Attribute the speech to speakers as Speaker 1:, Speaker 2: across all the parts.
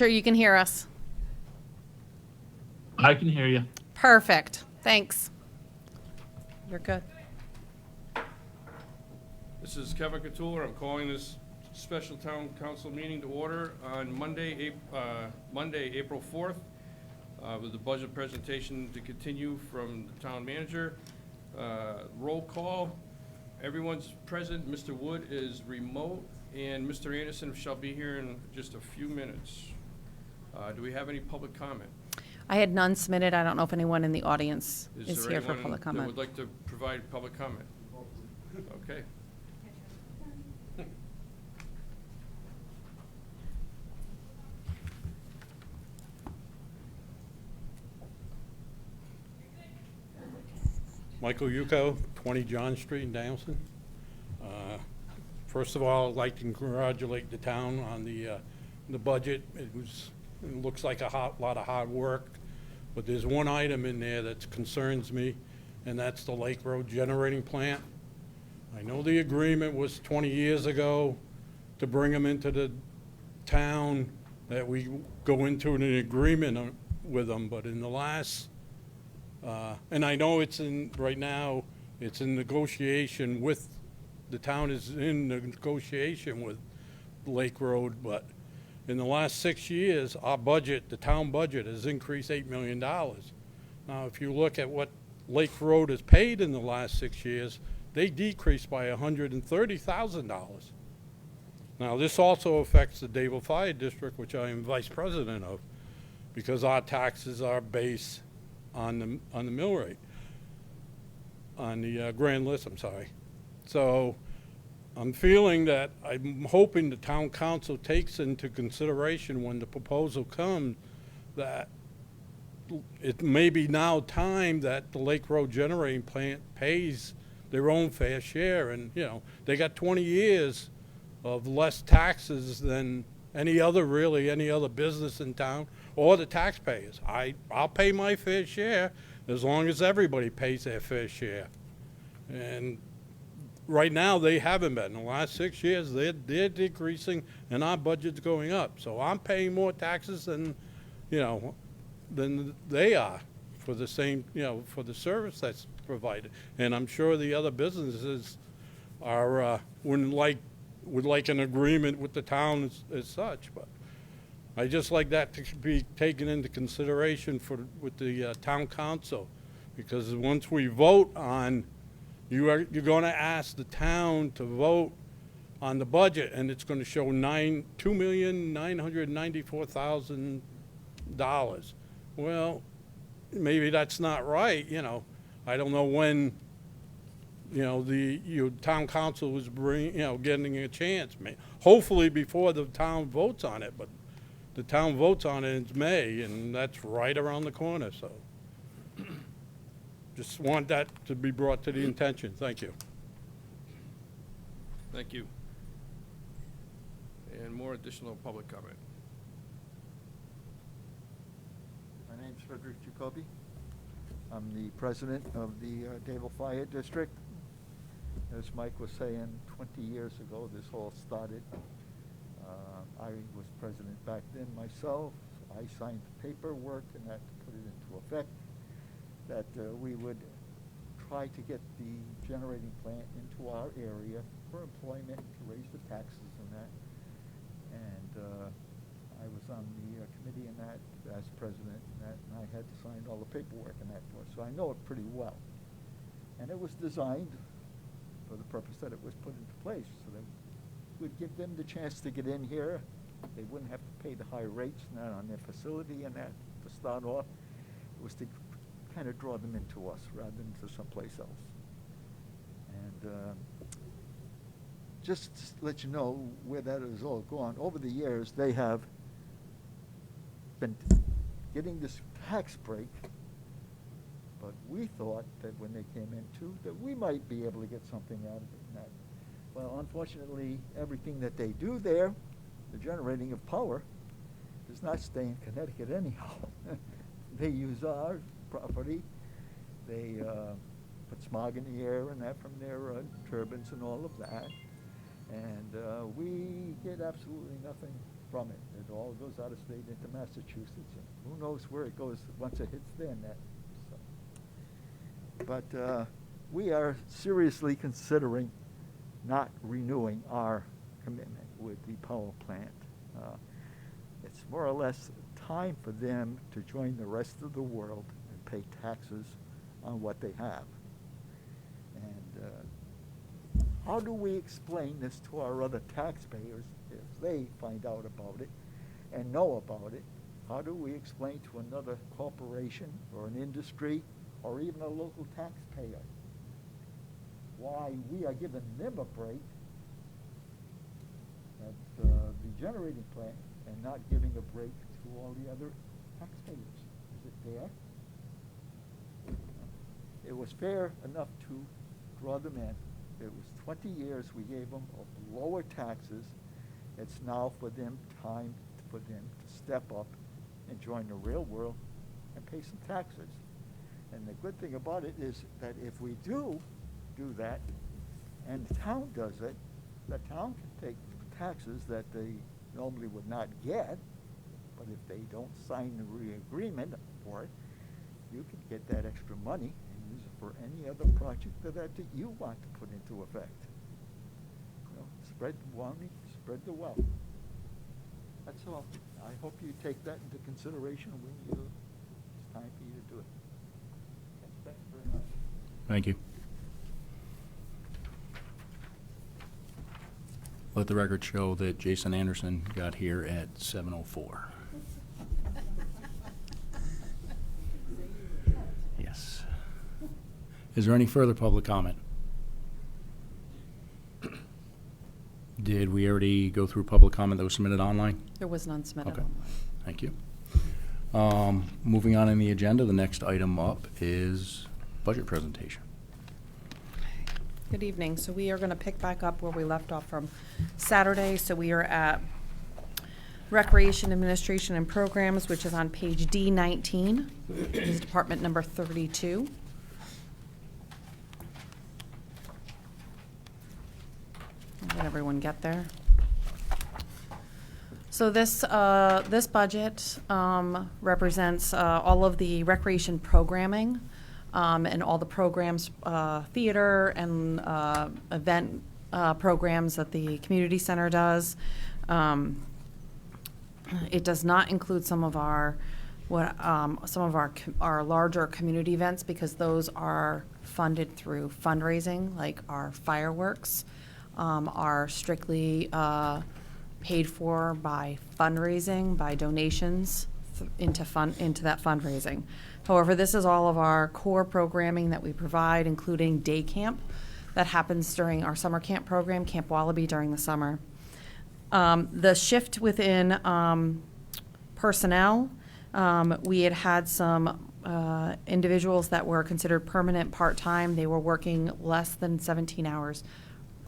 Speaker 1: sure you can hear us.
Speaker 2: I can hear you.
Speaker 1: Perfect. Thanks. You're good.
Speaker 3: This is Kevin Catuller. I'm calling this special town council meeting to order on Monday, April 4th, with the budget presentation to continue from the town manager. Roll call. Everyone's present. Mr. Wood is remote, and Mr. Anderson shall be here in just a few minutes. Do we have any public comment?
Speaker 1: I had none submitted. I don't know if anyone in the audience is
Speaker 3: there
Speaker 1: here for
Speaker 3: anyone
Speaker 1: public
Speaker 3: that
Speaker 1: comment.
Speaker 3: would like to provide public comment? Okay.
Speaker 4: Michael Yuko, 20 John Street in Downson. First of all, I'd like to congratulate the town on the budget. It looks like a lot of hard work, but there's one item in there that concerns me, and that's the Lake Road generating plant. I know the agreement was 20 years ago to bring them into the town, that we go into an agreement with them, but in the last and I know right now, it's in negotiation with, the town is in negotiation with Lake Road, but in the last 6 years, our budget, the town budget, has increased $8 million. Now, if you look at what Lake Road has paid in the last 6 years, they decreased by $130,000. Now, this also affects the Dayville Fire District, which I am vice president of, because our taxes are based on the mill rate, on the grand list, I'm sorry. So I'm feeling that, I'm hoping the town council takes into consideration when the proposal comes that it may be now time that the Lake Road generating plant pays their own fair share. And, you know, they got 20 years of less taxes than any other business in town, or the taxpayers. I'll pay my fair share as long as everybody pays their fair share. And right now, they haven't been. In the last 6 years, they're decreasing, and our budget's going up. So I'm paying more taxes than they are for the same, for the service that's provided. And I'm sure the other businesses are would like an agreement with the town as such, but I just like that to be taken into consideration with the town council, because once we vote on, you're going to ask the town to vote on the budget, and it's going to show $2,994,000. Well, maybe that's not right. I don't know when the town council was getting a chance. Hopefully before the town votes on it, but the town votes on it in May, and that's right around the corner. So just want that to be brought to the attention. Thank you.
Speaker 3: Thank you. And more additional public comment.
Speaker 5: My name's Frederick Jacoby. I'm the president of the Dayville Fire District. As Mike was saying, 20 years ago this all started. I was president back then myself. I signed the paperwork and that to put it into effect, that we would try to get the generating plant into our area for employment, to raise the taxes and that. And I was on the committee in that as president and that, and I had to sign all the paperwork and that for it. So I know it pretty well. And it was designed for the purpose that it was put into place, so that would give them the chance to get in here. They wouldn't have to pay the high rates now on their facility and that to start off. It was to kind of draw them into us rather than to someplace else. And just to let you know where that has all gone. Over the years, they have been getting this tax break, but we thought that when they came in too, that we might be able to get something out of it. That, well, unfortunately, everything that they do there, the generating of power, does not stay in Connecticut anyhow. They use our property. They put smog in the air and that from their turbines and all of that. And we get absolutely nothing from it. It all goes out of state into Massachusetts, and who knows where it goes once it hits their net. So. But we are seriously considering not renewing our commitment with the power plant. It's more or less time for them to join the rest of the world and pay taxes on what they have. And how do we explain this to our other taxpayers if they find out about it and know about it? How do we explain to another corporation or an industry or even a local taxpayer why we are giving them a break at the generating plant and not giving a break to all the other taxpayers? Is it fair? It was fair enough to draw them in. It was 20 years we gave them of lower taxes. It's now for them time for them to step up and join the real world and pay some taxes. And the good thing about it is that if we do that and the town does it, the town can take taxes that they normally would not get, but if they don't sign the agreement for it, you can get that extra money and use it for any other project that you want to put into effect. You know, spread the money, spread the wealth. That's all. I hope you take that into consideration when it's time for you to do it. Okay, thanks very much.
Speaker 2: Thank you. Let the record show that Jason Anderson got here at 7:04. Yes. Is there any further public comment? Did we already go through public comment that was submitted online?
Speaker 1: There was none submitted.
Speaker 2: Okay. Thank you. Moving on in the agenda, the next item up is budget presentation.
Speaker 1: Good evening. So we are going to pick back up where we left off from Saturday. So we are at Recreation Administration and Programs, which is on page D19. This is department number 32. Let everyone get there. So this budget represents all of the recreation programming and all the programs, theater and event programs that the community center does. It does not include some of our larger community events because those are funded through fundraising, like our fireworks are strictly paid for by fundraising, by donations into that fundraising. However, this is all of our core programming that we provide, including day camp that happens during our summer camp program, Camp Wallaby, during the summer. The shift within personnel, we had some individuals that were considered permanent part-time. They were working less than 17 hours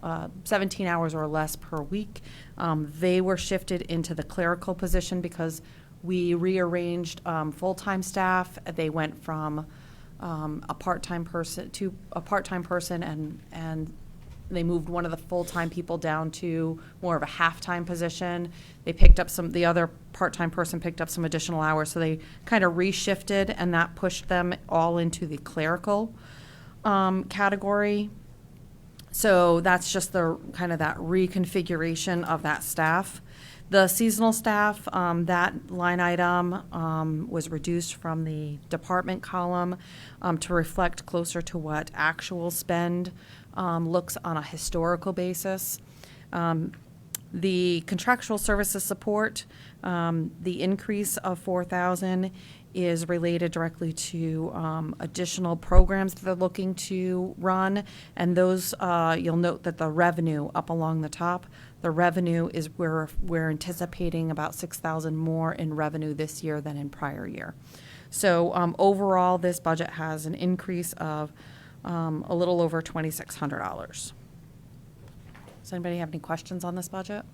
Speaker 1: or less per week. They were shifted into the clerical position because we rearranged full-time staff. They went from a part-time person to a part-time person, and they moved one of the full-time people down to more of a half-time position. They picked up the other part-time person picked up some additional hours, so they kind of reshifted, and that pushed them all into the clerical category. So that's just the kind of that reconfiguration of that staff. The seasonal staff, that line item was reduced from the department column to reflect closer to what actual spend looks on a historical basis. The contractual services support, the increase of $4,000 is related directly to additional programs that they're looking to run, and those you'll note that the revenue up along the top, the revenue is we're anticipating about $6,000 more in revenue this year than in prior year. So overall, this budget has an increase of a little over $2,600. Does anybody have any questions on this budget?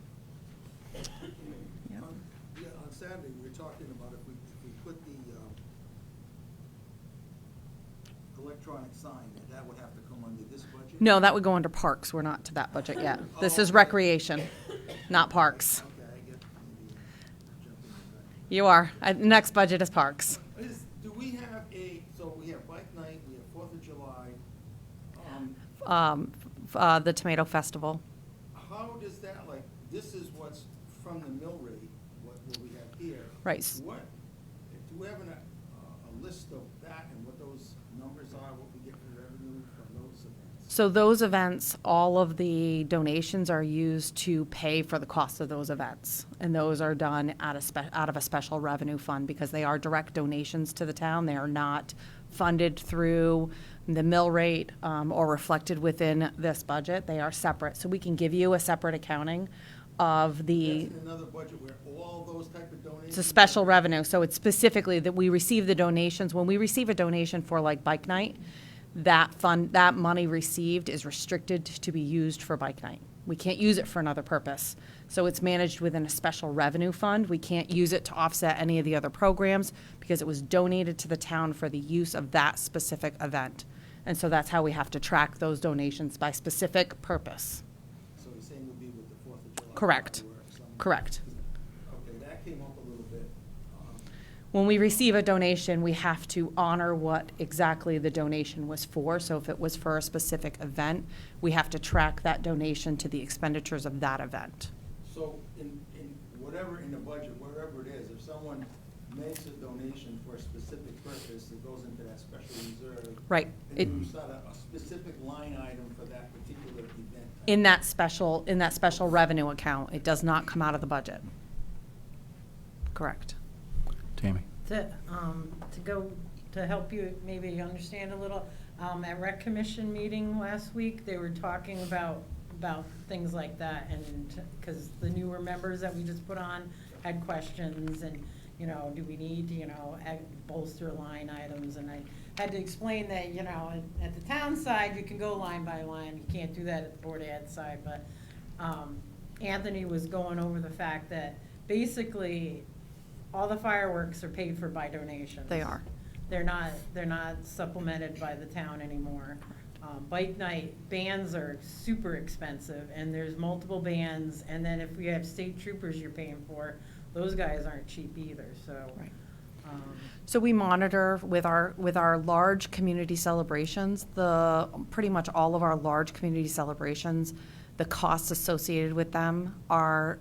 Speaker 6: Yeah, on Saturday, we were talking about if we put the electronic sign, that would have to come under this budget?
Speaker 1: No, that would go under parks. We're not to that budget yet. This is recreation, not parks.
Speaker 6: Okay, I get maybe
Speaker 1: You are. Next budget is parks.
Speaker 6: Do we have so we have Bike Night, we have 4th of July.
Speaker 1: The Tomato Festival.
Speaker 6: How does that, like, this is what's from the mill rate, what we have here.
Speaker 1: Right.
Speaker 6: What, do we have a list of that and what those numbers are, what we get for revenue from those events?
Speaker 1: So those events, all of the donations are used to pay for the cost of those events. And those are done out of a special revenue fund because they are direct donations to the town. They are not funded through the mill rate or reflected within this budget. They are separate. So we can give you a separate accounting of the.
Speaker 6: That's in another budget where all those type of donations.
Speaker 1: It's a special revenue, so it's specifically that we receive the donations. When we receive a donation for like Bike Night, that fund, that money received is restricted to be used for Bike Night. We can't use it for another purpose. So it's managed within a special revenue fund. We can't use it to offset any of the other programs because it was donated to the town for the use of that specific event. And so that's how we have to track those donations by specific purpose.
Speaker 6: So the same would be with the 4th of July.
Speaker 1: Correct.
Speaker 6: fireworks,
Speaker 1: Correct.
Speaker 6: Okay, that came up a little bit.
Speaker 1: When we receive a donation, we have to honor what exactly the donation was for. So if it was for a specific event, we have to track that donation to the expenditures of that event.
Speaker 6: So in whatever in the budget, wherever it is, if someone makes a donation for a specific purpose, it goes into that special reserve.
Speaker 1: Right.
Speaker 6: And
Speaker 1: It-
Speaker 6: then you start a specific line item for that particular event.
Speaker 1: In that special revenue account, it does not come out of the budget. Correct.
Speaker 2: Tammy?
Speaker 7: To help you maybe understand a little, at Rec Commission meeting last week, they were talking about things like that, and, because the newer members that we just put on had questions, and, you know, do we need to, you know, bolster line items, and I had to explain that, you know, at the town side, you can go line by line, you can't do that at the Board of Ed side, but, Anthony was going over the fact that basically, all the fireworks are paid for by donations.
Speaker 1: They are.
Speaker 7: They're not supplemented by the town anymore. Bike night, bands are super expensive, and there's multiple bands, and then if we have state troopers you're paying for, those guys aren't cheap either, so.
Speaker 1: Right. So we monitor with our large community celebrations, pretty much all of our large community celebrations, the costs associated with them are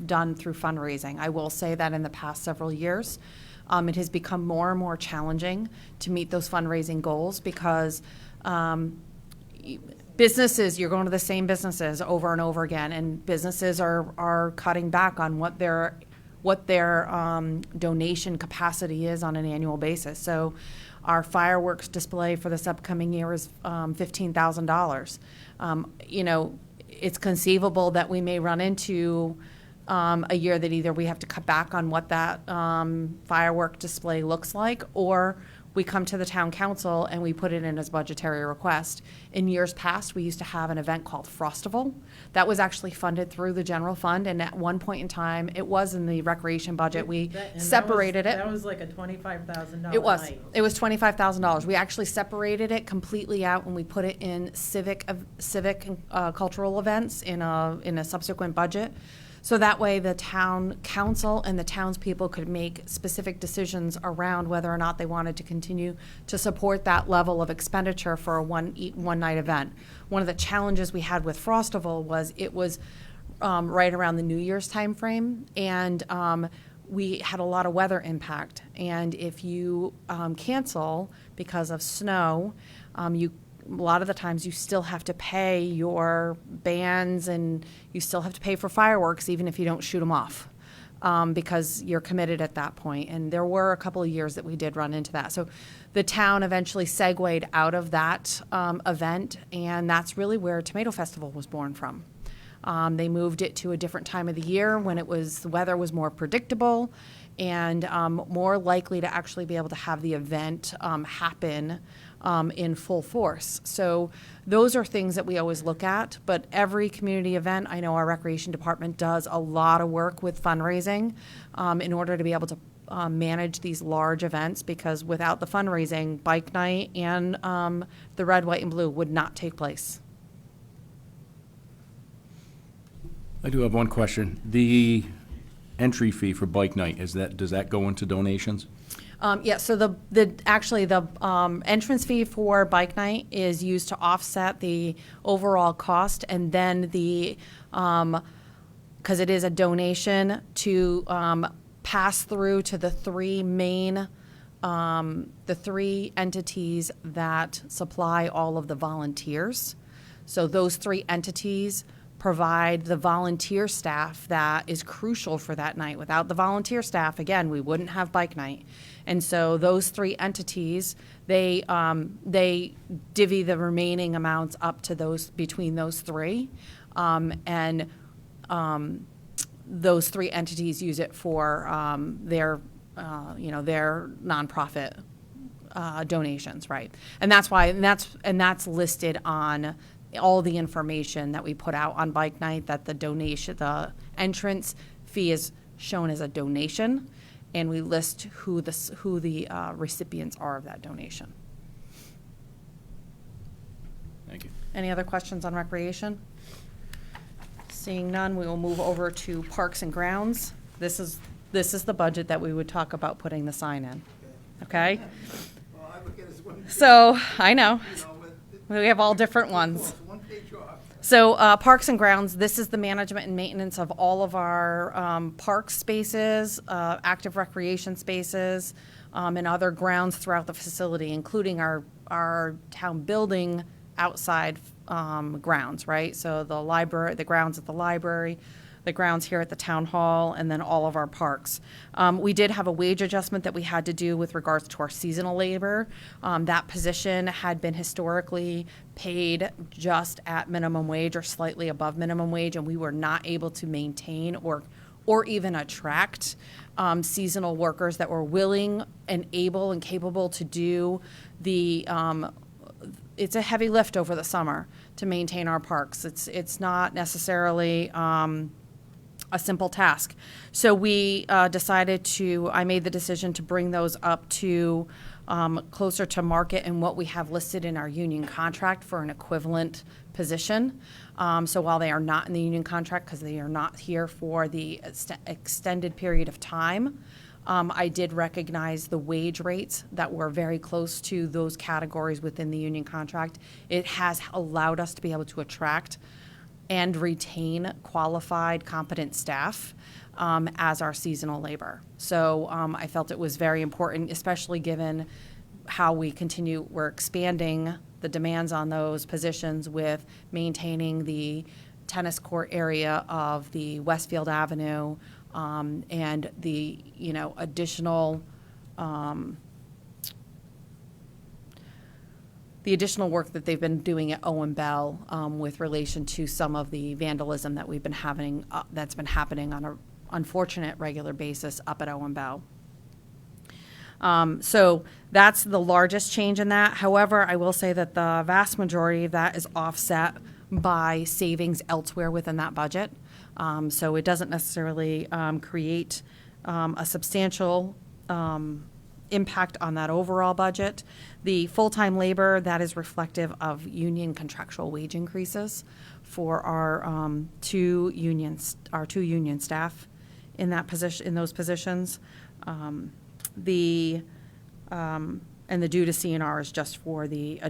Speaker 1: done through fundraising. I will say that in the past several years, it has become more and more challenging to meet those fundraising goals because businesses, you're going to the same businesses over and over again, and businesses are cutting back on what their donation capacity is on an annual basis. So our fireworks display for this upcoming year is $15,000. You know, it's conceivable that we may run into a year that either we have to cut back on what that firework display looks like, or we come to the town council and we put it in as budgetary request. In years past, we used to have an event called Frostival. That was actually funded through the general fund, and at one point in time, it was in the recreation budget. We separated it.
Speaker 7: That was like a $25,000
Speaker 1: It was.
Speaker 7: night.
Speaker 1: It was $25,000. We actually separated it completely out when we put it in civic cultural events in a subsequent budget. So that way the town council and the townspeople could make specific decisions around whether or not they wanted to continue to support that level of expenditure for a one-night event. One of the challenges we had with Frostival was it was right around the New Year's timeframe, and we had a lot of weather impact. And if you cancel because of snow, a lot of the times you still have to pay your bands and you still have to pay for fireworks even if you don't shoot them off because you're committed at that point. And there were a couple of years that we did run into that. So the town eventually segued out of that event, and that's really where Tomato Festival was born from. They moved it to a different time of the year when the weather was more predictable and more likely to actually be able to have the event happen in full force. So those are things that we always look at, but every community event, I know our recreation department does a lot of work with fundraising in order to be able to manage these large events, because without the fundraising, Bike Night and the Red, White, and Blue would not take place.
Speaker 2: I do have one question. The entry fee for bike night, does that go into donations?
Speaker 1: Yeah, so the entrance fee for bike night is used to offset the overall cost, and then because it is a donation, to pass through to the three entities that supply all of the volunteers. So those three entities provide the volunteer staff that is crucial for that night. Without the volunteer staff, again, we wouldn't have bike night. And so those three entities, they divvy the remaining amounts up to between those three. And those three entities use it for their nonprofit donations, right? And that's why, and that's listed on all the information that we put out on bike night, that the entrance fee is shown as a donation, and we list who the recipients are of that donation.
Speaker 2: Thank you.
Speaker 1: Any other questions on recreation? Seeing none, we will move over to Parks and Grounds. This is the budget that we would talk about putting the sign in, okay?
Speaker 6: Well, I look at it as one.
Speaker 1: So, I know,
Speaker 6: You know, but
Speaker 1: we have all different ones.
Speaker 6: it's one page off.
Speaker 1: So, Parks and Grounds, this is the management and maintenance of all of our park spaces, active recreation spaces, and other grounds throughout the facility, including our town building outside grounds, right? So the library, the grounds at the library, the grounds here at the town hall, and then all of our parks. We did have a wage adjustment that we had to do with regards to our seasonal labor. That position had been historically paid just at minimum wage or slightly above minimum wage, and we were not able to maintain or even attract seasonal workers that were willing and able and capable to do it's a heavy lift over the summer to maintain our parks. It's not necessarily a simple task. So we I made the decision to bring those up to closer to market and what we have listed in our union contract for an equivalent position. So while they are not in the union contract, because they are not here for the extended period of time, I did recognize the wage rates that were very close to those categories within the union contract. It has allowed us to be able to attract and retain qualified, competent staff as our seasonal labor. So I felt it was very important, especially given how we're expanding the demands on those positions with maintaining the tennis court area of the Westfield Avenue, and the additional work that they've been doing at Owen Bell with relation to some of the vandalism that we've been having that's been happening on an unfortunate regular basis up at Owen Bell. So that's the largest change in that. However, I will say that the vast majority of that is offset by savings elsewhere within that budget. So it doesn't necessarily create a substantial impact on that overall budget. The full-time labor, that is reflective of union contractual wage increases for our two union staff in those positions. And the due to CNR is just for the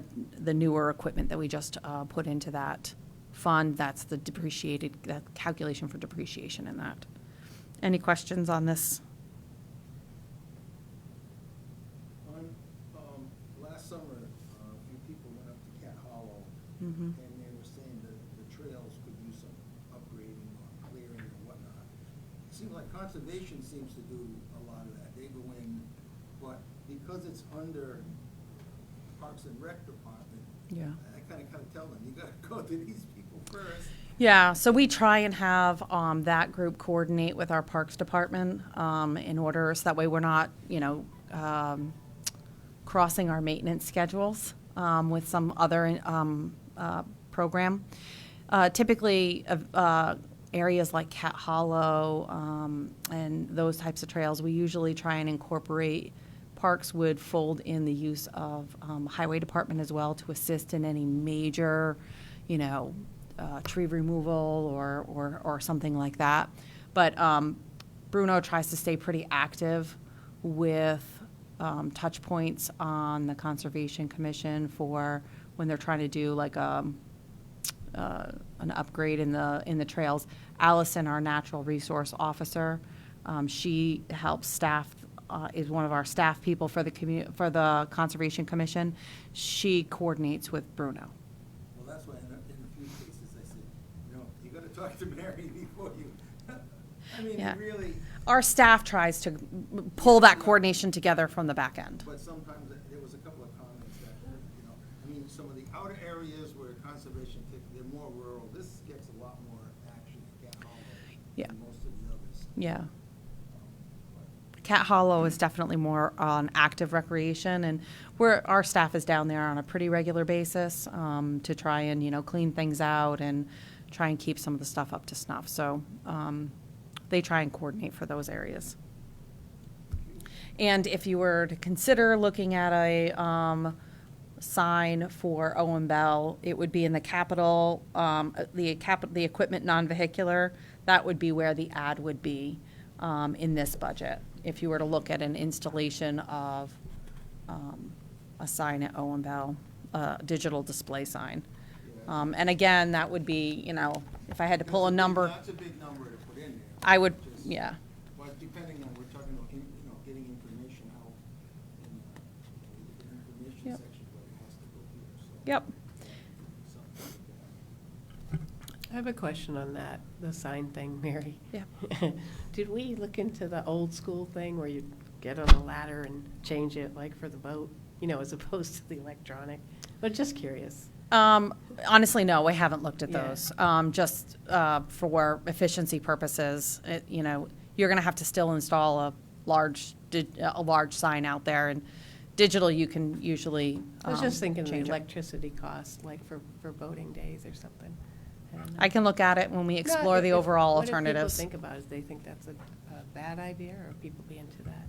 Speaker 1: newer equipment that we just put into that fund. That's the calculation for depreciation in that. Any questions on this?
Speaker 6: Last summer, a few people went up to Cat Hollow,
Speaker 1: Mhm.
Speaker 6: and they were saying that the trails could use some upgrading or clearing or whatnot. It seems like conservation seems to do a lot of that. They go in, but because it's under Parks and Rec Department,
Speaker 1: Yeah.
Speaker 6: I kind of tell them, you gotta go to these people first.
Speaker 1: Yeah, so we try and have that group coordinate with our Parks Department in order, so that way we're not, crossing our maintenance schedules with some other program. Typically, areas like Cat Hollow and those types of trails, we usually try and incorporate. Parks would fold in the use of Highway Department as well to assist in any major, tree removal or something like that. But Bruno tries to stay pretty active with touch points on the Conservation Commission for when they're trying to do like an upgrade in the trails. Allison, our natural resource officer, she helps staff, is one of our staff people for the Conservation Commission. She coordinates with Bruno.
Speaker 6: Well, that's why in a few cases I said, you gotta talk to Mary before you, I mean,
Speaker 1: Yeah.
Speaker 6: really,
Speaker 1: Our staff tries to pull that coordination together from the back end.
Speaker 6: but sometimes there was a couple of comments that, I mean, some of the outer areas where conservation, they're more rural. This gets a lot more action at Cat Hollow
Speaker 1: Yeah.
Speaker 6: than most of the others.
Speaker 1: Yeah.
Speaker 6: But
Speaker 1: Cat Hollow is definitely more on active recreation, and our staff is down there on a pretty regular basis to try and, clean things out and try and keep some of the stuff up to snuff. So they try and coordinate for those areas. And if you were to consider looking at a sign for Owen Bell, it would be in the capital, the equipment non-vehicular. That would be where the ad would be in this budget. If you were to look at an installation of a sign at Owen Bell, a digital display sign. And again, that would be, if I had to pull a number,
Speaker 6: That's a big number to put in there.
Speaker 1: I would,
Speaker 6: Just-
Speaker 1: yeah.
Speaker 6: But depending on, we're talking about, getting information out in the information
Speaker 1: Yep.
Speaker 6: section, but it has to go here, so.
Speaker 1: Yep.
Speaker 6: Something like that.
Speaker 8: I have a question on that, the sign thing, Mary.
Speaker 1: Yeah.
Speaker 8: Did we look into the old school thing where you get on a ladder and change it, like for the boat, as opposed to the electronic? But just curious.
Speaker 1: Honestly, no, we haven't looked at
Speaker 8: Yeah.
Speaker 1: those. Just for efficiency purposes, you're going to have to still install a large sign out there, and digital you can usually
Speaker 8: I was just thinking of the
Speaker 1: change it.
Speaker 8: electricity cost, like for boating days or something. don't know.
Speaker 1: I can look at it when we explore
Speaker 8: No,
Speaker 1: the
Speaker 8: if-
Speaker 1: overall
Speaker 8: what do
Speaker 1: alternatives.
Speaker 8: people think about it? Do they think that's a bad idea, or people be into that?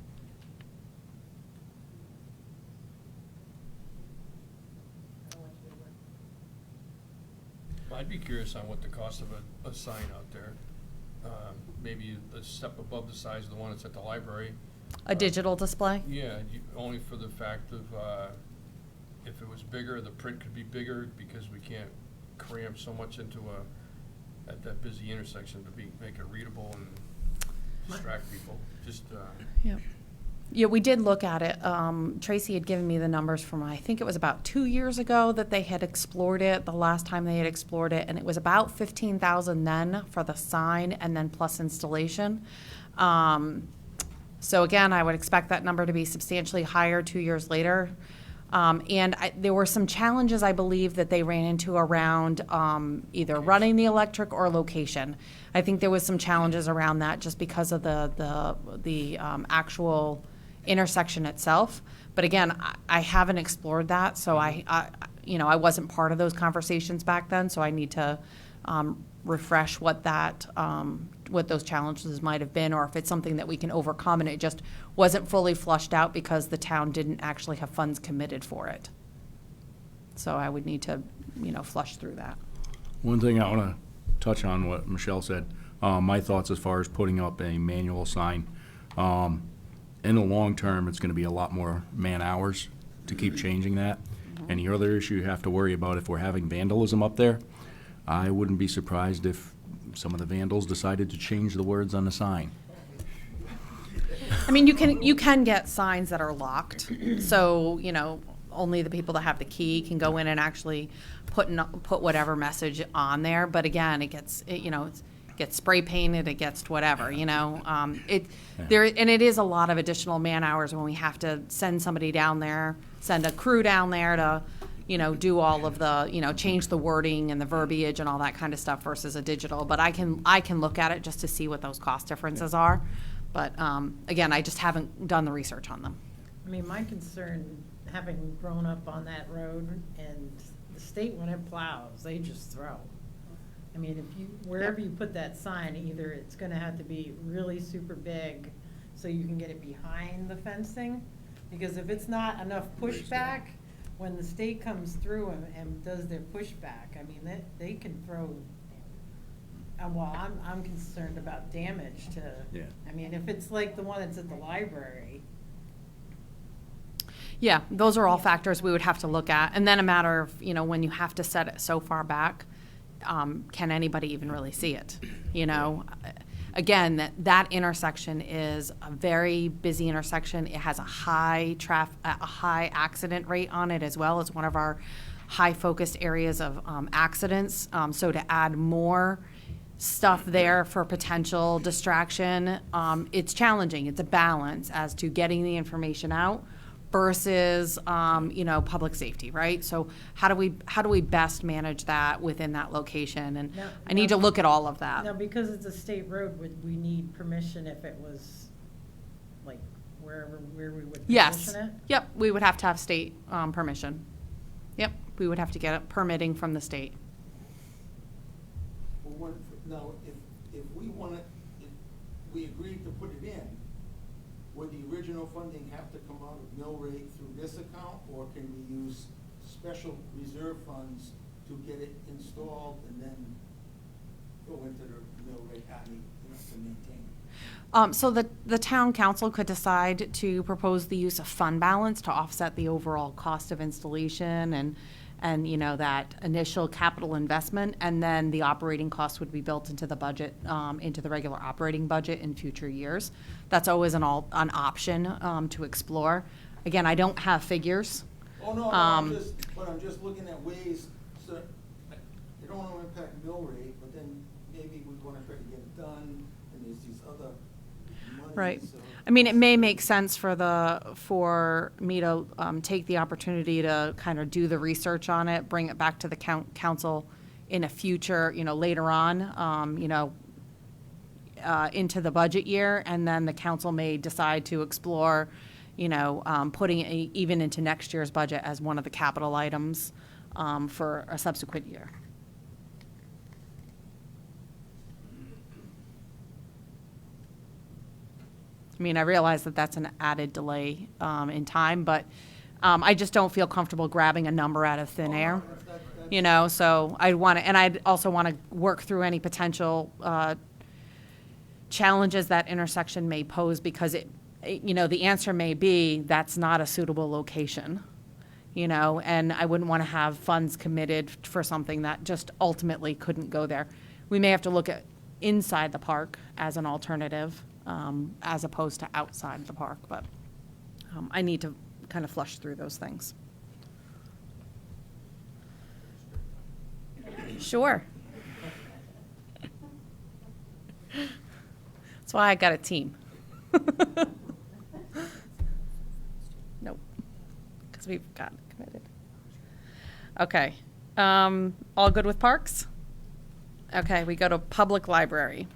Speaker 3: I'd be curious on what the cost of a sign out there. Maybe a step above the size of the one that's at the library.
Speaker 1: A digital display?
Speaker 3: Yeah, only for the fact of, if it was bigger, the print could be bigger because we can't cram so much into at that busy intersection to make it readable and distract people. Just,
Speaker 1: Yep. Yeah, we did look at it. Tracy had given me the numbers from, I think it was about 2 years ago that they had explored it, the last time they had explored it, and it was about $15,000 then for the sign and then plus installation. So again, I would expect that number to be substantially higher 2 years later. There were some challenges, I believe, that they ran into around either running the electric or location. I think there was some challenges around that just because of the actual intersection itself. But again, I haven't explored that, so I wasn't part of those conversations back then, so I need to refresh what those challenges might have been, or if it's something that we can overcome and it just wasn't fully flushed out because the town didn't actually have funds committed for it. So I would need to, flush through that.
Speaker 2: One thing I want to touch on what Michelle said, my thoughts as far as putting up a manual sign. In the long term, it's going to be a lot more man hours to keep changing that. And the other issue you have to worry about, if we're having vandalism up there, I wouldn't be surprised if some of the vandals decided to change the words on the sign.
Speaker 1: I mean, you can get signs that are locked, so, only the people that have the key can go in and actually put whatever message on there. But again, it gets spray painted, it gets whatever, and it is a lot of additional man hours when we have to send somebody down there, send a crew down there to, do all of the, change the wording and the verbiage and all that kind of stuff versus a digital. But I can look at it just to see what those cost differences are. But again, I just haven't done the research on them.
Speaker 7: I mean, my concern, having grown up on that road, and the state, when it plows, they just throw. I mean, wherever you put that sign, either it's gonna have to be really super big so you can get it behind the fencing, because if it's not enough pushback, when the state comes through and does their pushback, I mean, they can throw well, I'm concerned about damage to,
Speaker 2: Yeah.
Speaker 7: I mean, if it's like the one that's at the library.
Speaker 1: Yeah, those are all
Speaker 7: Yeah.
Speaker 1: factors we would have to look at. And then a matter of, when you have to set it so far back, can anybody even really see it? Again, that intersection is a very busy intersection. It has a high accident rate on it as well. It's one of our high focused areas of accidents. So to add more stuff there for potential distraction, it's challenging. It's a balance as to getting the information out versus, public safety, right? So how do we best manage that within that location? And
Speaker 7: Now-
Speaker 1: I need to look at all of that.
Speaker 7: Now, because it's a state road, would we need permission if it was, like, where we would
Speaker 1: Yes.
Speaker 7: position it?
Speaker 1: Yep, we would have to have state permission. Yep, we would have to get permitting from the state.
Speaker 6: Well, now, if we want to, if we agreed to put it in, would the original funding have to come out of mill rate through this account, or can we use special reserve funds to get it installed and then go into the mill rate, to maintain it?
Speaker 1: So the town council could decide to propose the use of fund balance to offset the overall cost of installation and that initial capital investment, and then the operating cost would be built into the budget, into the regular operating budget in future years. That's always an option to explore. Again, I don't have figures.
Speaker 6: Oh, no, I'm just looking at ways, so, you don't want to impact mill rate, but then maybe we want to try to get it done, and there's these other monies.
Speaker 1: Right.
Speaker 6: so-
Speaker 1: I mean, it may make sense for me to take the opportunity to kind of do the research on it, bring it back to the council in a future, later on, into the budget year, and then the council may decide to explore, putting it even into next year's budget as one of the capital items for a subsequent year. I mean, I realize that that's an added delay in time, but I just don't feel comfortable grabbing a number out of thin air. So I want to, and I'd also want to work through any potential challenges that intersection may pose, because the answer may be that's not a suitable location, and I wouldn't want to have funds committed for something that just ultimately couldn't go there. We may have to look at inside the park as an alternative, as opposed to outside the park, but I need to kind of flush through those things. Sure. That's why I got a team. Nope, because we've got it committed. Okay, all good with parks? Okay, we go to public library.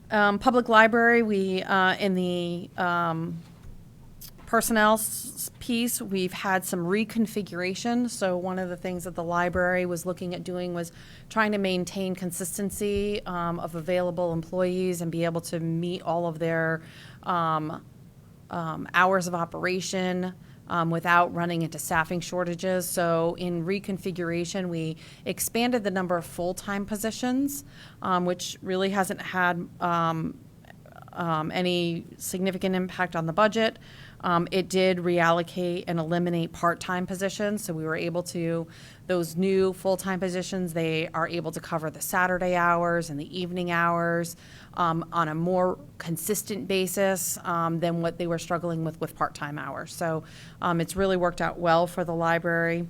Speaker 1: Public library, we, in the personnel piece, we've had some reconfiguration. So one of the things that the library was looking at doing was trying to maintain consistency of available employees and be able to meet all of their hours of operation without running into staffing shortages. So in reconfiguration, we expanded the number of full-time positions, which really hasn't had any significant impact on the budget. It did reallocate and eliminate part-time positions, so we were able to, those new full-time positions, they are able to cover the Saturday hours and the evening hours on a more consistent basis than what they were struggling with part-time hours. So it's really worked out well for the library.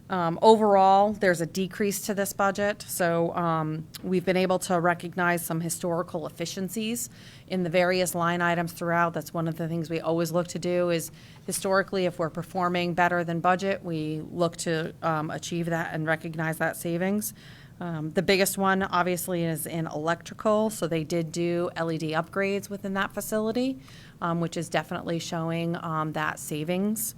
Speaker 1: Overall, there's a decrease to this budget, so we've been able to recognize some historical efficiencies in the various line items throughout. That's one of the things we always look to do is, historically, if we're performing better than budget, we look to achieve that and recognize that savings. The biggest one, obviously, is in electrical, so they did do LED upgrades within that facility, which is definitely showing that savings.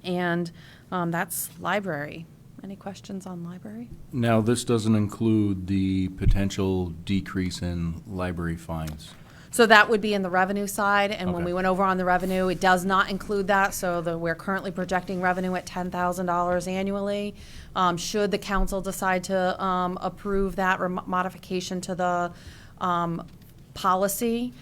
Speaker 1: And that's library. Any questions on library?
Speaker 2: Now, this doesn't include the potential decrease in library fines.
Speaker 1: So that would be in the revenue side, and when
Speaker 2: Okay.
Speaker 1: we went over on the revenue, it does not include that, so we're currently projecting revenue at $10,000 annually. Should the council decide to approve that modification to the policy,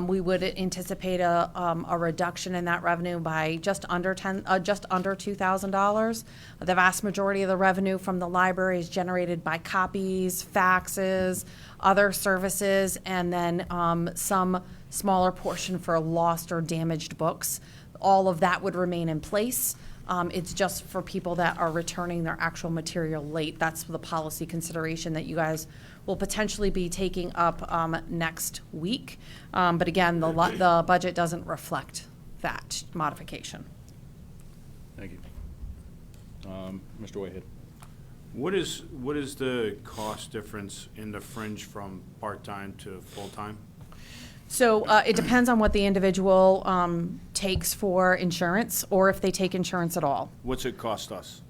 Speaker 1: we would anticipate a reduction in that revenue by just under $2,000. The vast majority of the revenue from the library is generated by copies, faxes, other services, and then some smaller portion for lost or damaged books. All of that would remain in place. It's just for people that are returning their actual material late. That's the policy consideration that you guys will potentially be taking up next week. But again, the budget doesn't reflect that modification.
Speaker 2: Thank you. Mr. Whitehead.
Speaker 9: What is the cost difference in the Fringe from part-time to full-time?
Speaker 1: So it depends on what the individual takes for insurance, or if they take insurance at all.
Speaker 9: What's it cost us?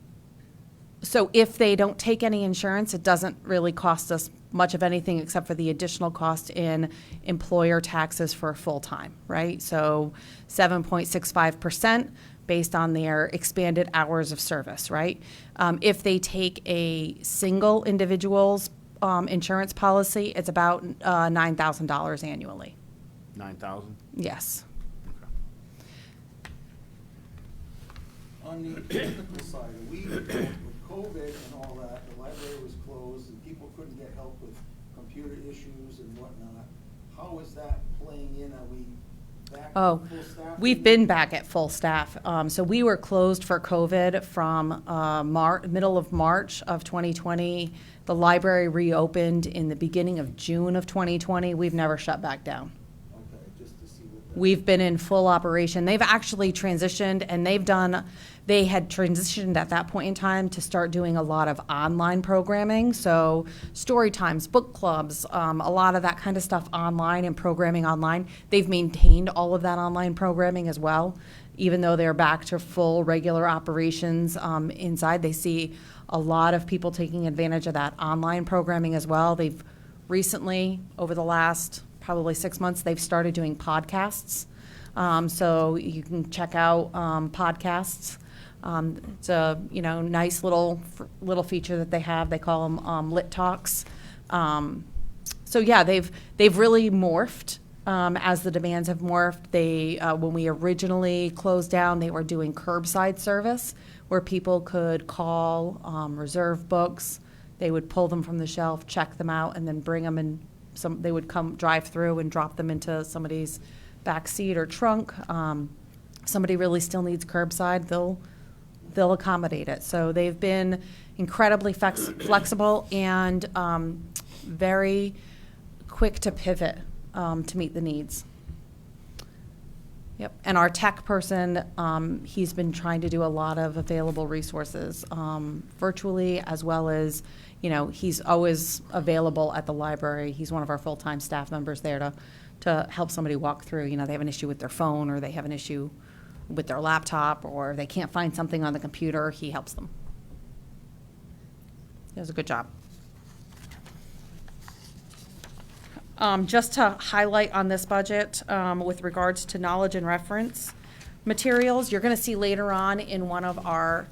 Speaker 1: So if they don't take any insurance, it doesn't really cost us much of anything except for the additional cost in employer taxes for full-time, right? So 7.65% based on their expanded hours of service, right? If they take a single individual's insurance policy, it's about $9,000 annually.
Speaker 9: 9,000?
Speaker 1: Yes.
Speaker 6: On the technical side, with COVID and all that, the library was closed and people couldn't get help with computer issues and whatnot. How is that playing in? Are we back
Speaker 1: Oh,
Speaker 6: at full staff?
Speaker 1: we've been back at full staff. So we were closed for COVID from middle of March of 2020. The library reopened in the beginning of June of 2020. We've never shut back down.
Speaker 6: Okay, just to see what that.
Speaker 1: We've been in full operation. They've actually transitioned, and they had transitioned at that point in time to start doing a lot of online programming. So story times, book clubs, a lot of that kind of stuff online and programming online. They've maintained all of that online programming as well. Even though they're back to full regular operations inside, they see a lot of people taking advantage of that online programming as well. They've recently, over the last probably 6 months, they've started doing podcasts. So you can check out podcasts. It's a nice little feature that they have. They call them Lit Talks. So yeah, they've really morphed as the demands have morphed. They when we originally closed down, they were doing curbside service where people could call, reserve books. They would pull them from the shelf, check them out, and then bring them in. They would come drive through and drop them into somebody's back seat or trunk. Somebody really still needs curbside, they'll accommodate it. So they've been incredibly flexible and very quick to pivot to meet the needs. Yep. And our tech person, he's been trying to do a lot of available resources virtually, as well as, he's always available at the library. He's one of our full-time staff members there to help somebody walk through. They have an issue with their phone, or they have an issue with their laptop, or they can't find something on the computer. He helps them. He does a good job. Just to highlight on this budget, with regards to knowledge and reference materials, you're going to see later on in one of our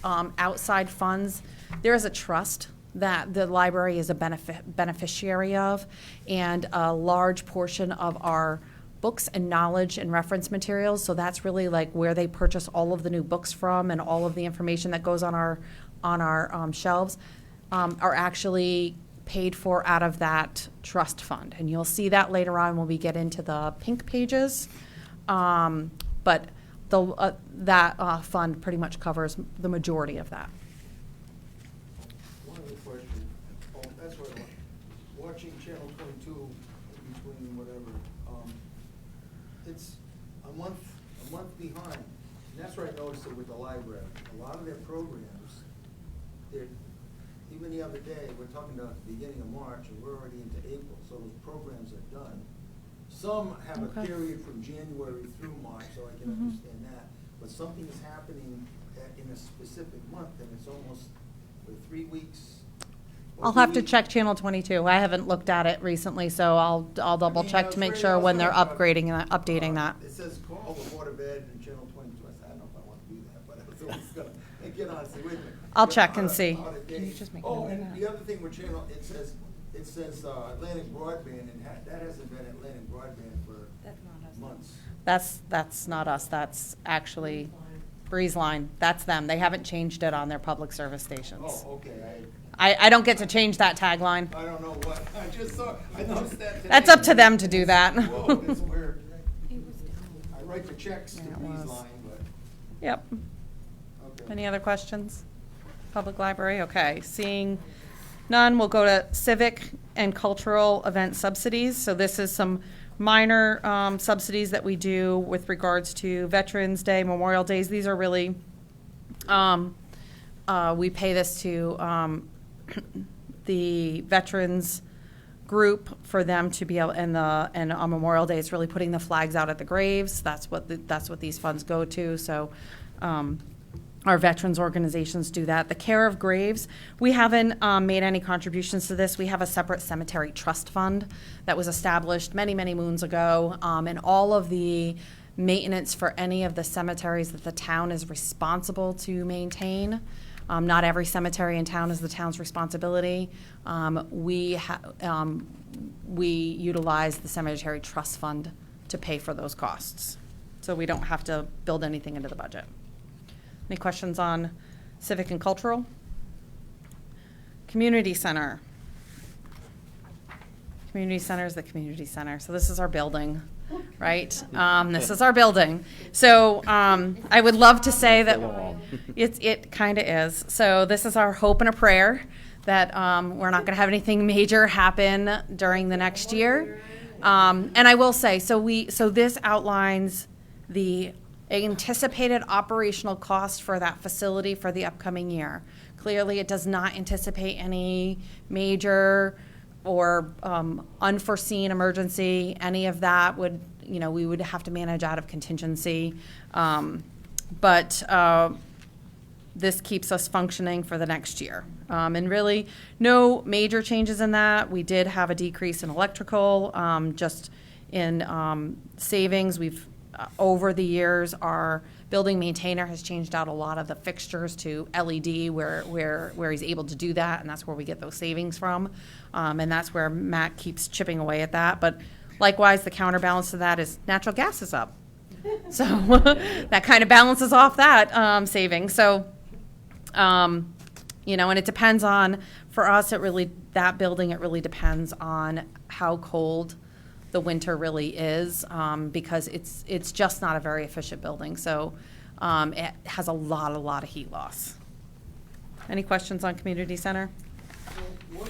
Speaker 1: outside funds, there is a trust that the library is a beneficiary of, and a large portion of our books and knowledge and reference materials. So that's really like where they purchase all of the new books from, and all of the information that goes on our shelves are actually paid for out of that trust fund. And you'll see that later on when we get into the pink pages. But that fund pretty much covers the majority of that.
Speaker 6: One other question. Oh, that's what I want. Watching Channel 22 in between whatever, it's a month behind. And that's where I noticed it with the library. A lot of their programs, even the other day, we're talking about the beginning of March, and we're already into April, so those programs are done. Some have a
Speaker 1: Okay.
Speaker 6: period from January through March, so I can understand that. But something is happening in a specific month, and it's almost 3 weeks
Speaker 1: I'll have to check Channel 22. I haven't looked at it recently, so I'll double check to make sure when they're upgrading and updating that.
Speaker 6: It says call the Board of Ed and Channel 22. I said, I don't know if I want to do that, but I was always going to get on and say, wait a minute.
Speaker 1: I'll check and see.
Speaker 6: Can
Speaker 1: you just make
Speaker 6: Oh,
Speaker 1: note of
Speaker 6: and
Speaker 1: that?
Speaker 6: the other thing with Channel, it says Atlantic Broadband, and that hasn't been Atlantic Broadband for months.
Speaker 1: That's not us. That's actually Breeze Line. That's them. They haven't changed it on their public service stations.
Speaker 6: Oh, okay.
Speaker 1: I don't get to change that tagline.
Speaker 6: I don't know what, I just saw, I noticed that today.
Speaker 1: That's up to them to do that.
Speaker 6: Whoa, that's weird. I write the checks to
Speaker 1: Yeah, it
Speaker 6: Breeze
Speaker 1: was.
Speaker 6: Line, but,
Speaker 1: Yep.
Speaker 6: okay.
Speaker 1: Any other questions? Public library, okay. Seeing none, we'll go to civic and cultural event subsidies. So this is some minor subsidies that we do with regards to Veterans Day, Memorial Days. These are really, we pay this to the veterans group for them to be able, and on Memorial Day, it's really putting the flags out at the graves. That's what these funds go to. So our veterans organizations do that. The care of graves, we haven't made any contributions to this. We have a separate cemetery trust fund that was established many, many moons ago, and all of the maintenance for any of the cemeteries that the town is responsible to maintain. Not every cemetery in town is the town's responsibility. We utilize the cemetery trust fund to pay for those costs. So we don't have to build anything into the budget. Any questions on civic and cultural? Community center. Community center is the community center. So this is our building, right? This is our building. So I would love to say that it kind of is. So this is our hope and a prayer that we're not going to have anything major happen during the next year. And I will say, so this outlines the anticipated operational cost for that facility for the upcoming year. Clearly, it does not anticipate any major or unforeseen emergency. Any of that would, we would have to manage out of contingency. But this keeps us functioning for the next year. And really, no major changes in that. We did have a decrease in electrical, just in savings. We've over the years, our building maintainer has changed out a lot of the fixtures to LED where he's able to do that, and that's where we get those savings from. And that's where Matt keeps chipping away at that. But likewise, the counterbalance to that is natural gas is up. So that kind of balances off that saving. So, and it depends on, for us, it really depends on how cold the winter really is, because it's just not a very efficient building. So it has a lot of heat loss. Any questions on community center?
Speaker 6: Well,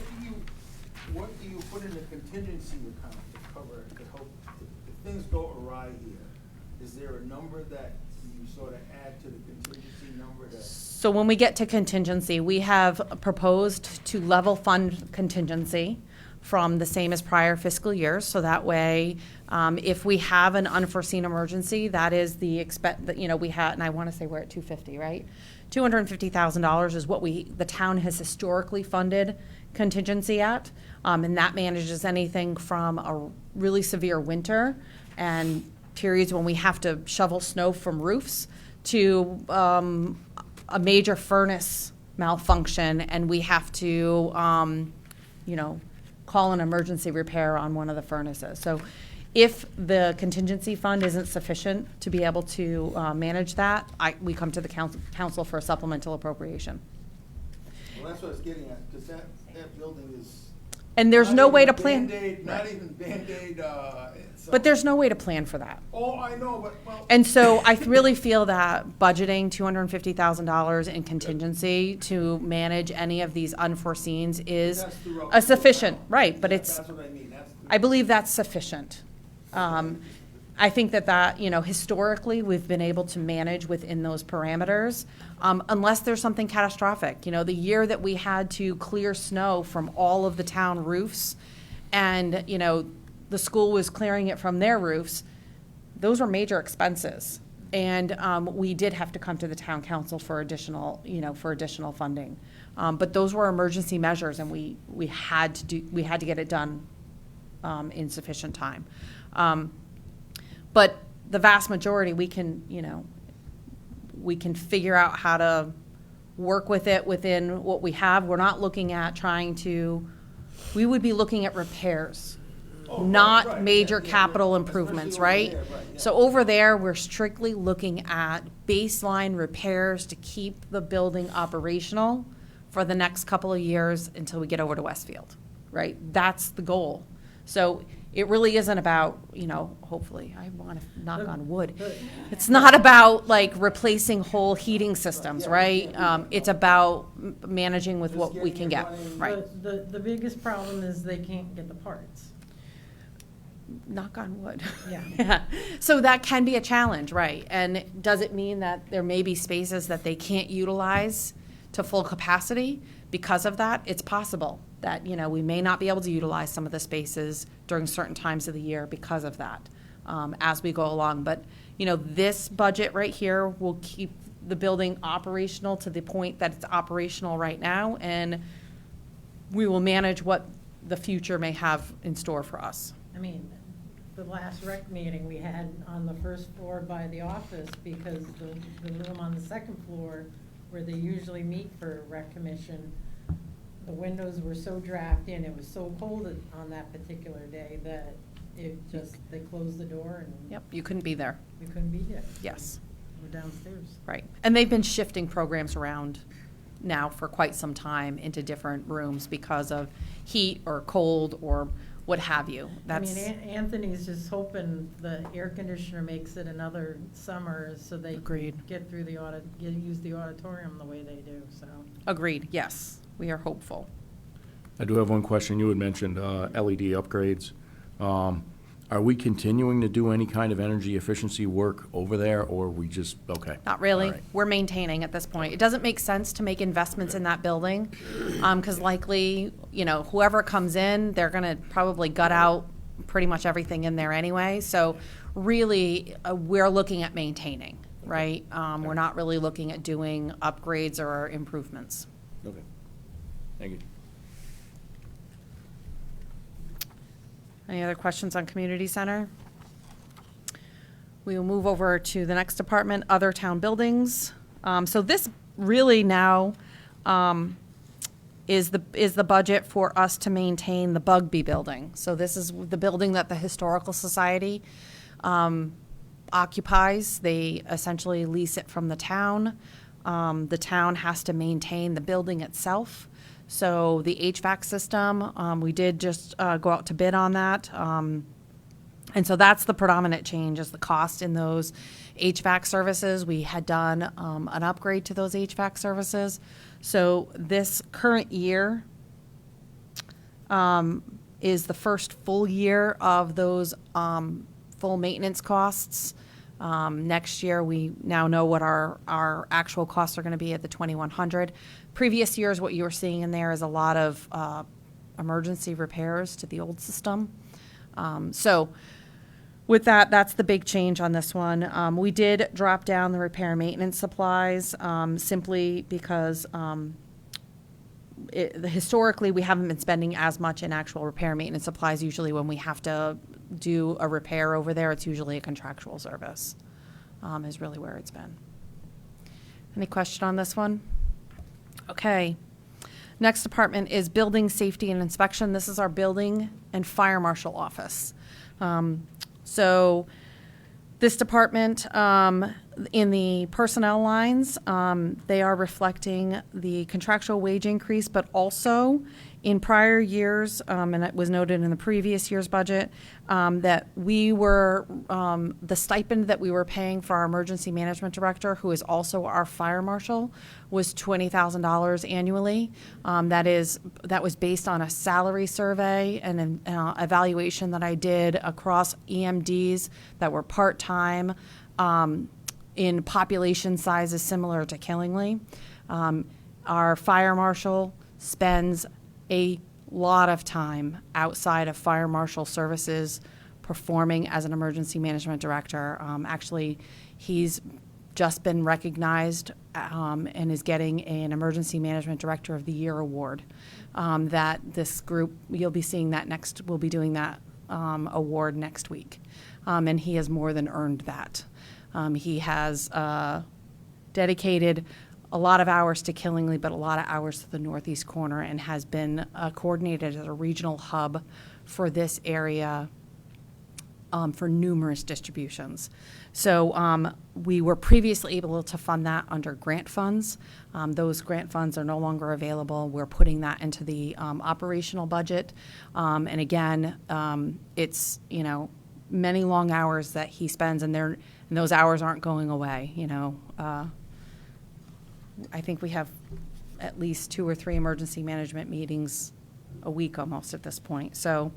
Speaker 6: what do you put in the contingency account to cover it, to hope if things go awry here? Is there a number that you sort of add to the contingency number that?
Speaker 1: So when we get to contingency, we have proposed to level fund contingency from the same as prior fiscal years. So that way, if we have an unforeseen emergency, that is the we had, and I want to say we're at 250, right? $250,000 is what the town has historically funded contingency at, and that manages anything from a really severe winter and periods when we have to shovel snow from roofs to a major furnace malfunction, and we have to, call an emergency repair on one of the furnaces. So if the contingency fund isn't sufficient to be able to manage that, we come to the council for a supplemental appropriation.
Speaker 6: Well, that's what I was getting at, because that building is.
Speaker 1: And there's
Speaker 6: not
Speaker 1: no way
Speaker 6: even
Speaker 1: to plan.
Speaker 6: Band-Aid, not even Band-Aid.
Speaker 1: But there's no way to plan for that.
Speaker 6: Oh, I know, but, well.
Speaker 1: And so I really feel that budgeting $250,000 in contingency to manage any of these unforeseens is
Speaker 6: That's throughout
Speaker 1: a
Speaker 6: the
Speaker 1: sufficient,
Speaker 6: town.
Speaker 1: right, but it's,
Speaker 6: That's what I mean, that's.
Speaker 1: I believe that's sufficient. I think that, historically, we've been able to manage within those parameters, unless there's something catastrophic. The year that we had to clear snow from all of the town roofs and, the school was clearing it from their roofs, those were major expenses. we did have to come to the town council for additional, for additional funding. But those were emergency measures, and we had to get it done in sufficient time. But the vast majority, we can figure out how to work with it within what we have. We're not looking at we would be looking at repairs, not major capital improvements, right? So over there, we're strictly looking at baseline repairs to keep the building operational for the next couple of years until we get over to Westfield, right? That's the goal. So it really isn't about, hopefully, I want to knock on wood. It's not about like replacing whole heating systems, right? It's about managing with what we can get, right?
Speaker 7: The biggest problem is they can't get the parts.
Speaker 1: Knock on wood.
Speaker 7: Yeah.
Speaker 1: Yeah. So that can be a challenge, right? And does it mean that there may be spaces that they can't utilize to full capacity because of that? It's possible that, we may not be able to utilize some of the spaces during certain times of the year because of that, as we go along. But, this budget right here will keep the building operational to the point that it's operational right now, and we will manage what the future may have in store for us.
Speaker 7: I mean, the last rec meeting we had on the first floor by the office, because the room on the second floor where they usually meet for rec commission, the windows were so drafty and it was so cold on that particular day that they closed the door and.
Speaker 1: Yep, you couldn't be there.
Speaker 7: We couldn't be there.
Speaker 1: Yes.
Speaker 7: We're downstairs.
Speaker 1: Right. And they've been shifting programs around now for quite some time into different rooms because of heat or cold or what have you. That's,
Speaker 7: Anthony's just hoping the air conditioner makes it another summer so they
Speaker 1: Agreed.
Speaker 7: get through use the auditorium the way they do, so.
Speaker 1: agreed, yes. We are hopeful.
Speaker 2: I do have one question. You had mentioned LED upgrades. Are we continuing to do any kind of energy efficiency work over there, or are we just, okay?
Speaker 1: Not really.
Speaker 2: All right.
Speaker 1: We're maintaining at this point. It doesn't make sense to make investments in that building, because likely, whoever comes in, they're gonna probably gut out pretty much everything in there anyway. So really, we're looking at maintaining, right? We're not really looking at doing upgrades or improvements.
Speaker 2: Okay. Thank you.
Speaker 1: Any other questions on community center? We will move over to the next department, other town buildings. So this really now is the budget for us to maintain the Bugby building. So this is the building that the Historical Society occupies. They essentially lease it from the town. The town has to maintain the building itself. So the HVAC system, we did just go out to bid on that. And so that's the predominant change, is the cost in those HVAC services. We had done an upgrade to those HVAC services. So this current year is the first full year of those full maintenance costs. Next year, we now know what our actual costs are going to be at the 2,100. Previous years, what you were seeing in there is a lot of emergency repairs to the old system. So with that, that's the big change on this one. We did drop down the repair and maintenance supplies simply because historically we haven't been spending as much in actual repair and maintenance supplies. Usually when we have to do a repair over there, it's usually a contractual service, is really where it's been. Any question on this one? Okay. Next department is building safety and inspection. This is our building and fire marshal office. So this department, in the personnel lines, they are reflecting the contractual wage increase, but also in prior years, and it was noted in the previous year's budget, that we were, the stipend that we were paying for our emergency management director, who is also our fire marshal, was $20,000 annually. That was based on a salary survey and an evaluation that I did across EMDs that were part-time, in population sizes similar to Killingly. Our fire marshal spends a lot of time outside of fire marshal services performing as an emergency management director. Actually, he's just been recognized and is getting an Emergency Management Director of the Year award. That this group, you'll be seeing that next, we'll be doing that award next week. And he has more than earned that. He has dedicated a lot of hours to Killingly, but a lot of hours to the northeast corner, and has been coordinated as a regional hub for this area for numerous distributions. So we were previously able to fund that under grant funds. Those grant funds are no longer available. We're putting that into the operational budget. And again, it's, you know, many long hours that he spends, and those hours aren't going away, you know. I think we have at least 2 or 3 emergency management meetings a week almost at this point. So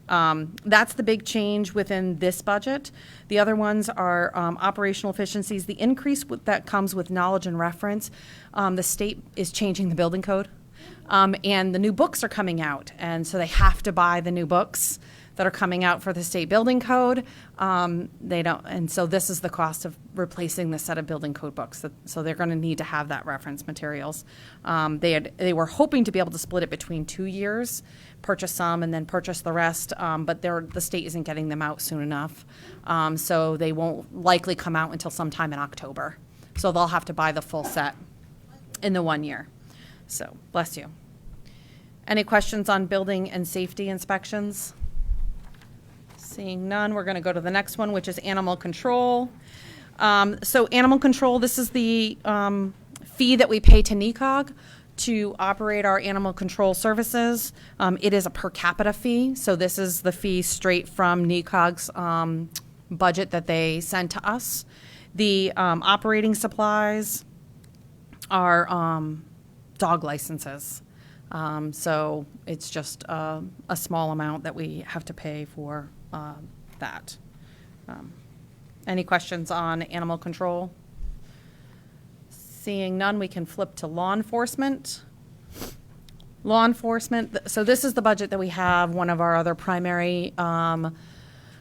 Speaker 1: that's the big change within this budget. The other ones are operational efficiencies. The increase that comes with knowledge and reference, the state is changing the building code, and the new books are coming out, and so they have to buy the new books that are coming out for the state building code. They don't, and so this is the cost of replacing the set of building code books. So they're going to need to have that reference materials. They were hoping to be able to split it between 2 years, purchase some and then purchase the rest, but the state isn't getting them out soon enough. So they won't likely come out until sometime in October. So they'll have to buy the full set in the 1 year. So, bless you. Any questions on building and safety inspections? Seeing none, we're going to go to the next one, which is animal control. So animal control, this is the fee that we pay to NECOG to operate our animal control services. It is a per capita fee, so this is the fee straight from NECOG's budget that they send to us. The operating supplies are dog licenses. So it's just a small amount that we have to pay for that. Any questions on animal control? Seeing none, we can flip to law enforcement. Law enforcement, so this is the budget that we have one of our other primary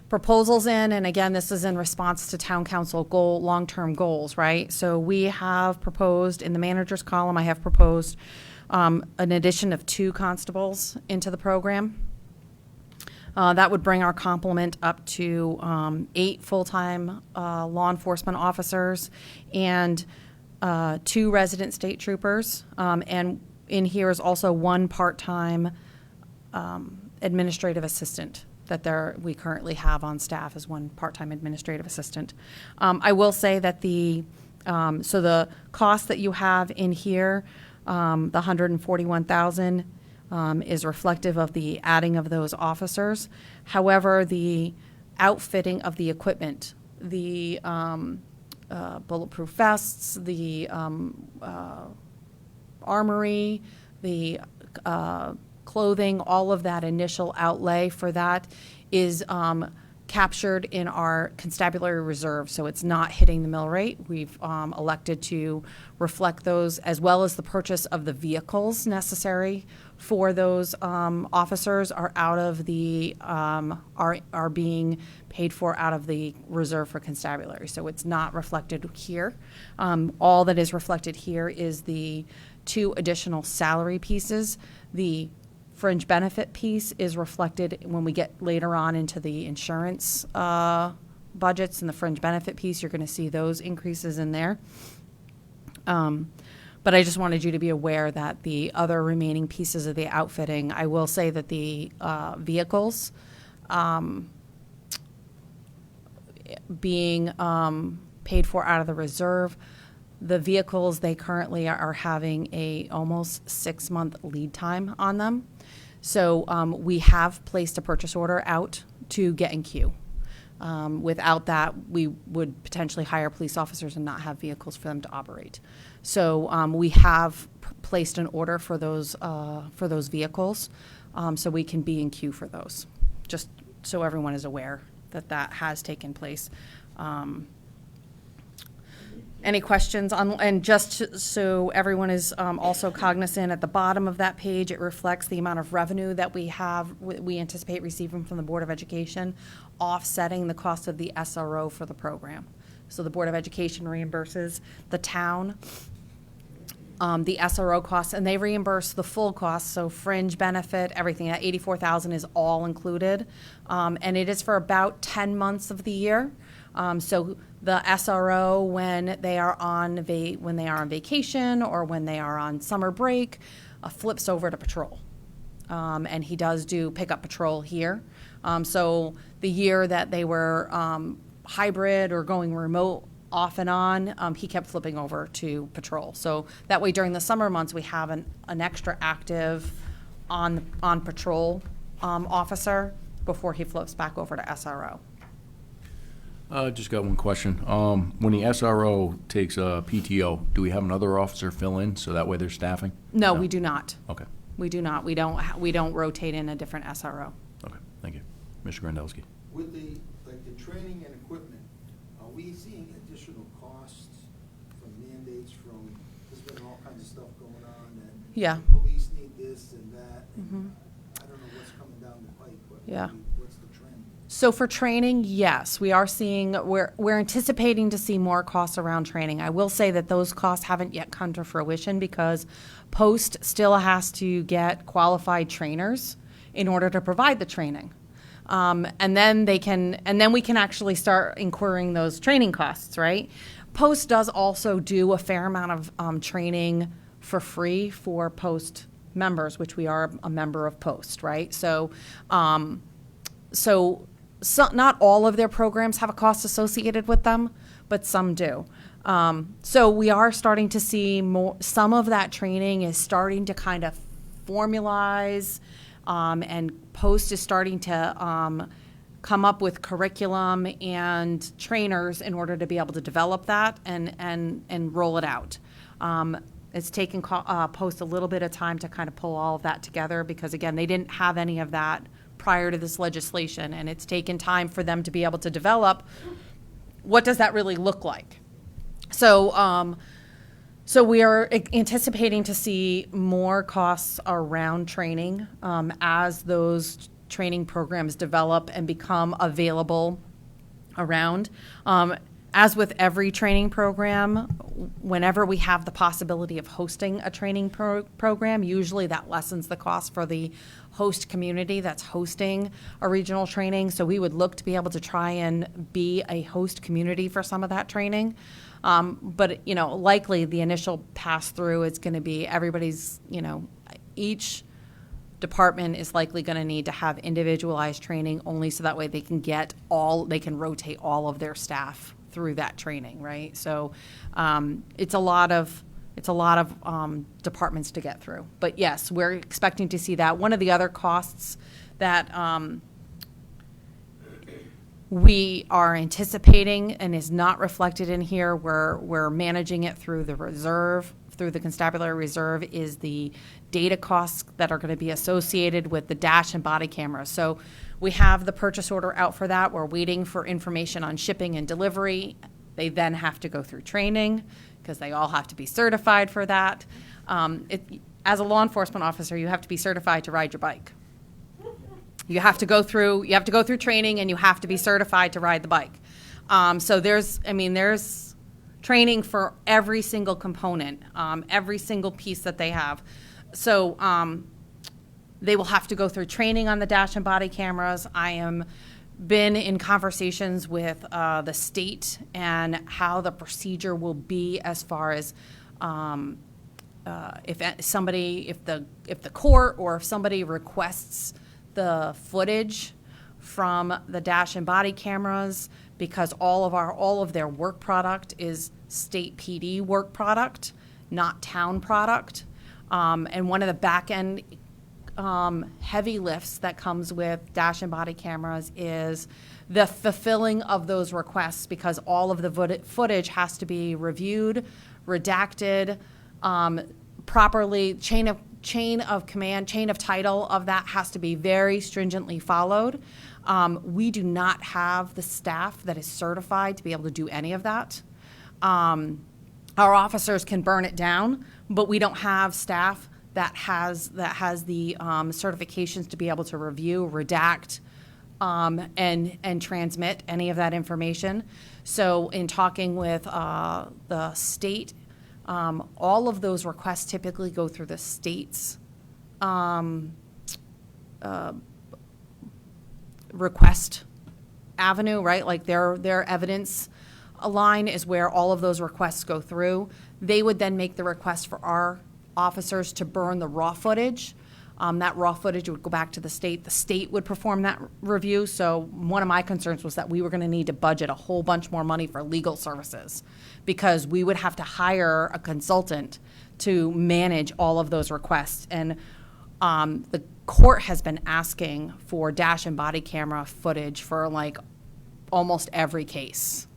Speaker 1: proposals in, and again, this is in response to town council long-term goals, right? So we have proposed, in the manager's column, I have proposed an addition of 2 constables into the program. That would bring our complement up to 8 full-time law enforcement officers and 2 resident state troopers. And in here is also 1 part-time administrative assistant that we currently have on staff as 1 part-time administrative assistant. I will say that so the cost that you have in here, the $141,000, is reflective of the adding of those officers. However, the outfitting of the equipment, the bulletproof vests, the armory, the clothing, all of that initial outlay for that is captured in our constabulary reserve, so it's not hitting the mill rate. We've elected to reflect those, as well as the purchase of the vehicles necessary for those officers are out of the are being paid for out of the reserve for constabulary. So it's not reflected here. All that is reflected here is the 2 additional salary pieces. The fringe benefit piece is reflected when we get later on into the insurance budgets, and the fringe benefit piece, you're going to see those increases in there. But I just wanted you to be aware that the other remaining pieces of the outfitting, I will say that the vehicles being paid for out of the reserve, the vehicles, they currently are having a almost 6-month lead time on them. So we have placed a purchase order out to get in queue. Without that, we would potentially hire police officers and not have vehicles for them to operate. So we have placed an order for those vehicles, so we can be in queue for those. Just so everyone is aware that that has taken place. Any questions on, and so everyone is also cognizant, at the bottom of that page, it reflects the amount of revenue that we anticipate receiving from the Board of Education, offsetting the cost of the SRO for the program. So the Board of Education reimburses the town the SRO costs, and they reimburse the full cost, so fringe benefit, everything. That $84,000 is all included, and it is for about 10 months of the year. So the SRO, when they are on vacation or when they are on summer break, flips over to patrol, and he does do pickup patrol here. So the year that they were hybrid or going remote off and on, he kept flipping over to patrol. So that way, during the summer months, we have an extra active on officer before he flips back over to SRO.
Speaker 2: Just got one question. When the SRO takes a PTO, do we have another officer fill in so that way they're staffing?
Speaker 1: No, we do not.
Speaker 2: Okay.
Speaker 1: We do not. We don't rotate in a different SRO.
Speaker 2: Okay. Thank you. Mr. Grondelski.
Speaker 6: With the training and equipment, are we seeing additional costs from mandates from, there's been all kinds of stuff going on, and
Speaker 1: Yeah.
Speaker 6: the police need this and that, and I don't know what's coming down the pike, but
Speaker 1: Yeah.
Speaker 6: maybe what's the trend?
Speaker 1: So for training, yes, we are seeing, we're anticipating to see more costs around training. I will say that those costs haven't yet come to fruition because Post still has to get qualified trainers in order to provide the training. And then we can actually start incurring those training costs, right? Post does also do a fair amount of training for free for Post members, which we are a member of Post, right? So not all of their programs have a cost associated with them, but some do. So we are starting to see some of that training is starting to kind of formalize, and Post is starting to come up with curriculum and trainers in order to be able to develop that and roll it out. It's taken Post a little bit of time to kind of pull all of that together because, again, they didn't have any of that prior to this legislation, and it's taken time for them to be able to develop what does that really look like. So we are anticipating to see more costs around training as those training programs develop and become available around. As with every training program, whenever we have the possibility of hosting a training program, usually that lessens the cost for the host community that's hosting a regional training. So we would look to be able to try and be a host community for some of that training. But, likely the initial pass-through is going to be everybody's, each department is likely going to need to have individualized training only so that way they can rotate all of their staff through that training, right? So it's a lot of departments to get through. But yes, we're expecting to see that. One of the other costs that we are anticipating and is not reflected in here, we're managing it through the reserve, through the constabulary reserve, is the data costs that are going to be associated with the dash and body cameras. So we have the purchase order out for that. We're waiting for information on shipping and delivery. They then have to go through training because they all have to be certified for that. As a law enforcement officer, you have to be certified to ride your bike. You have to go through training, and you have to be certified to ride the bike. So there's training for every single component, every single piece that they have. So they will have to go through training on the dash and body cameras. I am been in conversations with the state and how the procedure will be as far as if the court or if somebody requests the footage from the dash and body cameras, because all of their work product is state PD work product, not town product. And one of the back end heavy lifts that comes with dash and body cameras is the fulfilling of those requests, because all of the footage has to be reviewed, redacted, properly, chain of command, chain of title of that has to be very stringently followed. We do not have the staff that is certified to be able to do any of that. our officers can burn it down, but we don't have staff that has the certifications to be able to review, redact, and transmit any of that information. So in talking with the state, all of those requests typically go through the state's request avenue, right? Like their evidence line is where all of those requests go through. They would then make the request for our officers to burn the raw footage. That raw footage would go back to the state. The state would perform that review. So one of my concerns was that we were going to need to budget a whole bunch more money for legal services because we would have to hire a consultant to manage all of those requests. And the court has been asking for dash and body camera footage for like almost every case.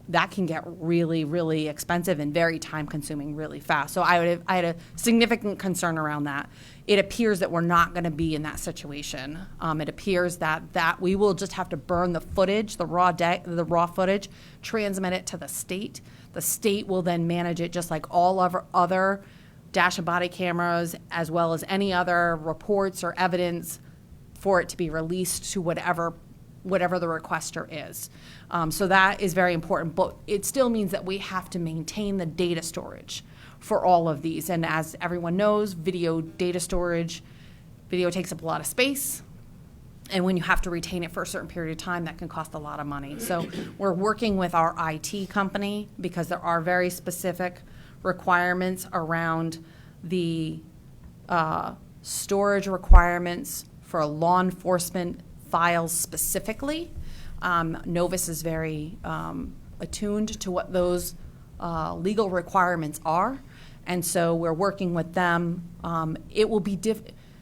Speaker 1: That can get really, really expensive and very time-consuming really fast. So I had a significant concern around that. It appears that we're not going to be in that situation. It appears that we will just have to burn the footage, the raw footage, transmit it to the state. The state will then manage it just like all of our other dash and body cameras, as well as any other reports or evidence for it to be released to whatever the requester is. So that is very important, but it still means that we have to maintain the data storage for all of these. And as everyone knows, video takes up a lot of space. And when you have to retain it for a certain period of time, that can cost a lot of money. So we're working with our IT company because there are very specific requirements around the storage requirements for law enforcement files specifically. Novus is very attuned to what those legal requirements are, and so we're working with them. It will be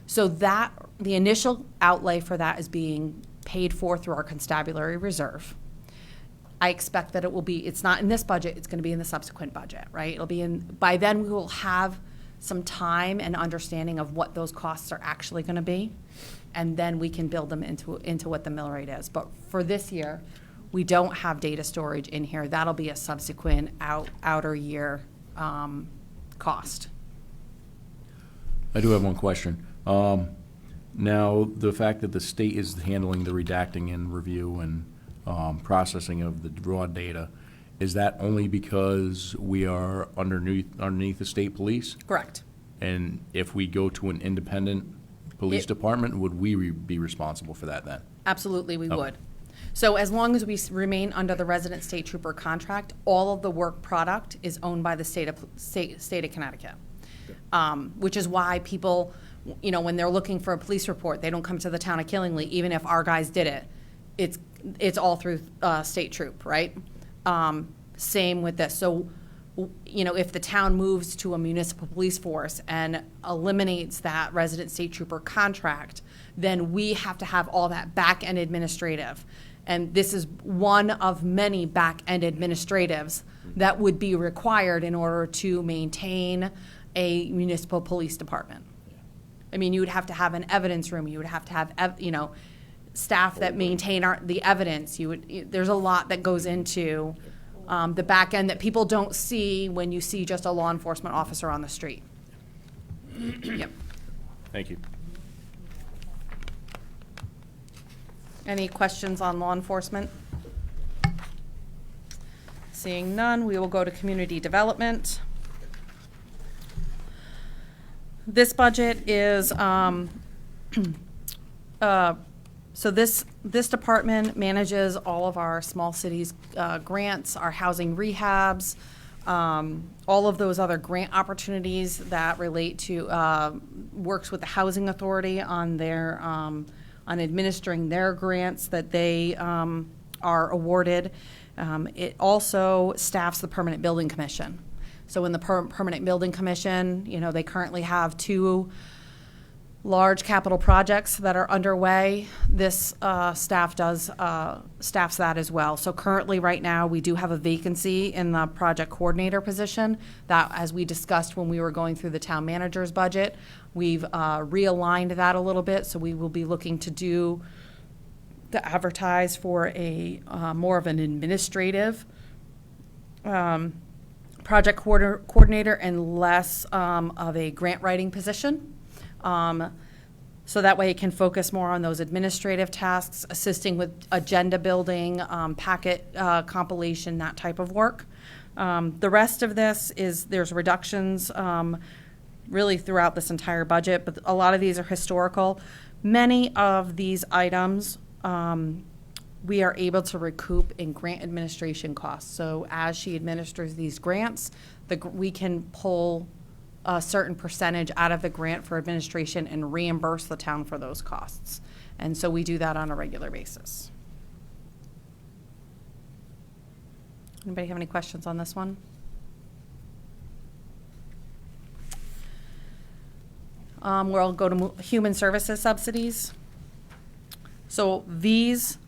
Speaker 1: so that the initial outlay for that is being paid for through our constabulary reserve. I expect that it's not in this budget, it's going to be in the subsequent budget, right? It'll be by then we will have some time and understanding of what those costs are actually going to be, and then we can build them into what the mill rate is. But for this year, we don't have data storage in here. That'll be a subsequent outer year cost.
Speaker 2: I do have one question. Now, the fact that the state is handling the redacting and review and processing of the raw data, is that only because we are underneath the state police?
Speaker 1: Correct.
Speaker 2: And if we go to an independent police department, would we be responsible for that then?
Speaker 1: Absolutely, we
Speaker 2: Okay.
Speaker 1: would. So as long as we remain under the resident state trooper contract, all of the work product is owned by the state of Connecticut. Which is why people, when they're looking for a police report, they don't come to the town of Killingly, even if our guys did it. It's all through state troop, right? Same with this. So, if the town moves to a municipal police force and eliminates that resident state trooper contract, then we have to have all that back-end administrative. And this is one of many back-end administratives that would be required in order to maintain a municipal police department. I mean, you would have to have an evidence room. You would have to have, staff that maintain the evidence. There's a lot that goes into the back end that people don't see when you see just a law enforcement officer on the street. Yep.
Speaker 2: Thank you.
Speaker 1: Any questions on law enforcement? Seeing none, we will go to community development. This budget is, so this department manages all of our small cities grants, our housing rehabs, all of those other grant opportunities that relate to, works with the housing authority on their, on administering their grants that they are awarded. It also staffs the Permanent Building Commission. So in the Permanent Building Commission, they currently have 2 large capital projects that are underway. This staffs that as well. So currently, right now, we do have a vacancy in the project coordinator position that, as we discussed when we were going through the town manager's budget, we've realigned that a little bit. So we will be looking to advertise for a more of an administrative project coordinator and less of a grant writing position. So that way it can focus more on those administrative tasks, assisting with agenda building, packet compilation, that type of work. The rest of this is, there's reductions really throughout this entire budget, but a lot of these are historical. Many of these items we are able to recoup in grant administration costs. So as she administers these grants, we can pull a certain percentage out of the grant for administration and reimburse the town for those costs. And so we do that on a regular basis. Anybody have any questions on this one? We'll go to human services subsidies. So these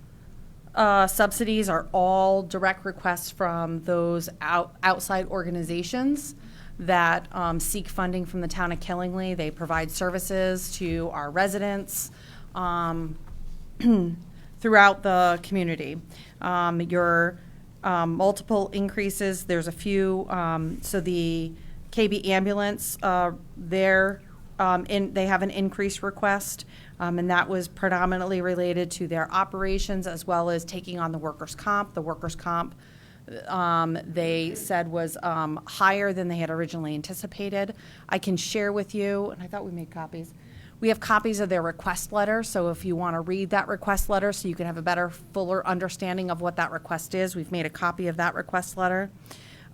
Speaker 1: subsidies are all direct requests from those outside organizations that seek funding from the town of Killingly. They provide services to our residents throughout the community. Your multiple increases, there's a few. So the KB ambulance, they have an increase request, and that was predominantly related to their operations as well as taking on the workers' comp. The workers' comp, they said was higher than they had originally anticipated. I can share with you, and I thought we made copies. We have copies of their request letter, so if you want to read that request letter so you can have a better, fuller understanding of what that request is, we've made a copy of that request letter.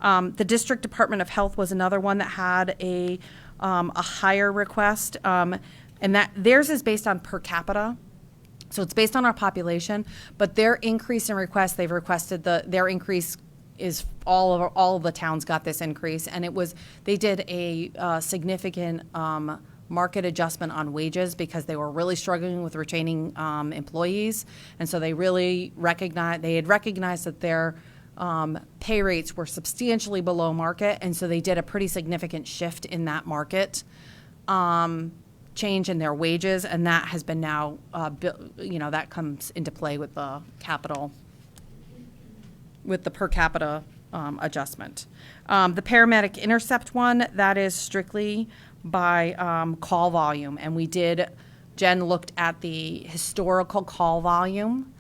Speaker 1: The District Department of Health was another one that had a higher request, and that theirs is based on per capita. So it's based on our population, but their increase in request, they've requested their increase is all of the towns got this increase, and they did a significant market adjustment on wages because they were really struggling with retaining employees, and so they had recognized that their pay rates were substantially below market, and so they did a pretty significant shift in that market change in their wages, and that has been now, that comes into play with the per capita adjustment. The paramedic intercept one, that is strictly by call volume, and Jen looked at the historical call volume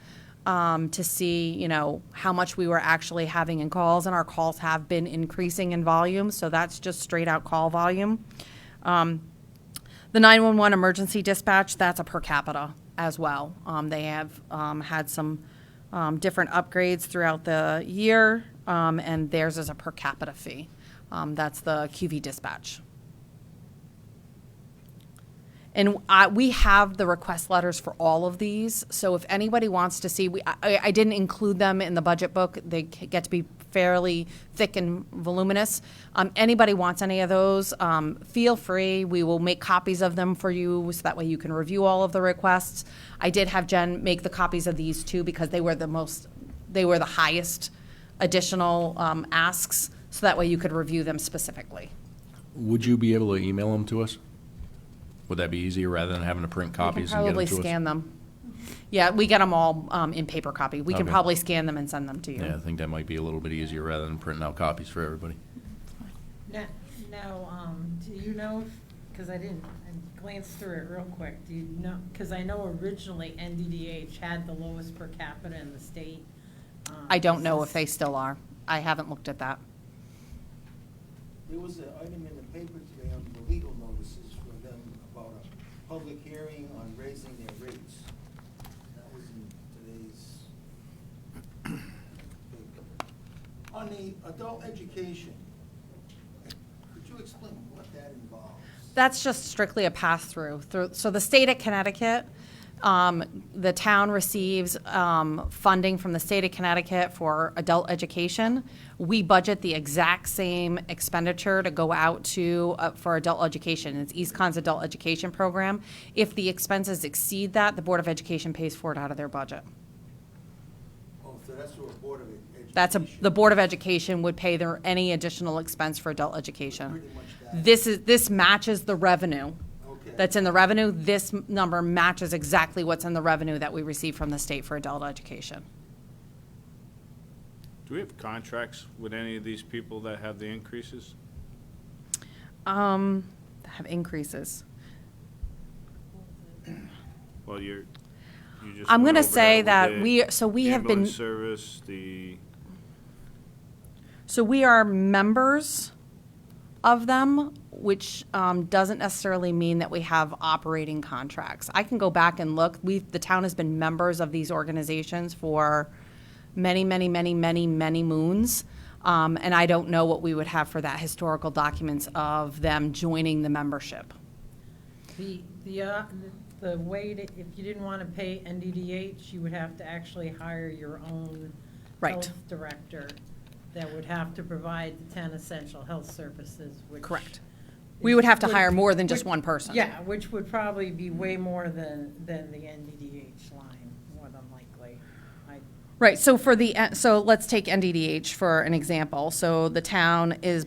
Speaker 1: to see, how much we were actually having in calls, and our calls have been increasing in volume, so that's just straight out call volume. The 911 emergency dispatch, that's a per capita as well. They have had some different upgrades throughout the year, and theirs is a per capita fee. That's the QV dispatch. And we have the request letters for all of these, so if anybody wants to see, I didn't include them in the budget book. They get to be fairly thick and voluminous. Anybody wants any of those, feel free. We will make copies of them for you, so that way you can review all of the requests. I did have Jen make the copies of these too, because they were the highest additional asks, so that way you could review them specifically.
Speaker 2: Would you be able to email them to us? Would that be easier rather than having to print copies and get them to us?
Speaker 1: Probably scan them. Yeah, we get them all in paper copy. We can
Speaker 2: Okay.
Speaker 1: probably scan them and send them to you.
Speaker 2: Yeah, I think that might be a little bit easier rather than printing out copies for everybody.
Speaker 7: Now, do you know, because I glanced through it real quick, do you know, because I know originally NDDH had the lowest per capita in the state.
Speaker 1: I don't know if they still are. I haven't looked at that.
Speaker 6: There was an item in the paper today on the legal notices for them about a public hearing on raising their rates. That was in today's paper. On the adult education, could you explain what that involves?
Speaker 1: That's just strictly a pass-through. So the state of Connecticut, the town receives funding from the state of Connecticut for adult education. We budget the exact same expenditure to go out to for adult education. It's EastCon's adult education program. If the expenses exceed that, the Board of Education pays for it out of their budget.
Speaker 6: Oh, so that's for a Board of Education?
Speaker 1: The Board of Education would pay any additional expense for adult education.
Speaker 6: Pretty much that.
Speaker 1: This matches the revenue.
Speaker 6: Okay.
Speaker 1: That's in the revenue. This number matches exactly what's in the revenue that we receive from the state for adult education.
Speaker 9: Do we have contracts with any of these people that have the increases?
Speaker 1: Have increases.
Speaker 9: Well, you just
Speaker 1: I'm
Speaker 9: went
Speaker 1: gonna
Speaker 9: over
Speaker 1: say
Speaker 9: with
Speaker 1: that
Speaker 9: the
Speaker 1: we have been,
Speaker 9: ambulance service,
Speaker 1: so we are members of them, which doesn't necessarily mean that we have operating contracts. I can go back and look. The town has been members of these organizations for many, many, many, many, many moons. And I don't know what we would have for that historical documents of them joining the membership.
Speaker 7: The way to, if you didn't want to pay NDDH, you would have to actually hire your own
Speaker 1: Right.
Speaker 7: health director that would have to provide the 10 essential health services, which.
Speaker 1: Correct. We would have to hire more than just
Speaker 7: which-
Speaker 1: one person.
Speaker 7: Yeah, which would probably be way more than the NDDH line, more than likely.
Speaker 1: Right, so so let's take NDDH for an example. So the town there's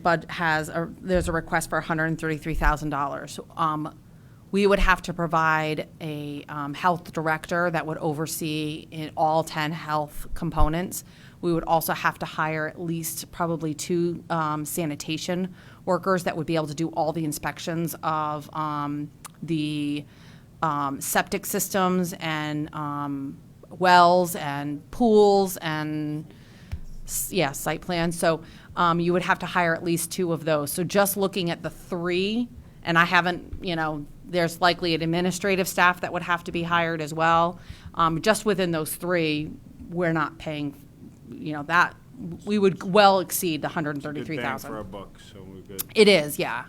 Speaker 1: a request for $133,000. We would have to provide a health director that would oversee in all 10 health components. We would also have to hire at least probably 2 sanitation workers that would be able to do all the inspections of the septic systems and wells and pools and, site plans. So you would have to hire at least 2 of those. So just looking at the 3, and I haven't, there's likely an administrative staff that would have to be hired as well. Just within those 3, we're not paying, that, we would well exceed the
Speaker 9: good bang for our
Speaker 1: $133,000.
Speaker 9: buck, so we're good.
Speaker 1: It is, yeah.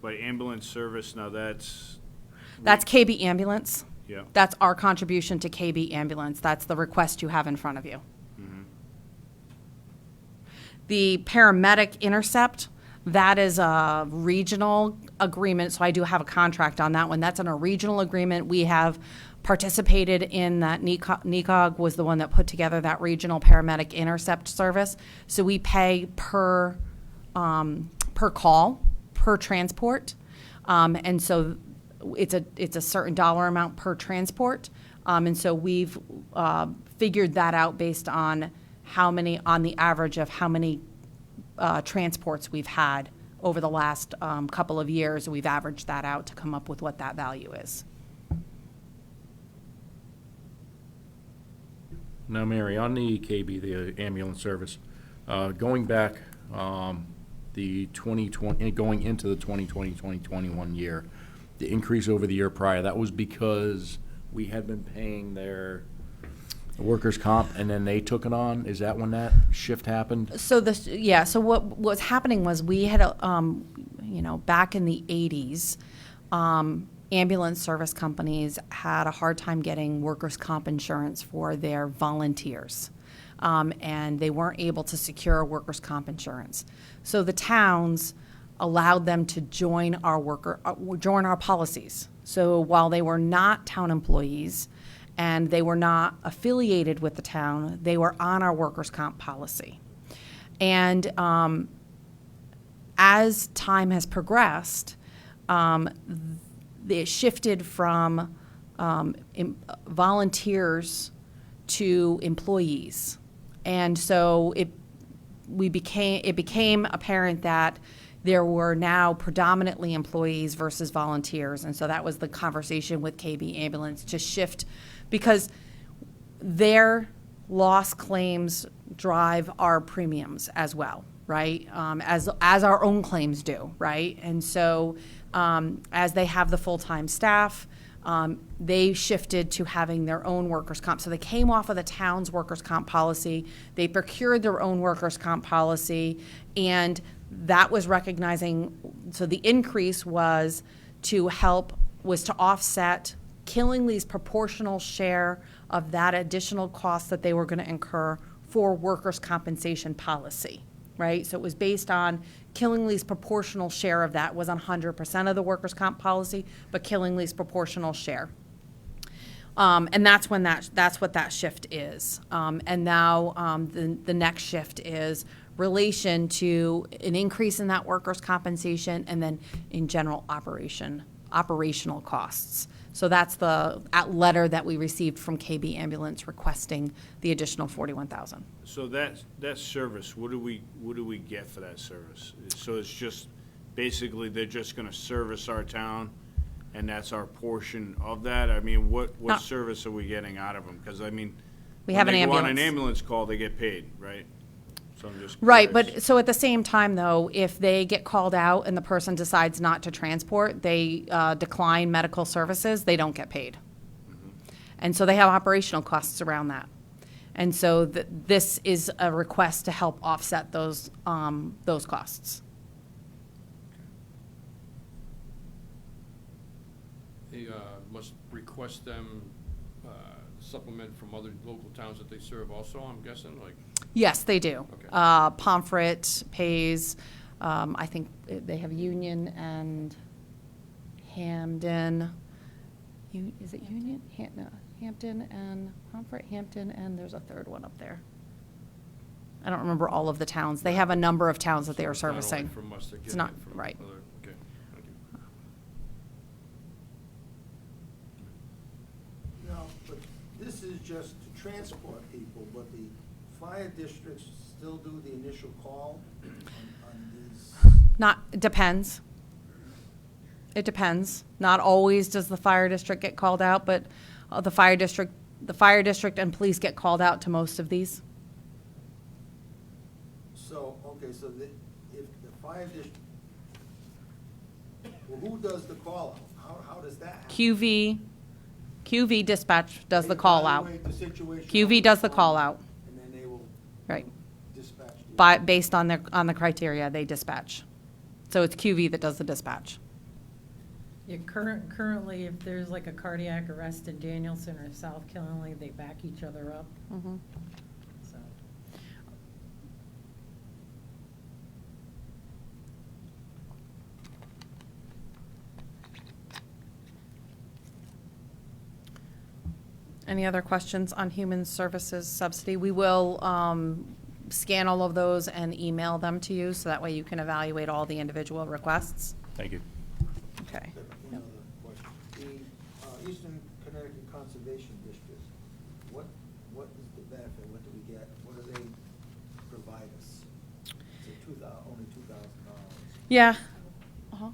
Speaker 9: But ambulance service, now that's,
Speaker 1: That's KB Ambulance.
Speaker 9: yeah.
Speaker 1: That's our contribution to KB Ambulance. That's the request you have in front of you. The paramedic intercept, that is a regional agreement, so I do have a contract on that one. That's on a regional agreement. We have participated in that. NECOG was the one that put together that regional paramedic intercept service. So we pay per call, per transport. And so it's a certain dollar amount per transport. And so we've figured that out based on on the average of how many transports we've had over the last couple of years. We've averaged that out to come up with what that value is.
Speaker 2: Now, Mary, on the KB, the ambulance service, going back the 2020, going into the 2020-2021 year, the increase over the year prior, that was because we had been paying their workers' comp, and then they took it on? Is that when that shift happened?
Speaker 1: So so what was happening was we had, back in the 80s, ambulance service companies had a hard time getting workers' comp insurance for their volunteers. And they weren't able to secure workers' comp insurance. So the towns allowed them to join our policies. So while they were not town employees and they were not affiliated with the town, they were on our workers' comp policy. And as time has progressed, it shifted from volunteers to employees. And so it became apparent that there were now predominantly employees versus volunteers. And so that was the conversation with KB Ambulance to shift, because their loss claims drive our premiums as well, right? As our own claims do, right? And so as they have the full-time staff, they shifted to having their own workers' comp. So they came off of the town's workers' comp policy. They procured their own workers' comp policy, and that was recognizing, so the increase was to offset Killingly's proportional share of that additional cost that they were going to incur for workers' compensation policy, right? So it was based on Killingly's proportional share of that was 100% of the workers' comp policy, but Killingly's proportional share. And that's when that's what that shift is. And now the next shift is relation to an increase in that workers' compensation and then in general operational costs. So that's the letter that we received from KB Ambulance requesting the additional 41,000.
Speaker 9: So that service, what do we get for that service? So it's just, basically, they're just gonna service our town, and that's our portion of that? I mean, what
Speaker 1: No.
Speaker 9: service are we getting out of them? Because, I mean,
Speaker 1: We have an
Speaker 9: when they go on an
Speaker 1: ambulance.
Speaker 9: ambulance call, they get paid, right? So I'm just
Speaker 1: Right,
Speaker 9: curious.
Speaker 1: but so at the same time, though, if they get called out and the person decides not to transport, they decline medical services, they don't get paid. And so they have operational costs around that. And so this is a request to help offset those costs.
Speaker 3: They must request them supplement from other local towns that they serve also, I'm guessing, like,
Speaker 1: Yes, they do.
Speaker 3: Okay.
Speaker 1: Pomfret pays, I think they have Union and Hamden. Is it Union? No, Hampton and Pomfret, Hampton, and there's a third one up there. I don't remember all of the towns. They have a number of towns that they are
Speaker 3: so it's not only
Speaker 1: servicing.
Speaker 3: from us, they're
Speaker 1: It's
Speaker 3: getting
Speaker 1: not,
Speaker 3: it from
Speaker 1: right.
Speaker 3: other, okay, thank you.
Speaker 6: No, but this is just to transport people, but the fire districts still do the initial call on these.
Speaker 1: It depends. It depends. Not always does the fire district get called out, but the fire district and police get called out to most of these.
Speaker 6: So, okay, so if the fire district, well, who does the call out? How does that happen?
Speaker 1: QV dispatch does the
Speaker 6: They
Speaker 1: call out.
Speaker 6: evaluate the situation on
Speaker 1: QV does the
Speaker 6: phone,
Speaker 1: call out,
Speaker 6: And then they will
Speaker 1: right.
Speaker 6: dispatch the.
Speaker 1: Based on the criteria, they dispatch. So it's QV that does the dispatch.
Speaker 7: Yeah, currently, if there's like a cardiac arrest in Danielson or South Killenly, they back each other up,
Speaker 1: Mhm.
Speaker 7: so.
Speaker 1: Any other questions on human services subsidy? We will scan all of those and email them to you, so that way you can evaluate all the individual requests.
Speaker 2: Thank you.
Speaker 1: Okay.
Speaker 6: One other question. The Eastern Connecticut Conservation District, what is the benefit? What do we get? What do they provide us? It's only $2,000.
Speaker 1: Yeah. Uh-huh.
Speaker 6: What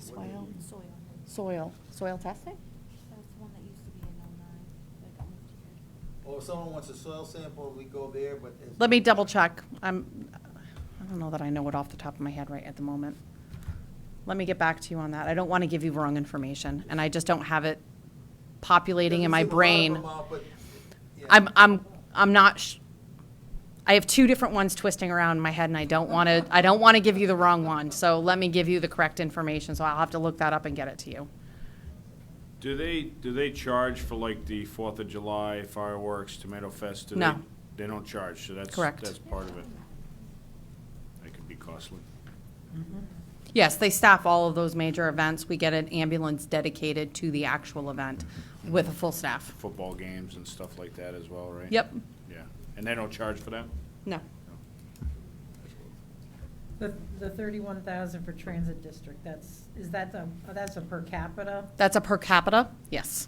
Speaker 6: do they
Speaker 1: Soil.
Speaker 6: do?
Speaker 1: Soil testing?
Speaker 10: That's the one that used to be in '09, that got moved here.
Speaker 6: Or if someone wants a soil sample, we go there, but. there's
Speaker 1: Let me
Speaker 6: no-
Speaker 1: double check. I don't know that I know it off the top of my head right at the moment. Let me get back to you on that. I don't want to give you wrong information, and I just don't have it populating in my
Speaker 6: Doesn't seem a lot of
Speaker 1: brain.
Speaker 6: them out, but, yeah.
Speaker 1: I'm not, I have two different ones twisting around in my head, and I don't want to give you the wrong one. So let me give you the correct information, so I'll have to look that up and get it to you.
Speaker 9: Do they charge for like the 4th of July fireworks, Tomato Fest?
Speaker 1: No.
Speaker 9: They don't charge, so that's.
Speaker 1: Correct.
Speaker 9: That's part of it. That could be costly.
Speaker 1: Yes, they staff all of those major events. We get an ambulance dedicated to the actual event with a full staff.
Speaker 9: Football games and stuff like that as well, right?
Speaker 1: Yep.
Speaker 9: Yeah, and they don't charge for that?
Speaker 1: No.
Speaker 7: The 31,000 for transit district, that's a per capita?
Speaker 1: That's a per capita? Yes.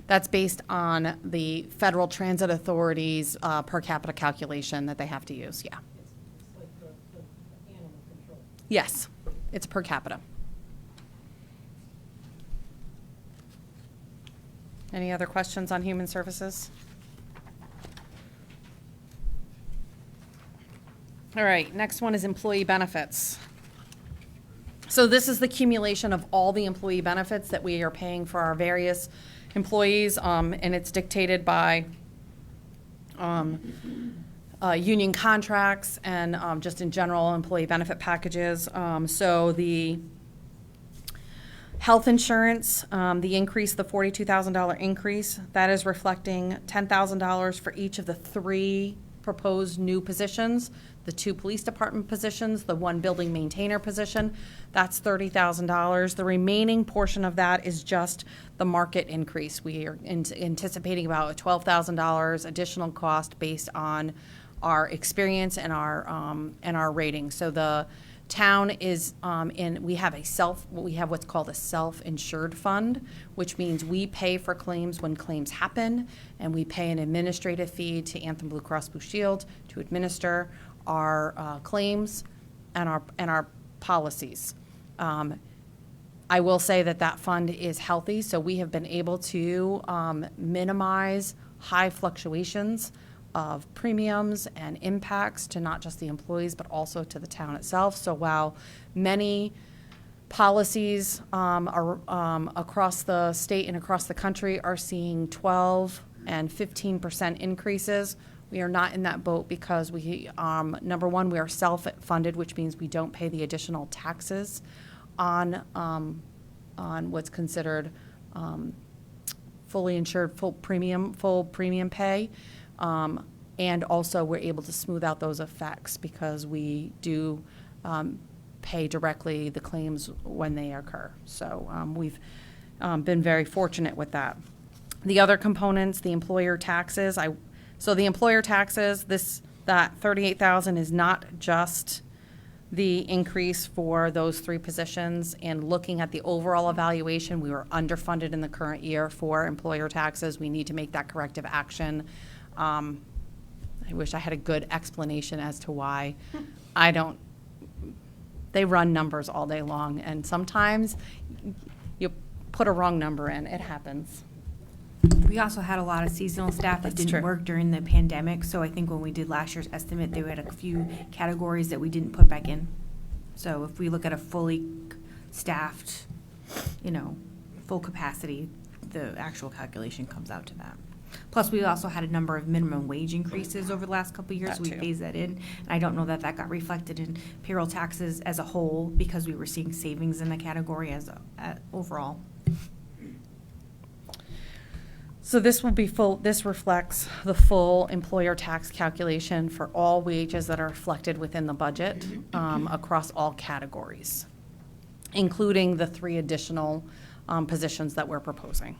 Speaker 1: That's based on the Federal Transit Authority's per capita calculation that they have to use, yeah.
Speaker 7: It's like the animal control.
Speaker 1: Yes, it's per capita. Any other questions on human services? All right, next one is employee benefits. So this is the accumulation of all the employee benefits that we are paying for our various employees, and it's dictated by union contracts and just in general employee benefit packages. So the health insurance, the increase, the $42,000 increase, that is reflecting $10,000 for each of the 3 proposed new positions, the 2 police department positions, the 1 building maintainer position. That's $30,000. The remaining portion of that is just the market increase. We are anticipating about a $12,000 additional cost based on our experience and our rating. So Town is we have what's called a self-insured fund, which means we pay for claims when claims happen, and we pay an administrative fee to Anthem Blue Cross Blue Shield to administer our claims and our policies. I will say that fund is healthy, so we have been able to minimize high fluctuations of premiums and impacts to not just the employees, but also to the town itself. So while many policies are across the state and across the country are seeing 12 and 15% increases, we are not in that boat because we, number one, we are self-funded, which means we don't pay the additional taxes on what's considered fully insured, full premium pay. And also, we're able to smooth out those effects because we do pay directly the claims when they occur. So we've been very fortunate with that. The other components, the employer taxes. So the employer taxes, that $38,000 is not just the increase for those 3 positions. And looking at the overall evaluation, we were underfunded in the current year for employer taxes. We need to make that corrective action. I wish I had a good explanation as to why. They run numbers all day long, and sometimes you put a wrong number in. It happens.
Speaker 11: We also had a lot of seasonal staff that
Speaker 1: That's
Speaker 11: didn't
Speaker 1: true.
Speaker 11: work during the pandemic, so I think when we did last year's estimate, there had a few categories that we didn't put back in. So if we look at a fully staffed, full capacity, the actual calculation comes out to that. Plus, we also had a number of minimum wage increases over the last couple of years,
Speaker 1: That
Speaker 11: so we
Speaker 1: too.
Speaker 11: phased that in. And I don't know that got reflected in payroll taxes as a whole because we were seeing savings in the category overall.
Speaker 1: So this will be full, this reflects the full employer tax calculation for all wages that are reflected within the budget across all categories, including the 3 additional positions that we're proposing.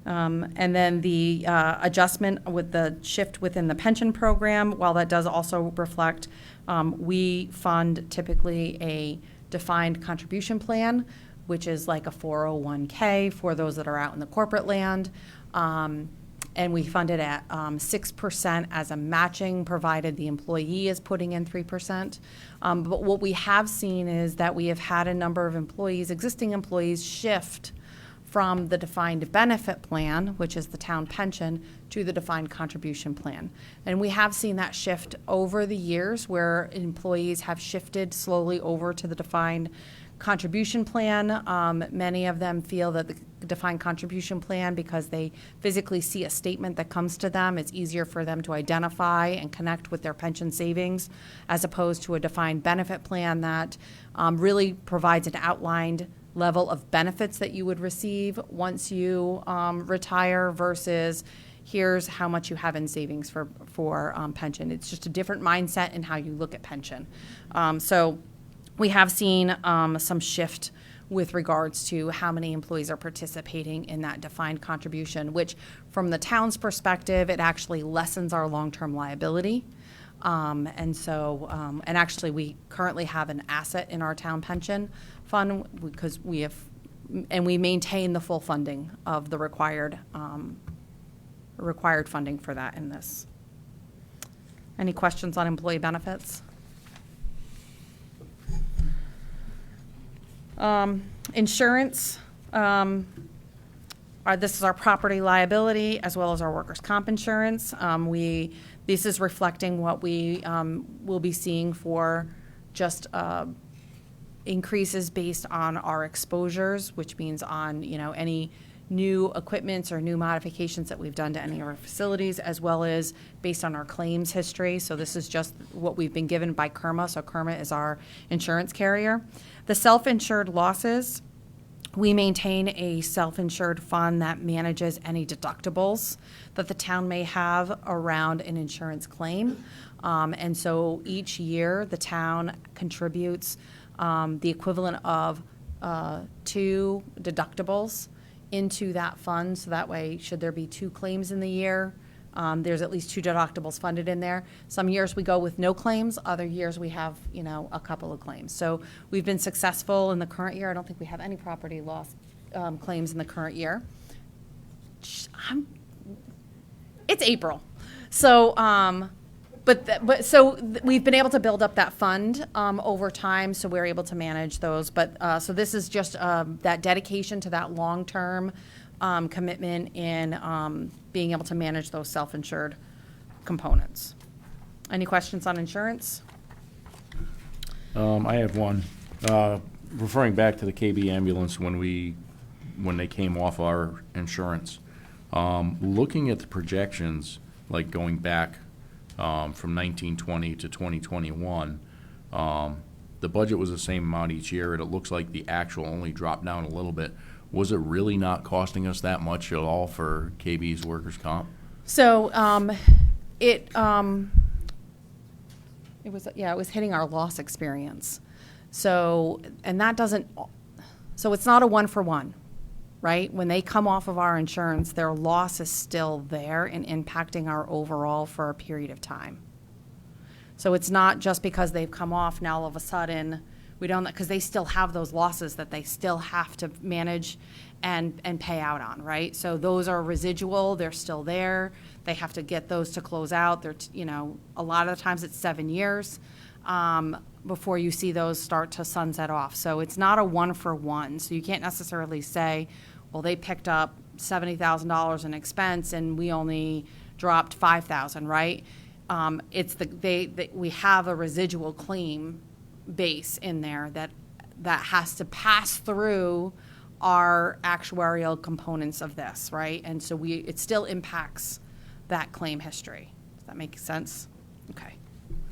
Speaker 1: And then the adjustment with the shift within the pension program, while that does also reflect, we fund typically a defined contribution plan, which is like a 401k for those that are out in the corporate land. And we fund it at 6% as a matching, provided the employee is putting in 3%. But what we have seen is that we have had a number of employees, existing employees, shift from the defined benefit plan, which is the town pension, to the defined contribution plan. And we have seen that shift over the years where employees have shifted slowly over to the defined contribution plan. Many of them feel that the defined contribution plan, because they physically see a statement that comes to them, it's easier for them to identify and connect with their pension savings, as opposed to a defined benefit plan that really provides an outlined level of benefits that you would receive once you retire versus here's how much you have in savings for pension. It's just a different mindset in how you look at pension. So we have seen some shift with regards to how many employees are participating in that defined contribution, which from the town's perspective, it actually lessens our long-term liability. And actually we currently have an asset in our town pension fund because we maintain the full funding of the required funding for that in this. Any questions on employee benefits? Insurance, this is our property liability as well as our workers' comp insurance. This is reflecting what we will be seeing for just increases based on our exposures, which means on any new equipments or new modifications that we've done to any of our facilities, as well as based on our claims history. So this is just what we've been given by KERMA. So KERMA is our insurance carrier. The self-insured losses, we maintain a self-insured fund that manages any deductibles that the town may have around an insurance claim. And so each year, the town contributes the equivalent of 2 deductibles into that fund. So that way, should there be 2 claims in the year, There's at least 2 deductibles funded in there. Some years we go with no claims, other years we have, a couple of claims. So we've been successful in the current year. I don't think we have any property loss claims in the current year. It's April. So, we've been able to build up that fund over time, so we're able to manage those. But so this is just that dedication to that long-term commitment in being able to manage those self-insured components. Any questions on insurance?
Speaker 2: I have one. Referring back to the KB ambulance when they came off our insurance, looking at the projections, like going back from 1920 to 2021, the budget was the same amount each year, and it looks like the actual only dropped down a little bit. Was it really not costing us that much at all for KB's workers' comp?
Speaker 1: So it was hitting our loss experience. So, and that doesn't, so it's not a 1-for-1, right? When they come off of our insurance, their loss is still there and impacting our overall for a period of time. So it's not just because they've come off now all of a sudden, we don't, because they still have those losses that they still have to manage and pay out on, right? So those are residual, they're still there. They have to get those to close out. They're, a lot of the times it's 7 years before you see those start to sunset off. So it's not a 1-for-1. So you can't necessarily say, well, they picked up $70,000 in expense and we only dropped $5,000, right? It's we have a residual claim base in there that has to pass through our actuarial components of this, right? And so it still impacts that claim history. Does that make sense? Okay.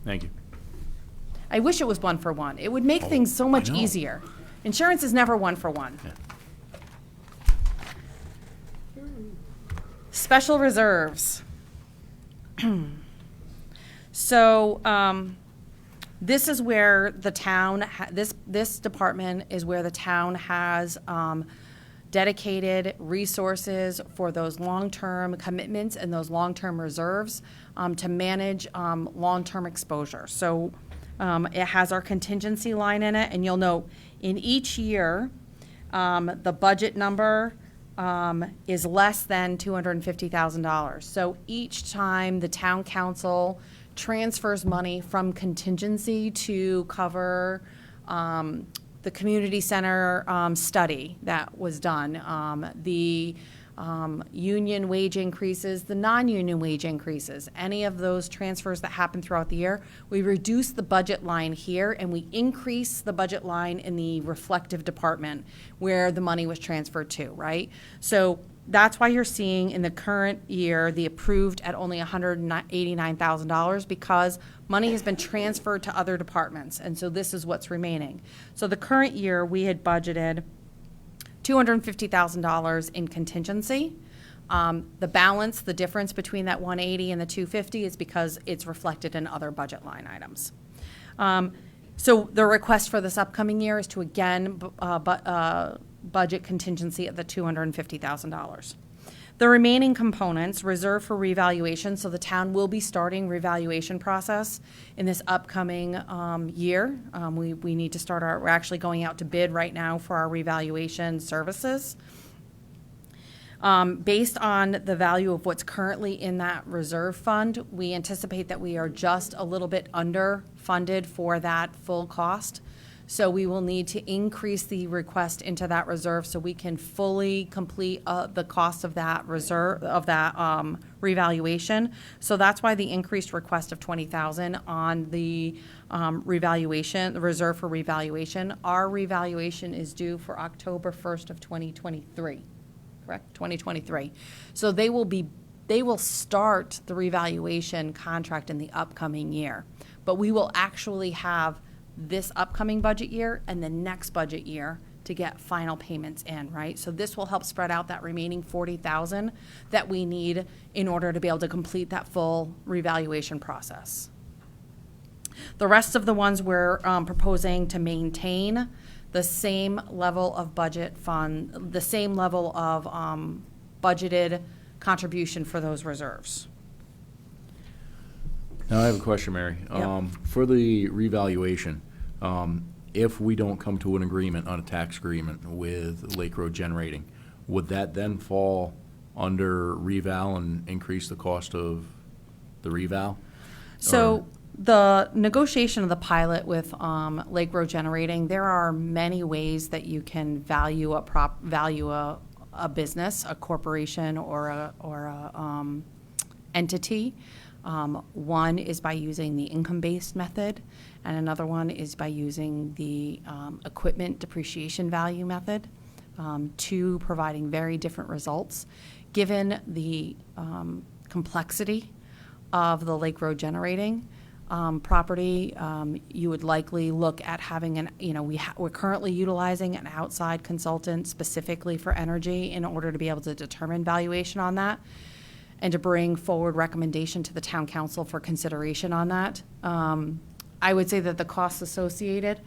Speaker 2: Thank you.
Speaker 1: I wish it was 1-for-1. It would make things so much
Speaker 2: I know.
Speaker 1: easier. Insurance is never 1-for-1.
Speaker 2: Yeah.
Speaker 1: Special reserves. So this is where the town, this department is where the town has dedicated resources for those long-term commitments and those long-term reserves to manage long-term exposure. So it has our contingency line in it, and you'll note in each year, the budget number is less than $250,000. So each time the town council transfers money from contingency to cover the community center study that was done, the union wage increases, the non-union wage increases, any of those transfers that happen throughout the year, we reduce the budget line here and we increase the budget line in the reflective department where the money was transferred to, right? So that's why you're seeing in the current year the approved at only $189,000 because money has been transferred to other departments, and so this is what's remaining. So the current year we had budgeted $250,000 in contingency. The balance, the difference between that 180 and the 250 is because it's reflected in other budget line items. So the request for this upcoming year is to again budget contingency at the $250,000. The remaining components reserved for revaluation, so the town will be starting revaluation process in this upcoming year. We need to start we're actually going out to bid right now for our revaluation services. Based on the value of what's currently in that reserve fund, we anticipate that we are just a little bit underfunded for that full cost. So we will need to increase the request into that reserve so we can fully complete the cost of that reserve, of that revaluation. So that's why the increased request of $20,000 on the revaluation, the reserve for revaluation. Our revaluation is due for October 1st of 2023, correct? 2023. So they will start the revaluation contract in the upcoming year, but we will actually have this upcoming budget year and the next budget year to get final payments in, right? So this will help spread out that remaining $40,000 that we need in order to be able to complete that full revaluation process. The rest of the ones we're proposing to maintain the same level of budget fund, the same level of budgeted contribution for those reserves.
Speaker 2: Now, I have a question, Mary.
Speaker 1: Yep.
Speaker 2: For the revaluation, if we don't come to an agreement on a tax agreement with Lake Road Generating, would that then fall under reval and increase the cost of the reval?
Speaker 1: So
Speaker 2: Or-
Speaker 1: the negotiation of the pilot with Lake Road Generating, there are many ways that you can value a business, a corporation, or a entity. One is by using the income-based method, and another one is by using the equipment depreciation value method, two providing very different results. Given the complexity of the Lake Road Generating property, you would likely look at having we're currently utilizing an outside consultant specifically for energy in order to be able to determine valuation on that and to bring forward recommendation to the town council for consideration on that. I would say that the costs associated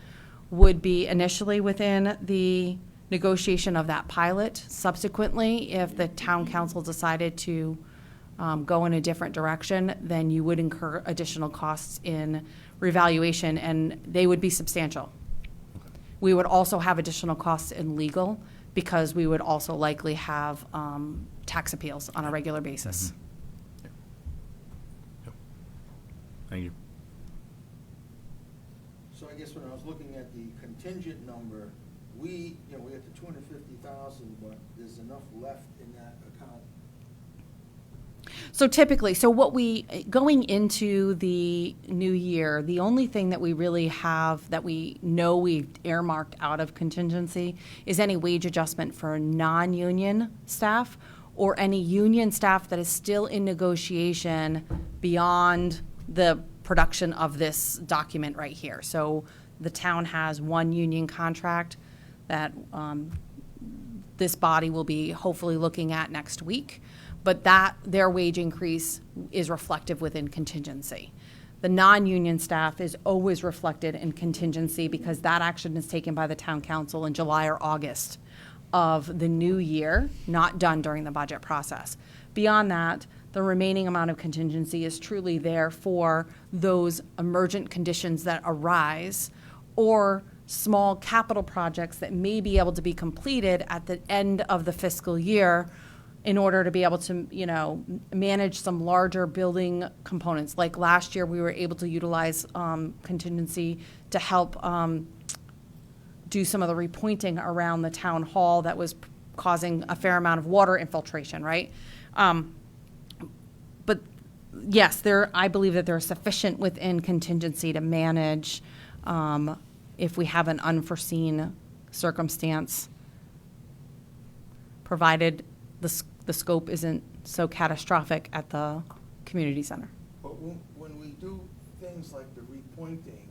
Speaker 1: would be initially within the negotiation of that pilot. Subsequently, if the town council decided to go in a different direction, then you would incur additional costs in revaluation, and they would be substantial. We would also have additional costs in legal, because we would also likely have tax appeals on a regular basis.
Speaker 2: Thank you.
Speaker 6: So I guess when I was looking at the contingent number, we have the 250,000, but there's enough left in that account.
Speaker 1: So typically, going into the new year, the only thing that we really have that we know we've earmarked out of contingency is any wage adjustment for non-union staff or any union staff that is still in negotiation beyond the production of this document right here. So the town has one union contract that this body will be hopefully looking at next week, but their wage increase is reflective within contingency. The non-union staff is always reflected in contingency because that action is taken by the town council in July or August of the new year, not done during the budget process. Beyond that, the remaining amount of contingency is truly there for those emergent conditions that arise or small capital projects that may be able to be completed at the end of the fiscal year in order to be able to, manage some larger building components. Like last year, we were able to utilize contingency to help do some of the repointing around the town hall that was causing a fair amount of water infiltration, right? But yes, I believe that there's sufficient within contingency to manage if we have an unforeseen circumstance, provided the scope isn't so catastrophic at the community center.
Speaker 6: But when we do things like the repointing,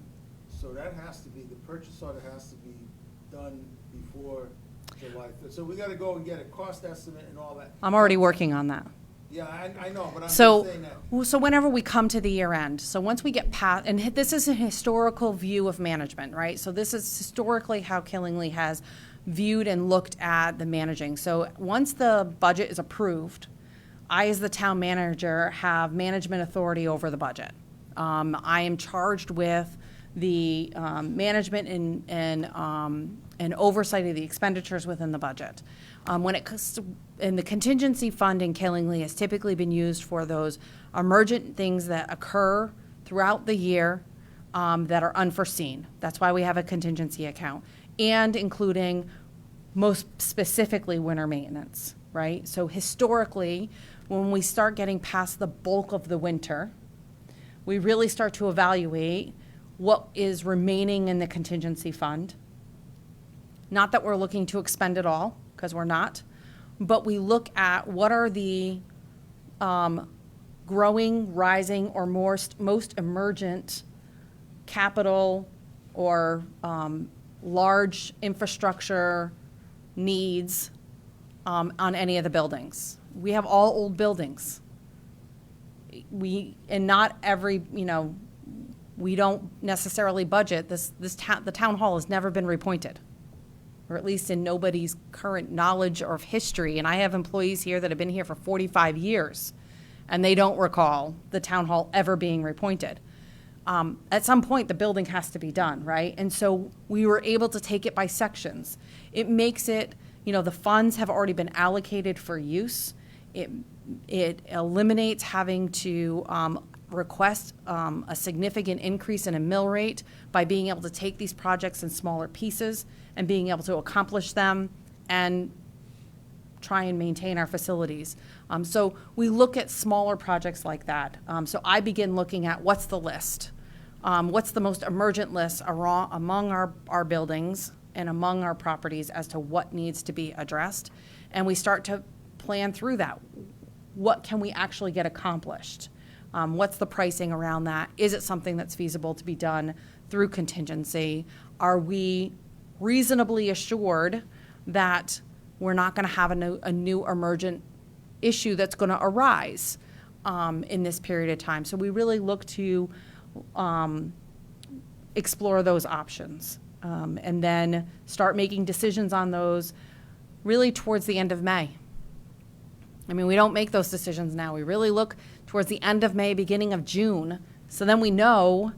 Speaker 6: so that has to be, the purchase order has to be done before July 3rd. So we gotta go and get a cost estimate and all that.
Speaker 1: I'm already working on that.
Speaker 6: Yeah, I know, but I'm just
Speaker 1: So,
Speaker 6: saying that.
Speaker 1: so whenever we come to the year end, so once we get past, and this is a historical view of management, right? So this is historically how Killingly has viewed and looked at the managing. So once the budget is approved, I, as the town manager, have management authority over the budget. I am charged with the management and oversight of the expenditures within the budget. When it comes to, and the contingency fund in Killingly has typically been used for those emergent things that occur throughout the year that are unforeseen. That's why we have a contingency account, and including most specifically winter maintenance, right? So historically, when we start getting past the bulk of the winter, we really start to evaluate what is remaining in the contingency fund. Not that we're looking to expend it all, because we're not, but we look at what are the growing, rising, or most emergent capital or large infrastructure needs on any of the buildings. We have all old buildings. And not every, we don't necessarily budget. The town hall has never been repointed, or at least in nobody's current knowledge or history. And I have employees here that have been here for 45 years, and they don't recall the town hall ever being repointed. At some point, the building has to be done, right? And so we were able to take it by sections. It makes it, the funds have already been allocated for use. It eliminates having to request a significant increase in a mill rate by being able to take these projects in smaller pieces and being able to accomplish them and try and maintain our facilities. So we look at smaller projects like that. So I begin looking at what's the list? What's the most emergent list among our buildings and among our properties as to what needs to be addressed? And we start to plan through that. What can we actually get accomplished? What's the pricing around that? Is it something that's feasible to be done through contingency? Are we reasonably assured that we're not going to have a new emergent issue that's going to arise in this period of time? So we really look to explore those options and then start making decisions on those really towards the end of May. I mean, we don't make those decisions now. We really look towards the end of May, beginning of June, so then we know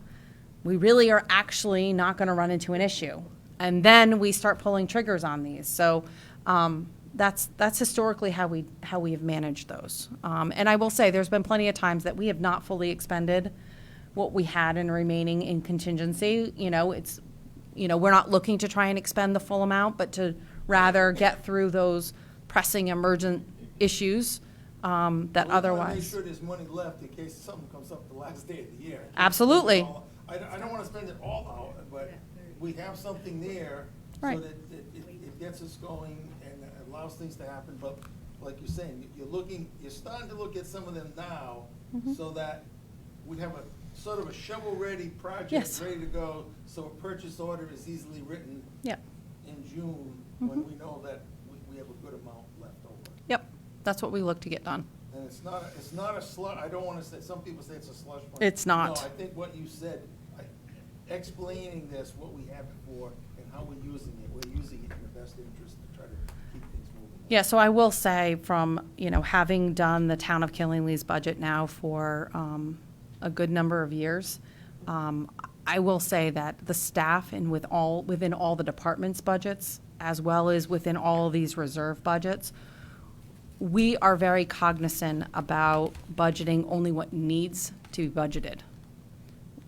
Speaker 1: we really are actually not going to run into an issue. And then we start pulling triggers on these. So that's historically how we have managed those. And I will say there's been plenty of times that we have not fully expended what we had in remaining in contingency. We're not looking to try and expend the full amount, but to rather get through those pressing emergent issues that
Speaker 6: Well, we wanna
Speaker 1: otherwise.
Speaker 6: make sure there's money left in case something comes up the last day of the year.
Speaker 1: Absolutely.
Speaker 6: I don't wanna spend it all out, but we have something there so
Speaker 1: Right.
Speaker 6: that it gets us going and allows things to happen. But like you're saying, you're starting to look at some of them now
Speaker 1: Mm-hmm.
Speaker 6: so that we have a sort of a shovel-ready project
Speaker 1: Yes.
Speaker 6: ready to go, so a purchase order is easily written
Speaker 1: Yep,
Speaker 6: in June when we know that we have a good amount left over.
Speaker 1: yep. That's what we look to get done.
Speaker 6: And it's not a slush, I don't wanna say, some people say it's a slush fund.
Speaker 1: It's not.
Speaker 6: No, I think what you said, explaining this, what we have it for, and how we're using it in the best interest to try to keep things moving.
Speaker 1: Yeah, so I will say from, having done the town of Killingly's budget now for a good number of years, I will say that the staff and within all the departments' budgets, as well as within all of these reserve budgets, we are very cognizant about budgeting only what needs to be budgeted.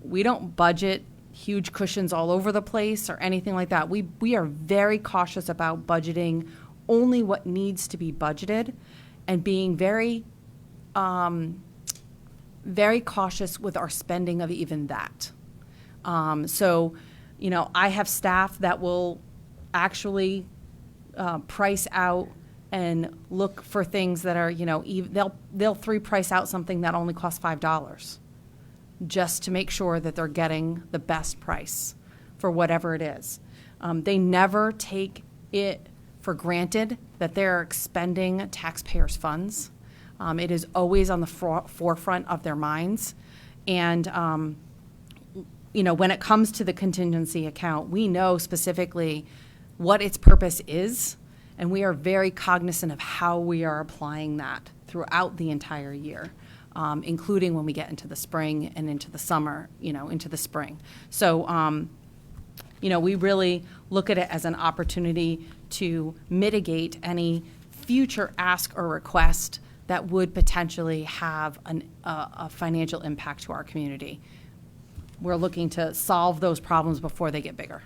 Speaker 1: We don't budget huge cushions all over the place or anything like that. We are very cautious about budgeting only what needs to be budgeted and being very, very cautious with our spending of even that. So, I have staff that will actually price out and look for things that are, they'll price out something that only costs $5 just to make sure that they're getting the best price for whatever it is. They never take it for granted that they're expending taxpayers' funds. It is always on the forefront of their minds. And, when it comes to the contingency account, we know specifically what its purpose is, and we are very cognizant of how we are applying that throughout the entire year, including when we get into the spring and into the summer, into the spring. So, we really look at it as an opportunity to mitigate any future ask or request that would potentially have a financial impact to our community. We're looking to solve those problems before they get bigger.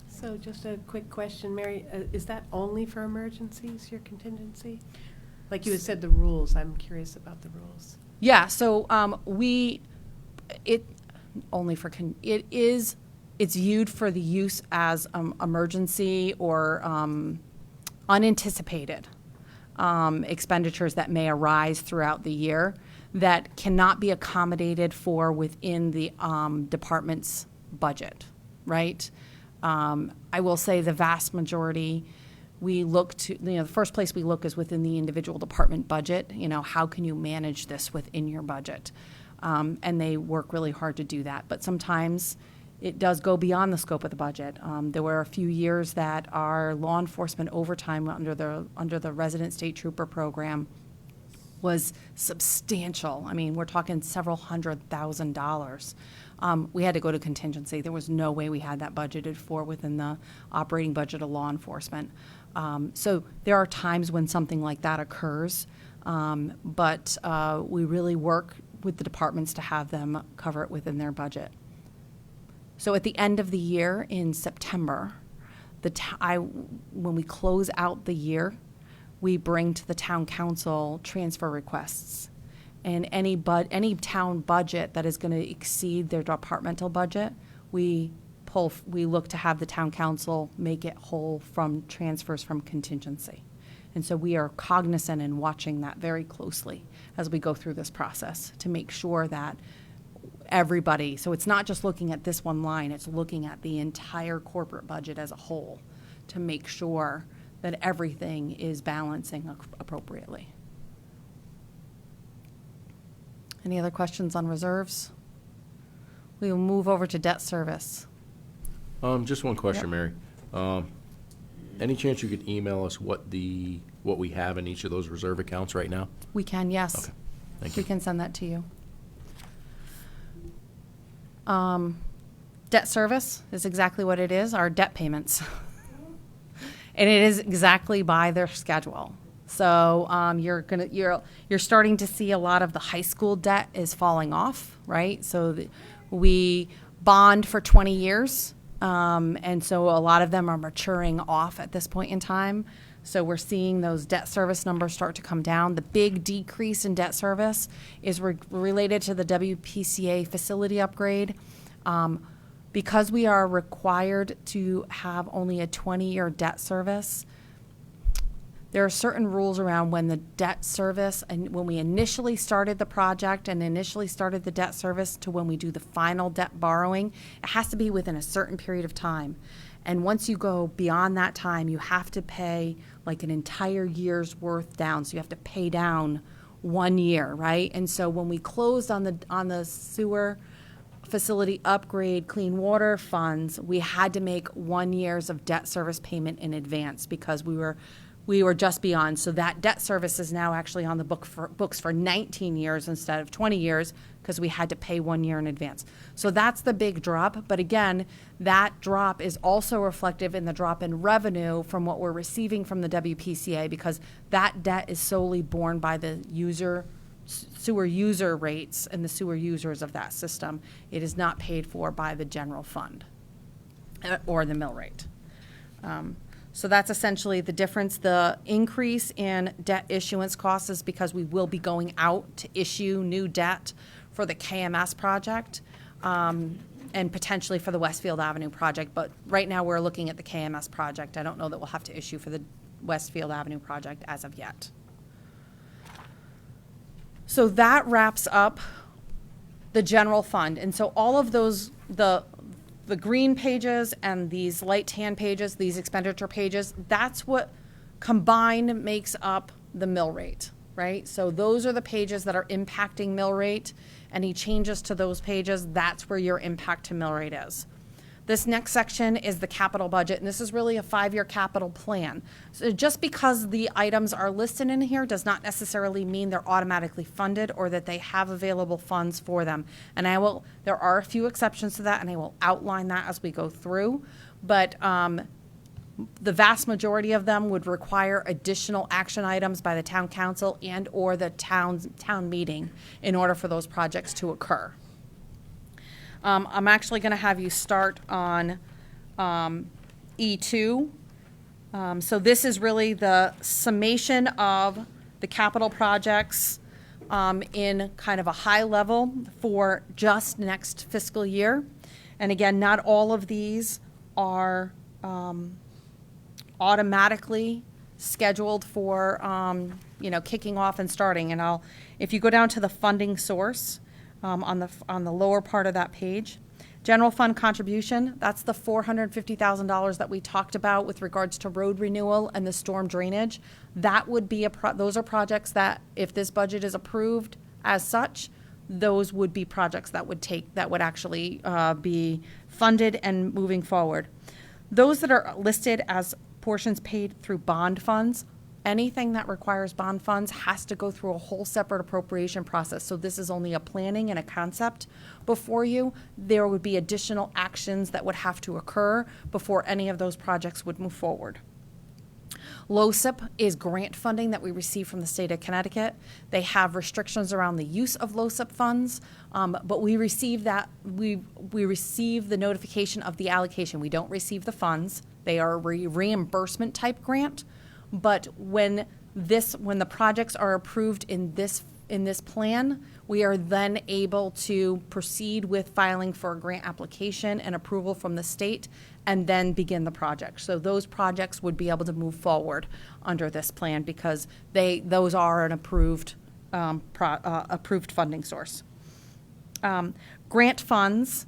Speaker 8: So just a quick question, Mary, is that only for emergencies, your contingency? Like you had said, the rules, I'm curious about the rules.
Speaker 1: Yeah, so it's viewed for the use as emergency or unanticipated expenditures that may arise throughout the year that cannot be accommodated for within the department's budget, right? I will say the vast majority, we look to, the first place we look is within the individual department budget. How can you manage this within your budget? And they work really hard to do that. But sometimes it does go beyond the scope of the budget. There were a few years that our law enforcement overtime under the resident state trooper program was substantial. I mean, we're talking several $100,000. We had to go to contingency. There was no way we had that budgeted for within the operating budget of law enforcement. So there are times when something like that occurs, but we really work with the departments to have them cover it within their budget. So at the end of the year in September, when we close out the year, we bring to the town council transfer requests. And any town budget that is going to exceed their departmental budget, we look to have the town council make it whole from transfers from contingency. And so we are cognizant and watching that very closely as we go through this process to make sure that everybody, so it's not just looking at this one line, it's looking at the entire corporate budget as a whole to make sure that everything is balancing appropriately. Any other questions on reserves? We will move over to debt service.
Speaker 2: Just one question,
Speaker 1: Yep.
Speaker 2: Mary. Any chance you could email us what we have in each of those reserve accounts right now?
Speaker 1: We can, yes.
Speaker 2: Okay, thank
Speaker 1: We
Speaker 2: you.
Speaker 1: can send that to you. Debt service is exactly what it is, our debt payments. And it is exactly by their schedule. So you're starting to see a lot of the high school debt is falling off, right? So we bond for 20 years, and so a lot of them are maturing off at this point in time. So we're seeing those debt service numbers start to come down. The big decrease in debt service is related to the WPCA facility upgrade. Because we are required to have only a 20-year debt service, there are certain rules around when the debt service, and when we initially started the project and initially started the debt service to when we do the final debt borrowing, it has to be within a certain period of time. And once you go beyond that time, you have to pay like an entire year's worth down. So you have to pay down 1 year, right? And so when we closed on the sewer facility upgrade clean water funds, we had to make 1 year's of debt service payment in advance because we were just beyond. So that debt service is now actually on the books for 19 years instead of 20 years because we had to pay 1 year in advance. So that's the big drop. But again, that drop is also reflective in the drop in revenue from what we're receiving from the WPCA because that debt is solely borne by the sewer user rates and the sewer users of that system. It is not paid for by the general fund or the mill rate. So that's essentially the difference. The increase in debt issuance costs is because we will be going out to issue new debt for the KMS project and potentially for the Westfield Avenue project. But right now we're looking at the KMS project. I don't know that we'll have to issue for the Westfield Avenue project as of yet. So that wraps up the general fund. And so all of those, the green pages and these light tan pages, these expenditure pages, that's what combined makes up the mill rate, right? So those are the pages that are impacting mill rate. Any changes to those pages, that's where your impact to mill rate is. This next section is the capital budget, and this is really a 5-year capital plan. So just because the items are listed in here does not necessarily mean they're automatically funded or that they have available funds for them. And there are a few exceptions to that, and I will outline that as we go through. But the vast majority of them would require additional action items by the town council and or the town meeting in order for those projects to occur. I'm actually going to have you start on E2. So this is really the summation of the capital projects in kind of a high level for just next fiscal year. And again, not all of these are automatically scheduled for kicking off and starting. And if you go down to the funding source, on the lower part of that page. General fund contribution, that's the $450,000 that we talked about with regards to road renewal and the storm drainage. That would be those are projects that if this budget is approved as such, those would be projects that would actually be funded and moving forward. Those that are listed as portions paid through bond funds, anything that requires bond funds has to go through a whole separate appropriation process. So this is only a planning and a concept before you. There would be additional actions that would have to occur before any of those projects would move forward. LoSiP is grant funding that we receive from the state of Connecticut. They have restrictions around the use of LoSiP funds, but we receive we receive the notification of the allocation. We don't receive the funds. They are a reimbursement type grant, but when the projects are approved in this plan, we are then able to proceed with filing for a grant application and approval from the state and then begin the project. So those projects would be able to move forward under this plan because those are an approved funding source. Grant funds.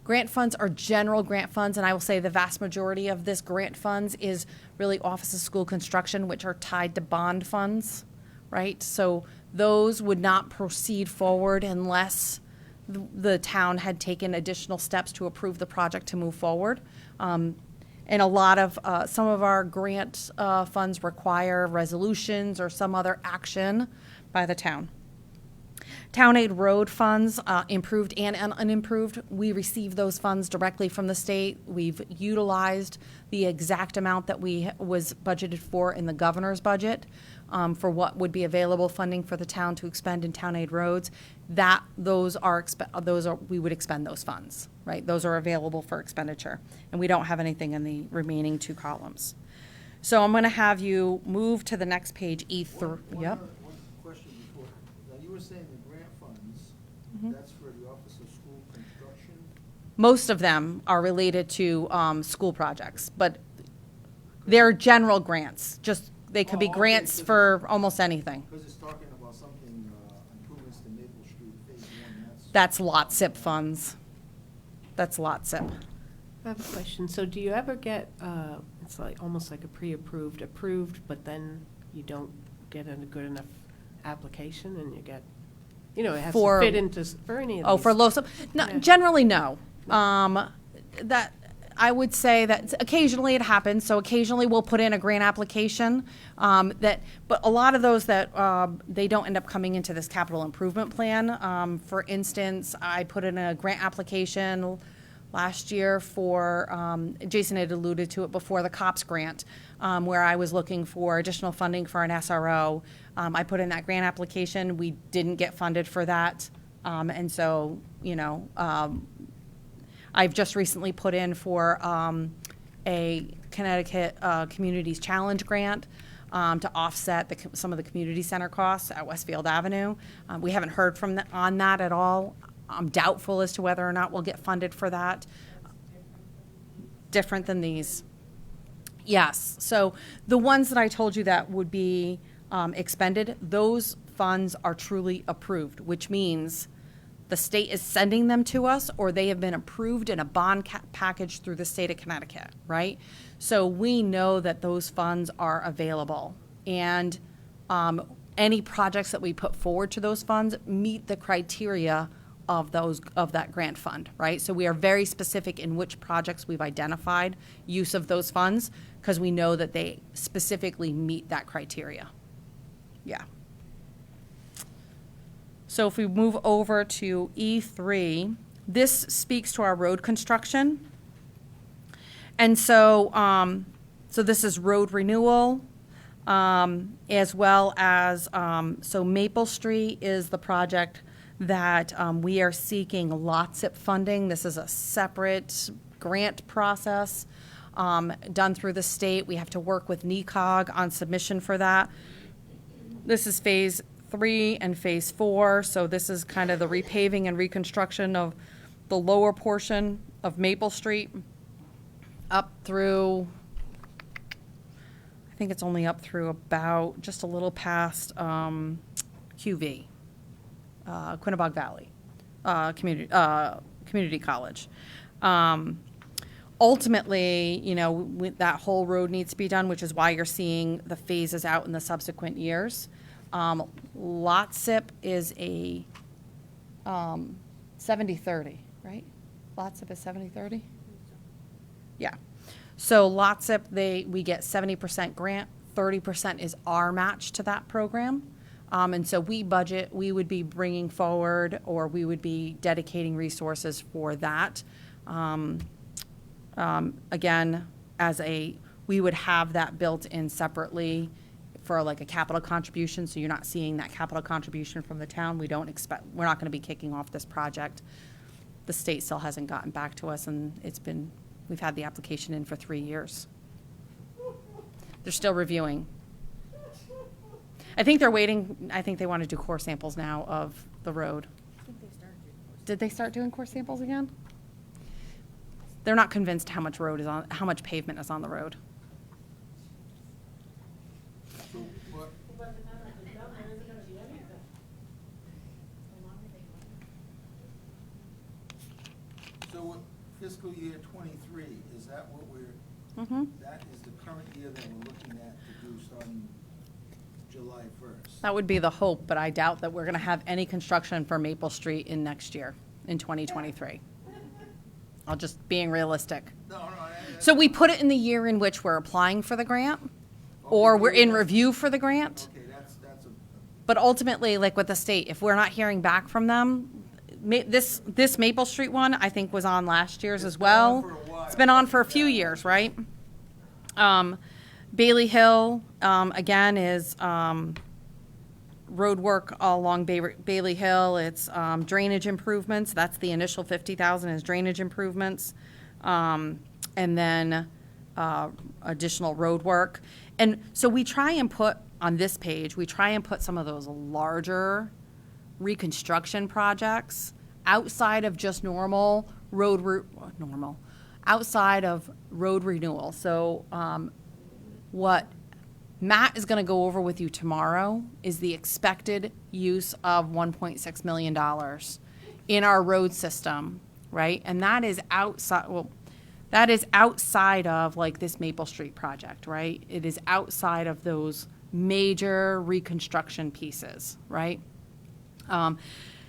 Speaker 1: Grant funds are general grant funds, and I will say the vast majority of this grant funds is really Office of School Construction, which are tied to bond funds, right? So those would not proceed forward unless the town had taken additional steps to approve the project to move forward. And a lot of, some of our grant funds require resolutions or some other action by the town. Town aid road funds, improved and unimproved, we receive those funds directly from the state. We've utilized the exact amount that was budgeted for in the governor's budget for what would be available funding for the town to expend in town aid roads. We would expend those funds, right? Those are available for expenditure, and we don't have anything in the remaining two columns. So I'm going to have you move to the next page, E3. Yep.
Speaker 6: One question before. Now, you were saying the grant funds, that's for the Office of School Construction?
Speaker 1: Most of them are related to school projects, but they're general grants. They could be
Speaker 6: Oh, okay,
Speaker 1: grants
Speaker 6: because
Speaker 1: for almost anything.
Speaker 6: Because it's talking about something, improvements to Maple Street Phase 1,
Speaker 1: That's lot SIP funds. That's lot SIP.
Speaker 8: I have a question. So do you ever get, it's like, almost like a pre-approved, approved, but then you don't get a good enough application and you get, it has
Speaker 1: For-
Speaker 8: to fit into, for any of these?
Speaker 1: Oh, for low SIP? No,
Speaker 8: Yeah.
Speaker 1: generally, no. That, I would say that occasionally it happens, so occasionally we'll put in a grant application, but a lot of those that, they don't end up coming into this capital improvement plan. For instance, I put in a grant application last year for, Jason had alluded to it before, the COPS grant, where I was looking for additional funding for an SRO. I put in that grant application, we didn't get funded for that, and so, I've just recently put in for a Connecticut Communities Challenge grant to offset some of the community center costs at Westfield Avenue. We haven't heard on that at all. I'm doubtful as to whether or not we'll get funded for that. Different than these. Yes. So the ones that I told you that would be expended, those funds are truly approved, which means the state is sending them to us, or they have been approved in a bond package through the state of Connecticut, right? So we know that those funds are available, and any projects that we put forward to those funds meet the criteria of that grant fund, right? So we are very specific in which projects we've identified use of those funds because we know that they specifically meet that criteria. Yeah. So if we move over to E3, this speaks to our road construction. And so, so this is road renewal, as well as, so Maple Street is the project that we are seeking lot SIP funding. This is a separate grant process done through the state. We have to work with NECOG on submission for that. This is phase 3 and phase 4. So this is kind of the repaving and reconstruction of the lower portion of Maple Street up through, I think it's only up through about just a little past QV, Quinnebog Valley Community College. Ultimately, that whole road needs to be done, which is why you're seeing the phases out in the subsequent years. Lot SIP is a 70/30, right? LOTSIP is 70/30? Yeah. So LOTSIP, we get 70% grant, 30% is our match to that program. And so we would be bringing forward, or we would be dedicating resources for that. Again, we would have that built in separately for like a capital contribution, so you're not seeing that capital contribution from the town. We're not gonna be kicking off this project. The state still hasn't gotten back to us, and we've had the application in for 3 years. They're still reviewing. I think they're waiting, I think they want to do core samples now of the road. Did they start doing core samples again? They're not convinced how much pavement is on the road.
Speaker 6: So, what, so what fiscal year '23, is that what that is the current year that we're looking at to do starting July 1st?
Speaker 1: That would be the hope, but I doubt that we're going to have any construction for Maple Street in next year, in 2023. I'll just being realistic.
Speaker 6: No,
Speaker 1: So we put it in the year in which we're applying for the grant, or we're in review for the grant.
Speaker 6: okay, that's a,
Speaker 1: But ultimately, like with the state, if we're not hearing back from them, this Maple Street one, I think, was on last year's as well.
Speaker 6: It's been on for a while.
Speaker 1: It's been on for a few years, right? Bailey Hill, again, is road work along Bailey Hill. It's drainage improvements. That's the initial 50,000 is drainage improvements. And then additional road work. And so we try and put, on this page, we try and put some of those larger reconstruction projects outside of just outside of road renewal. So what Matt is going to go over with you tomorrow is the expected use of $1.6 million in our road system, right? And that is outside of like this Maple Street project, right? It is outside of those major reconstruction pieces, right?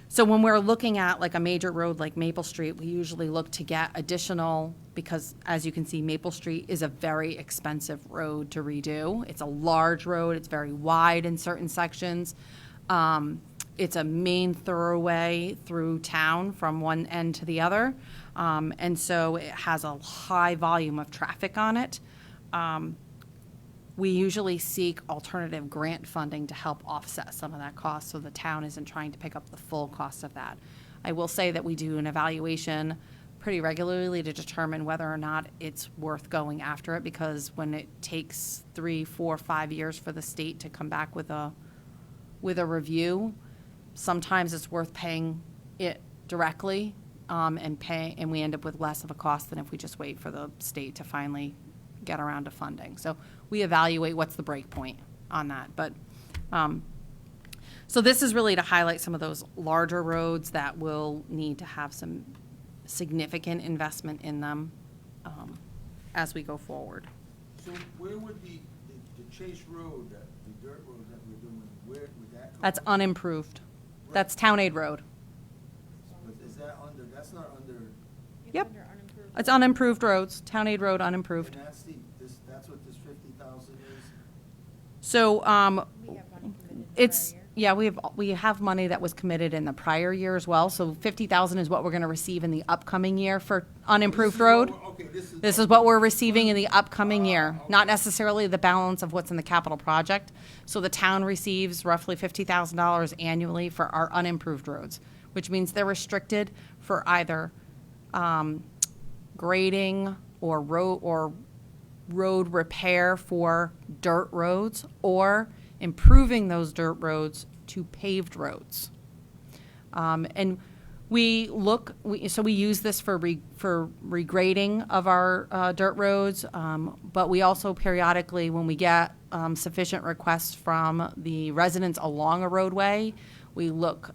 Speaker 1: So when we're looking at like a major road like Maple Street, we usually look to get additional, because as you can see, Maple Street is a very expensive road to redo. It's a large road. It's very wide in certain sections. It's a main thoroughway through town from one end to the other. And so it has a high volume of traffic on it. We usually seek alternative grant funding to help offset some of that cost, so the town isn't trying to pick up the full cost of that. I will say that we do an evaluation pretty regularly to determine whether or not it's worth going after it, because when it takes 3, 4, 5 years for the state to come back with a review, sometimes it's worth paying it directly, and we end up with less of a cost than if we just wait for the state to finally get around to funding. So we evaluate what's the break point on that. But so this is really to highlight some of those larger roads that will need to have some significant investment in them as we go forward.
Speaker 6: so where would the Chase Road, the dirt road that we're doing, where would that come?
Speaker 1: That's unimproved. That's Town Aid Road.
Speaker 6: But is that under, that's not under,
Speaker 1: Yep. It's unimproved roads, Town Aid Road unimproved.
Speaker 6: and that's what this 50,000 is?
Speaker 1: So,
Speaker 10: We have money committed for
Speaker 1: it's,
Speaker 10: prior year.
Speaker 1: yeah, we have money that was committed in the prior year as well. So 50,000 is what we're gonna receive in the upcoming year for unimproved road.
Speaker 6: Okay,
Speaker 1: This is what we're receiving in the upcoming year, not necessarily the balance of what's in the capital project. So the town receives roughly $50,000 annually for our unimproved roads, which means they're restricted for either grading or road repair for dirt roads, or improving those dirt roads to paved roads. And we use this for regrading of our dirt roads, but we also periodically, when we get sufficient requests from the residents along a roadway, we look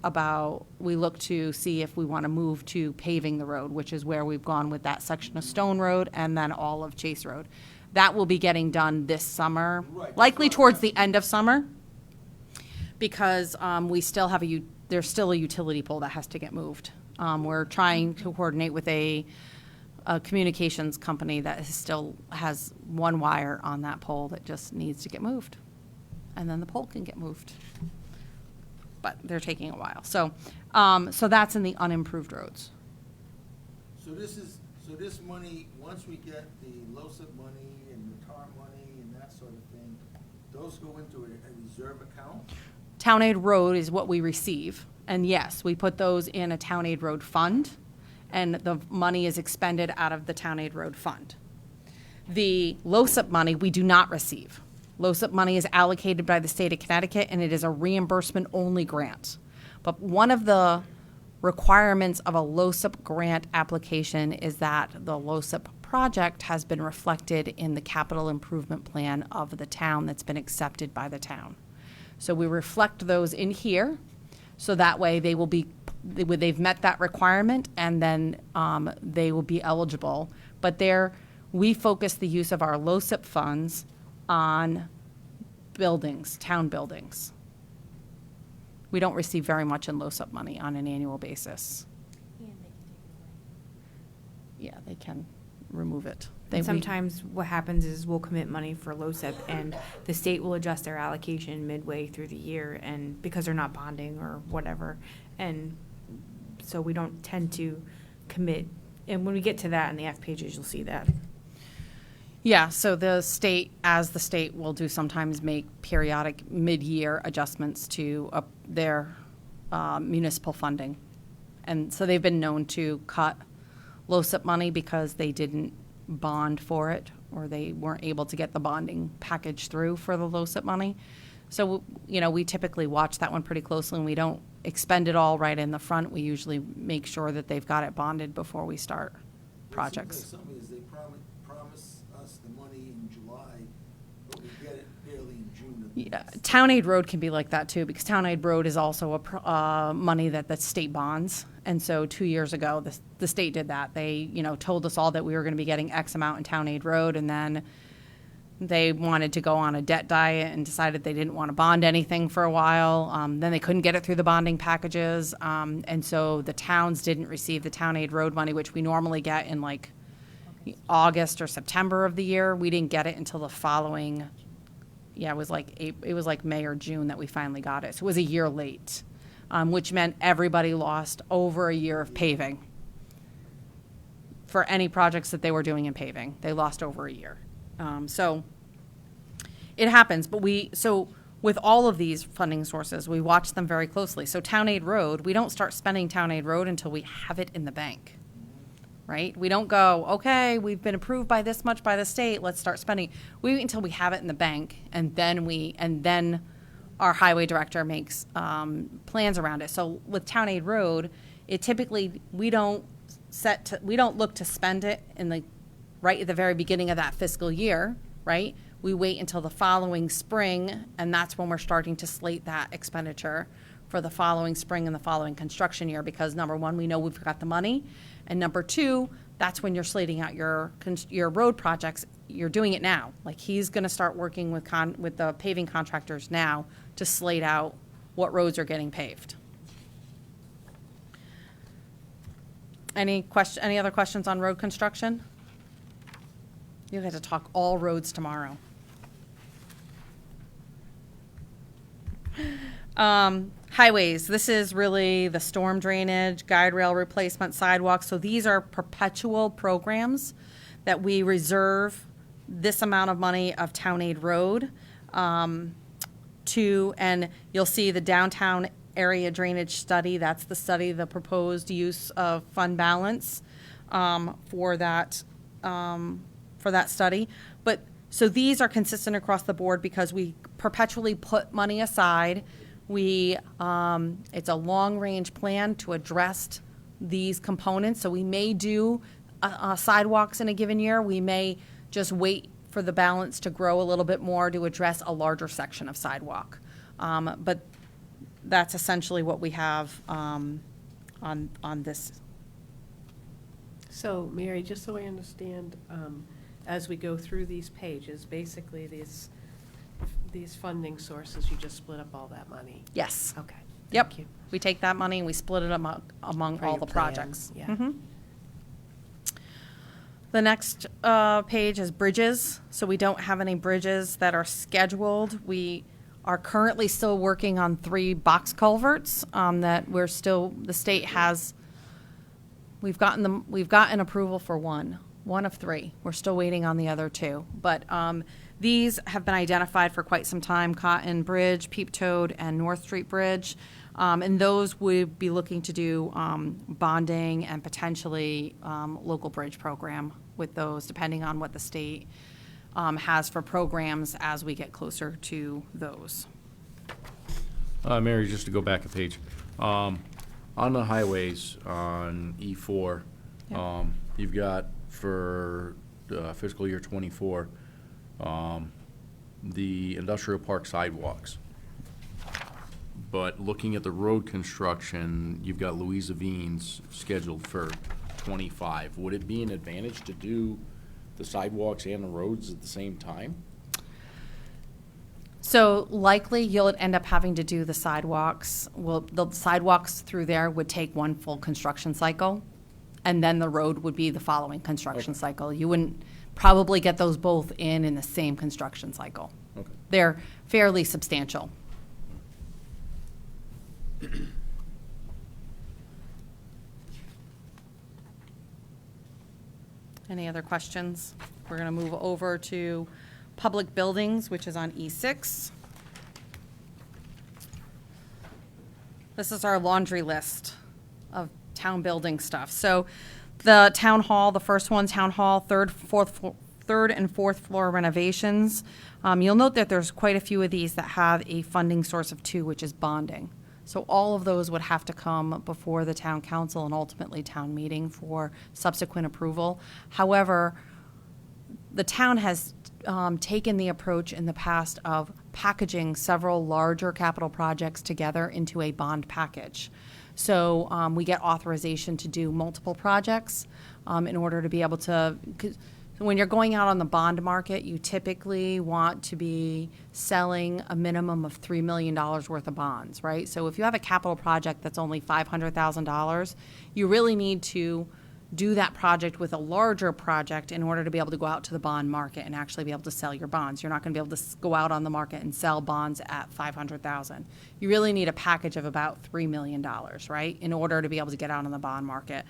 Speaker 1: to see if we want to move to paving the road, which is where we've gone with that section of Stone Road and then all of Chase Road. That will be getting done this summer,
Speaker 6: Right.
Speaker 1: likely towards the end of summer, because we still have there's still a utility pole that has to get moved. We're trying to coordinate with a communications company that still has one wire on that pole that just needs to get moved. And then the pole can get moved. But they're taking a while. So that's in the unimproved roads.
Speaker 6: So this money, once we get the LoSiP money and the TAR money and that sort of thing, those go into a reserve account?
Speaker 1: Town aid road is what we receive. And yes, we put those in a town aid road fund, and the money is expended out of the town aid road fund. The LoSiP money, we do not receive. LoSiP money is allocated by the state of Connecticut, and it is a reimbursement-only grant. But one of the requirements of a LoSiP grant application is that the LoSiP project has been reflected in the capital improvement plan of the town that's been accepted by the town. So we reflect those in here, so that way they've met that requirement, and then they will be eligible. But we focus the use of our LoSiP funds on buildings, town buildings. We don't receive very much in LoSiP money on an annual basis.
Speaker 10: And they can take it away.
Speaker 1: Yeah, they can remove it.
Speaker 11: And sometimes what happens is we'll commit money for LoSiP, and the state will adjust their allocation midway through the year, and because they're not bonding or whatever. And so we don't tend to commit. And when we get to that in the F pages, you'll see that.
Speaker 1: Yeah, so the state will do sometimes make periodic mid-year adjustments to their municipal funding. And so they've been known to cut LoSiP money because they didn't bond for it, or they weren't able to get the bonding package through for the LoSiP money. So, we typically watch that one pretty closely, and we don't expend it all right in the front. We usually make sure that they've got it bonded before we start projects.
Speaker 6: It seems like something is they promise us the money in July, but we get it barely in June.
Speaker 1: Yeah, Town Aid Road can be like that too, because Town Aid Road is also money that the state bonds. And so 2 years ago, the state did that. They, told us all that we were going to be getting X amount in Town Aid Road, and then they wanted to go on a debt diet and decided they didn't want to bond anything for a while. Then they couldn't get it through the bonding packages, and so the towns didn't receive the Town Aid Road money, which we normally get in like August or September of the year. We didn't get it until the following. Yeah, it was like May or June that we finally got it. So it was a year late, which meant everybody lost over a year of paving. For any projects that they were doing in paving, they lost over a year. So it happens, but with all of these funding sources, we watch them very closely. So Town Aid Road, we don't start spending Town Aid Road until we have it in the bank. Right? We don't go, okay, we've been approved by this much by the state, let's start spending. We wait until we have it in the bank, and then our highway director makes plans around it. So with Town Aid Road, it typically, we don't look to spend it right at the very beginning of that fiscal year, right? We wait until the following spring, and that's when we're starting to slate that expenditure for the following spring and the following construction year, because number one, we know we've got the money, and number two, that's when you're slating out your road projects. You're doing it now. Like, he's going to start working with the paving contractors now to slate out what roads are getting paved. Any other questions on road construction? You have to talk all roads tomorrow. Highways, this is really the storm drainage, guide rail replacement, sidewalks. So these are perpetual programs that we reserve this amount of money of Town Aid Road to, and you'll see the downtown area drainage study. That's the study, the proposed use of fund balance for that study. But so these are consistent across the board because we perpetually put money aside. It's a long-range plan to address these components. So we may do sidewalks in a given year. We may just wait for the balance to grow a little bit more to address a larger section of sidewalk. But that's essentially what we have on this.
Speaker 8: So, Mary, just so I understand, as we go through these pages, basically these funding sources, you just split up all that money?
Speaker 1: Yes.
Speaker 8: Okay.
Speaker 1: Yep.
Speaker 8: Thank you.
Speaker 1: We take that money and we split it among
Speaker 8: For
Speaker 1: all
Speaker 8: your
Speaker 1: the
Speaker 8: plan,
Speaker 1: projects.
Speaker 8: yeah.
Speaker 1: Mhm. The next page is bridges. So we don't have any bridges that are scheduled. We are currently still working on 3 box culverts that we're still, the state has, we've gotten approval for one of 3. We're still waiting on the other 2. But these have been identified for quite some time: Cotton Bridge, Peep Toad, and North Street Bridge. And those would be looking to do bonding and potentially local bridge program with those, depending on what the state has for programs as we get closer to those.
Speaker 2: Mary, just to go back a page, on the highways on E4,
Speaker 1: Yeah.
Speaker 2: you've got for fiscal year '24, the industrial park sidewalks. But looking at the road construction, you've got Louisa Vines scheduled for '25. Would it be an advantage to do the sidewalks and the roads at the same time?
Speaker 1: So likely you'll end up having to do the sidewalks. Well, the sidewalks through there would take one full construction cycle, and then the road would be the following construction
Speaker 2: Okay.
Speaker 1: cycle. You wouldn't probably get those both in the same construction cycle.
Speaker 2: Okay.
Speaker 1: They're fairly substantial. Any other questions? We're going to move over to public buildings, which is on E6. This is our laundry list of town building stuff. So the town hall, the first one, town hall, third and fourth floor renovations. You'll note that there's quite a few of these that have a funding source of 2, which is bonding. So all of those would have to come before the town council and ultimately town meeting for subsequent approval. However, the town has taken the approach in the past of packaging several larger capital projects together into a bond package. So we get authorization to do multiple projects in order to be able to, 'cause when you're going out on the bond market, you typically want to be selling a minimum of $3 million worth of bonds, right? So if you have a capital project that's only $500,000, you really need to do that project with a larger project in order to be able to go out to the bond market and actually be able to sell your bonds. You're not going to be able to go out on the market and sell bonds at $500,000. You really need a package of about $3 million, right, in order to be able to get out on the bond market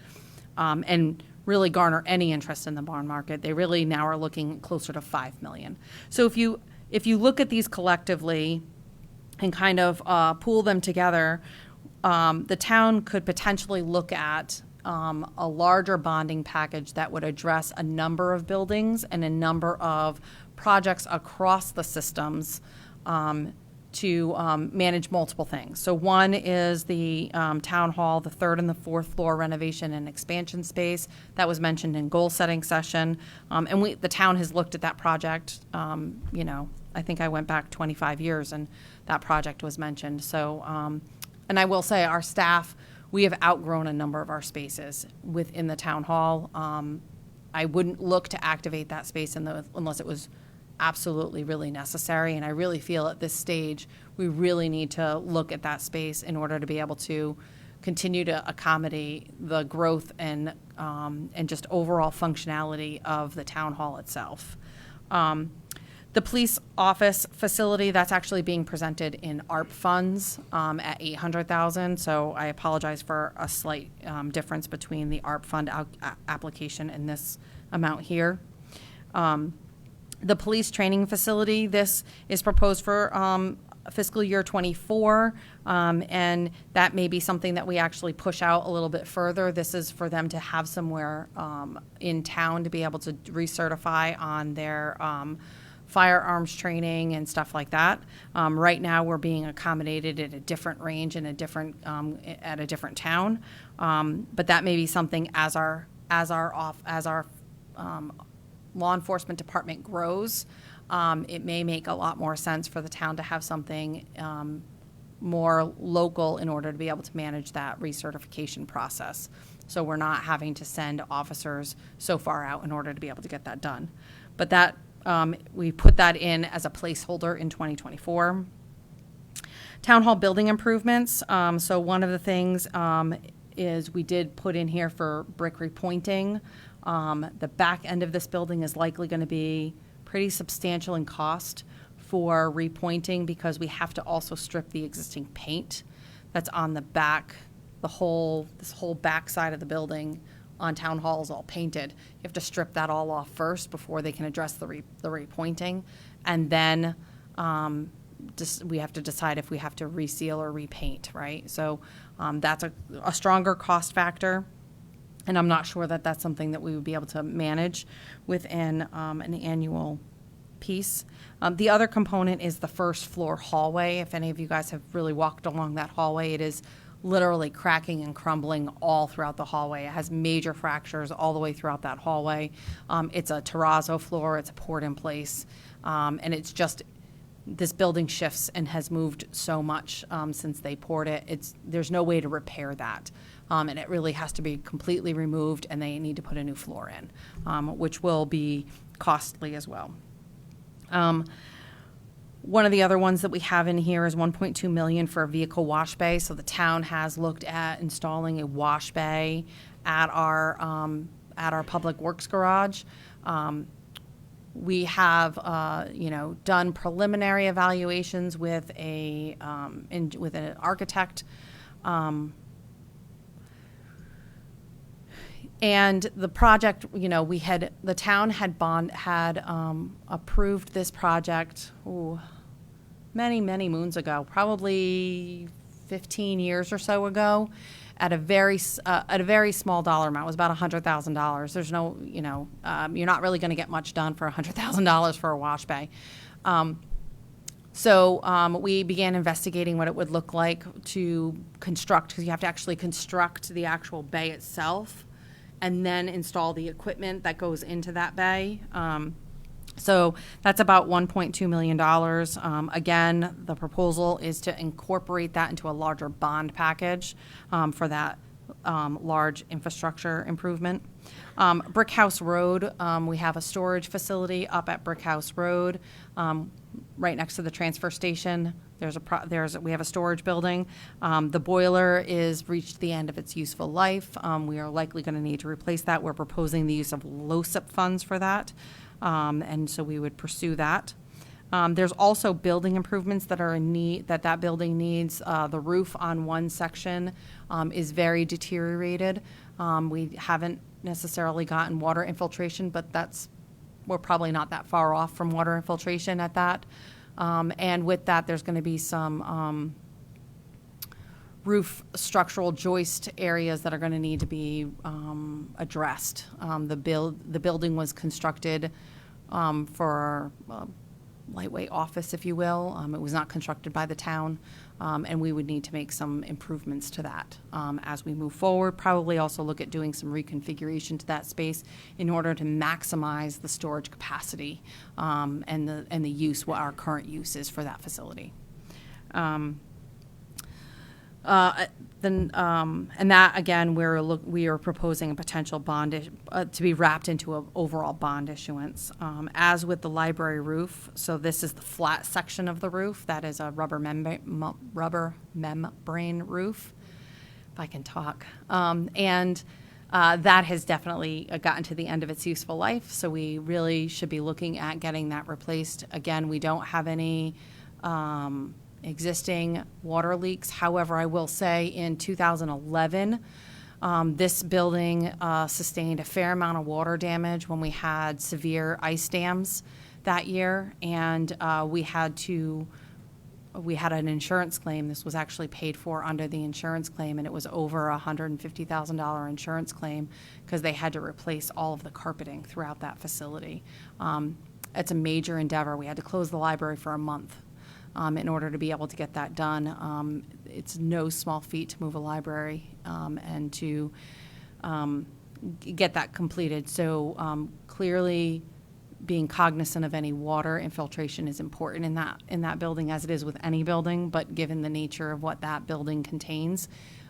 Speaker 1: and really garner any interest in the bond market. They really now are looking closer to $5 million. So if you look at these collectively and kind of pool them together, the town could potentially look at a larger bonding package that would address a number of buildings and a number of projects across the systems to manage multiple things. So one is the town hall, the 3rd and the 4th floor renovation and expansion space that was mentioned in goal setting session. And the town has looked at that project. I think I went back 25 years and that project was mentioned. So, and I will say our staff, we have outgrown a number of our spaces within the town hall. I wouldn't look to activate that space unless it was absolutely really necessary. And I really feel at this stage, we really need to look at that space in order to be able to continue to accommodate the growth and just overall functionality of the town hall itself. The police office facility, that's actually being presented in ARP funds at $800,000. So I apologize for a slight difference between the ARP fund application and this amount here. The police training facility, this is proposed for fiscal year '24, and that may be something that we actually push out a little bit further. This is for them to have somewhere in town to be able to recertify on their firearms training and stuff like that. Right now, we're being accommodated at a different range in a different at a different town, but that may be something as our law enforcement department grows. It may make a lot more sense for the town to have something more local in order to be able to manage that recertification process. So we're not having to send officers so far out in order to be able to get that done. But that we put that in as a placeholder in 2024. Town hall building improvements, so one of the things is we did put in here for brick repointing. The back end of this building is likely going to be pretty substantial in cost for repointing because we have to also strip the existing paint that's on the back, this whole back side of the building on Town Hall is all painted. You have to strip that all off first before they can address the repointing. And then we have to decide if we have to reseal or repaint, right? So that's a stronger cost factor. And I'm not sure that that's something that we would be able to manage within an annual piece. The other component is the first floor hallway. If any of you guys have really walked along that hallway, it is literally cracking and crumbling all throughout the hallway. It has major fractures all the way throughout that hallway. It's a terrazzo floor, it's a poured in place, and it's just, this building shifts and has moved so much since they poured it. There's no way to repair that. And it really has to be completely removed, and they need to put a new floor in, which will be costly as well. One of the other ones that we have in here is $1.2 million for a vehicle wash bay. So the town has looked at installing a wash bay at our public works garage. We have, done preliminary evaluations with with an architect. And the project, the town had approved this project, many, many moons ago, probably 15 years or so ago, at a very small dollar amount. It was about $100,000. There's no, you're not really going to get much done for $100,000 for a wash bay. So we began investigating what it would look like to construct, because you have to actually construct the actual bay itself and then install the equipment that goes into that bay. So that's about $1.2 million. Again, the proposal is to incorporate that into a larger bond package for that large infrastructure improvement. Brick House Road, we have a storage facility up at Brick House Road, right next to the transfer station. We have a storage building. The boiler is reached the end of its useful life. We are likely going to need to replace that. We're proposing the use of LoCIP funds for that, and so we would pursue that. There's also building improvements that are in need, that building needs. The roof on one section is very deteriorated. We haven't necessarily gotten water infiltration, but we're probably not that far off from water infiltration at that. And with that, there's going to be some roof structural joist areas that are going to need to be addressed. The building was constructed for lightweight office, if you will. It was not constructed by the town, and we would need to make some improvements to that as we move forward. Probably also look at doing some reconfiguration to that space in order to maximize the storage capacity and the use, what our current use is for that facility. And that, again, we are proposing a potential bond to be wrapped into an overall bond issuance. As with the library roof, so this is the flat section of the roof. That is a rubber membrane roof, if I can talk. And that has definitely gotten to the end of its useful life, so we really should be looking at getting that replaced. Again, we don't have any existing water leaks. However, I will say in 2011, this building sustained a fair amount of water damage when we had severe ice dams that year, and we had an insurance claim. This was actually paid for under the insurance claim, and it was over a $150,000 insurance claim because they had to replace all of the carpeting throughout that facility. It's a major endeavor. We had to close the library for a month in order to be able to get that done. It's no small feat to move a library and to get that completed. So clearly, being cognizant of any water infiltration is important in that building, as it is with any building. But given the nature of what that building contains,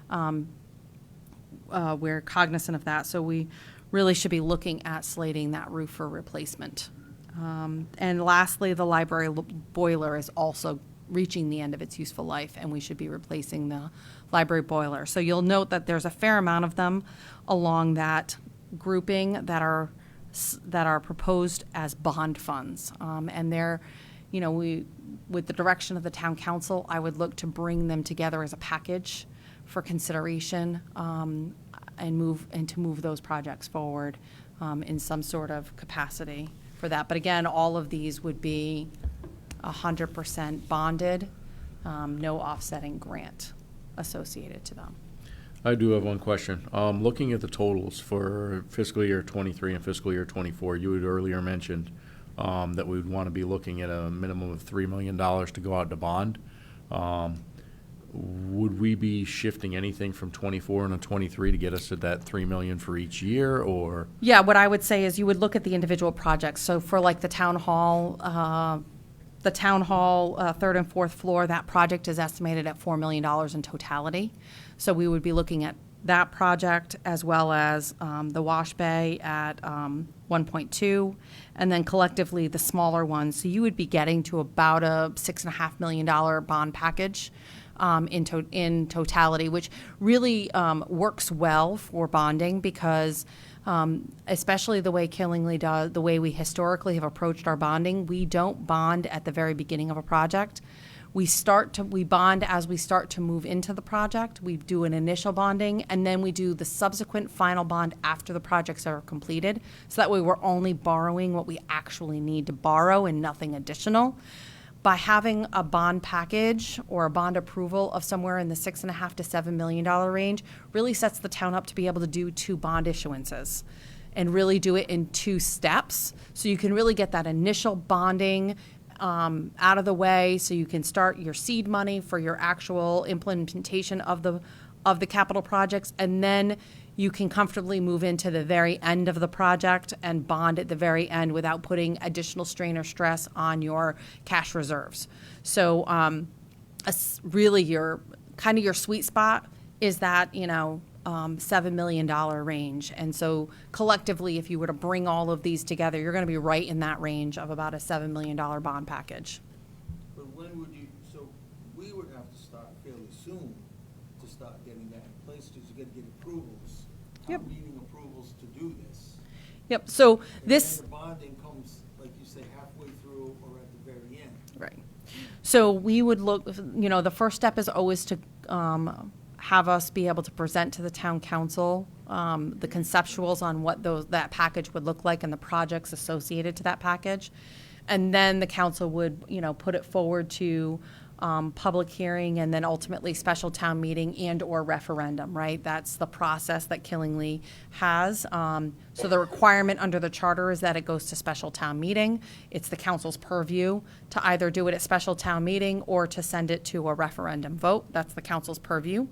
Speaker 1: we're cognizant of that. So we really should be looking at slating that roof for replacement. And lastly, the library boiler is also reaching the end of its useful life, and we should be replacing the library boiler. So you'll note that there's a fair amount of them along that grouping that are proposed as bond funds. And they're, with the direction of the town council, I would look to bring them together as a package for consideration, and to move those projects forward in some sort of capacity for that. But again, all of these would be 100% bonded, no offsetting grant associated to them.
Speaker 2: I do have one question. Looking at the totals for fiscal year '23 and fiscal year '24, you had earlier mentioned that we would want to be looking at a minimum of $3 million to go out to bond. Would we be shifting anything from '24 and '23 to get us to that $3 million for each year, or?
Speaker 1: Yeah, what I would say is you would look at the individual projects. So for like the town hall, third and fourth floor, that project is estimated at $4 million in totality. So we would be looking at that project as well as the wash bay at 1.2, and then collectively the smaller ones. So you would be getting to about a $6.5 million bond package in totality, which really works well for bonding because especially the way Killingly does, the way we historically have approached our bonding, we don't bond at the very beginning of a project. We bond as we start to move into the project. We do an initial bonding, and then we do the subsequent final bond after the projects are completed. So that way we're only borrowing what we actually need to borrow and nothing additional. By having a bond package or a bond approval of somewhere in the $6.5 to $7 million range really sets the town up to be able to do 2 bond issuances and really do it in 2 steps. So you can really get that initial bonding out of the way, so you can start your seed money for your actual implementation of the capital projects, and then you can comfortably move into the very end of the project and bond at the very end without putting additional strain or stress on your cash reserves. So really your sweet spot is that, $7 million range. And so collectively, if you were to bring all of these together, you're going to be right in that range of about a $7 million bond package.
Speaker 6: But when would you, so we would have to start fairly soon to start getting that in place, because you got to get approvals.
Speaker 1: Yep.
Speaker 6: Meeting approvals to do this.
Speaker 1: Yep, so
Speaker 6: And
Speaker 1: this.
Speaker 6: then the bonding comes, like you say, halfway through or at the very end.
Speaker 1: Right. So we would look, the first step is always to have us be able to present to the town council the conceptuals on what that package would look like and the projects associated to that package. And then the council would, put it forward to public hearing and then ultimately special town meeting and or referendum, right? That's the process that Killingly has. So the requirement under the charter is that it goes to special town meeting. It's the council's purview to either do it at special town meeting or to send it to a referendum vote. That's the council's purview.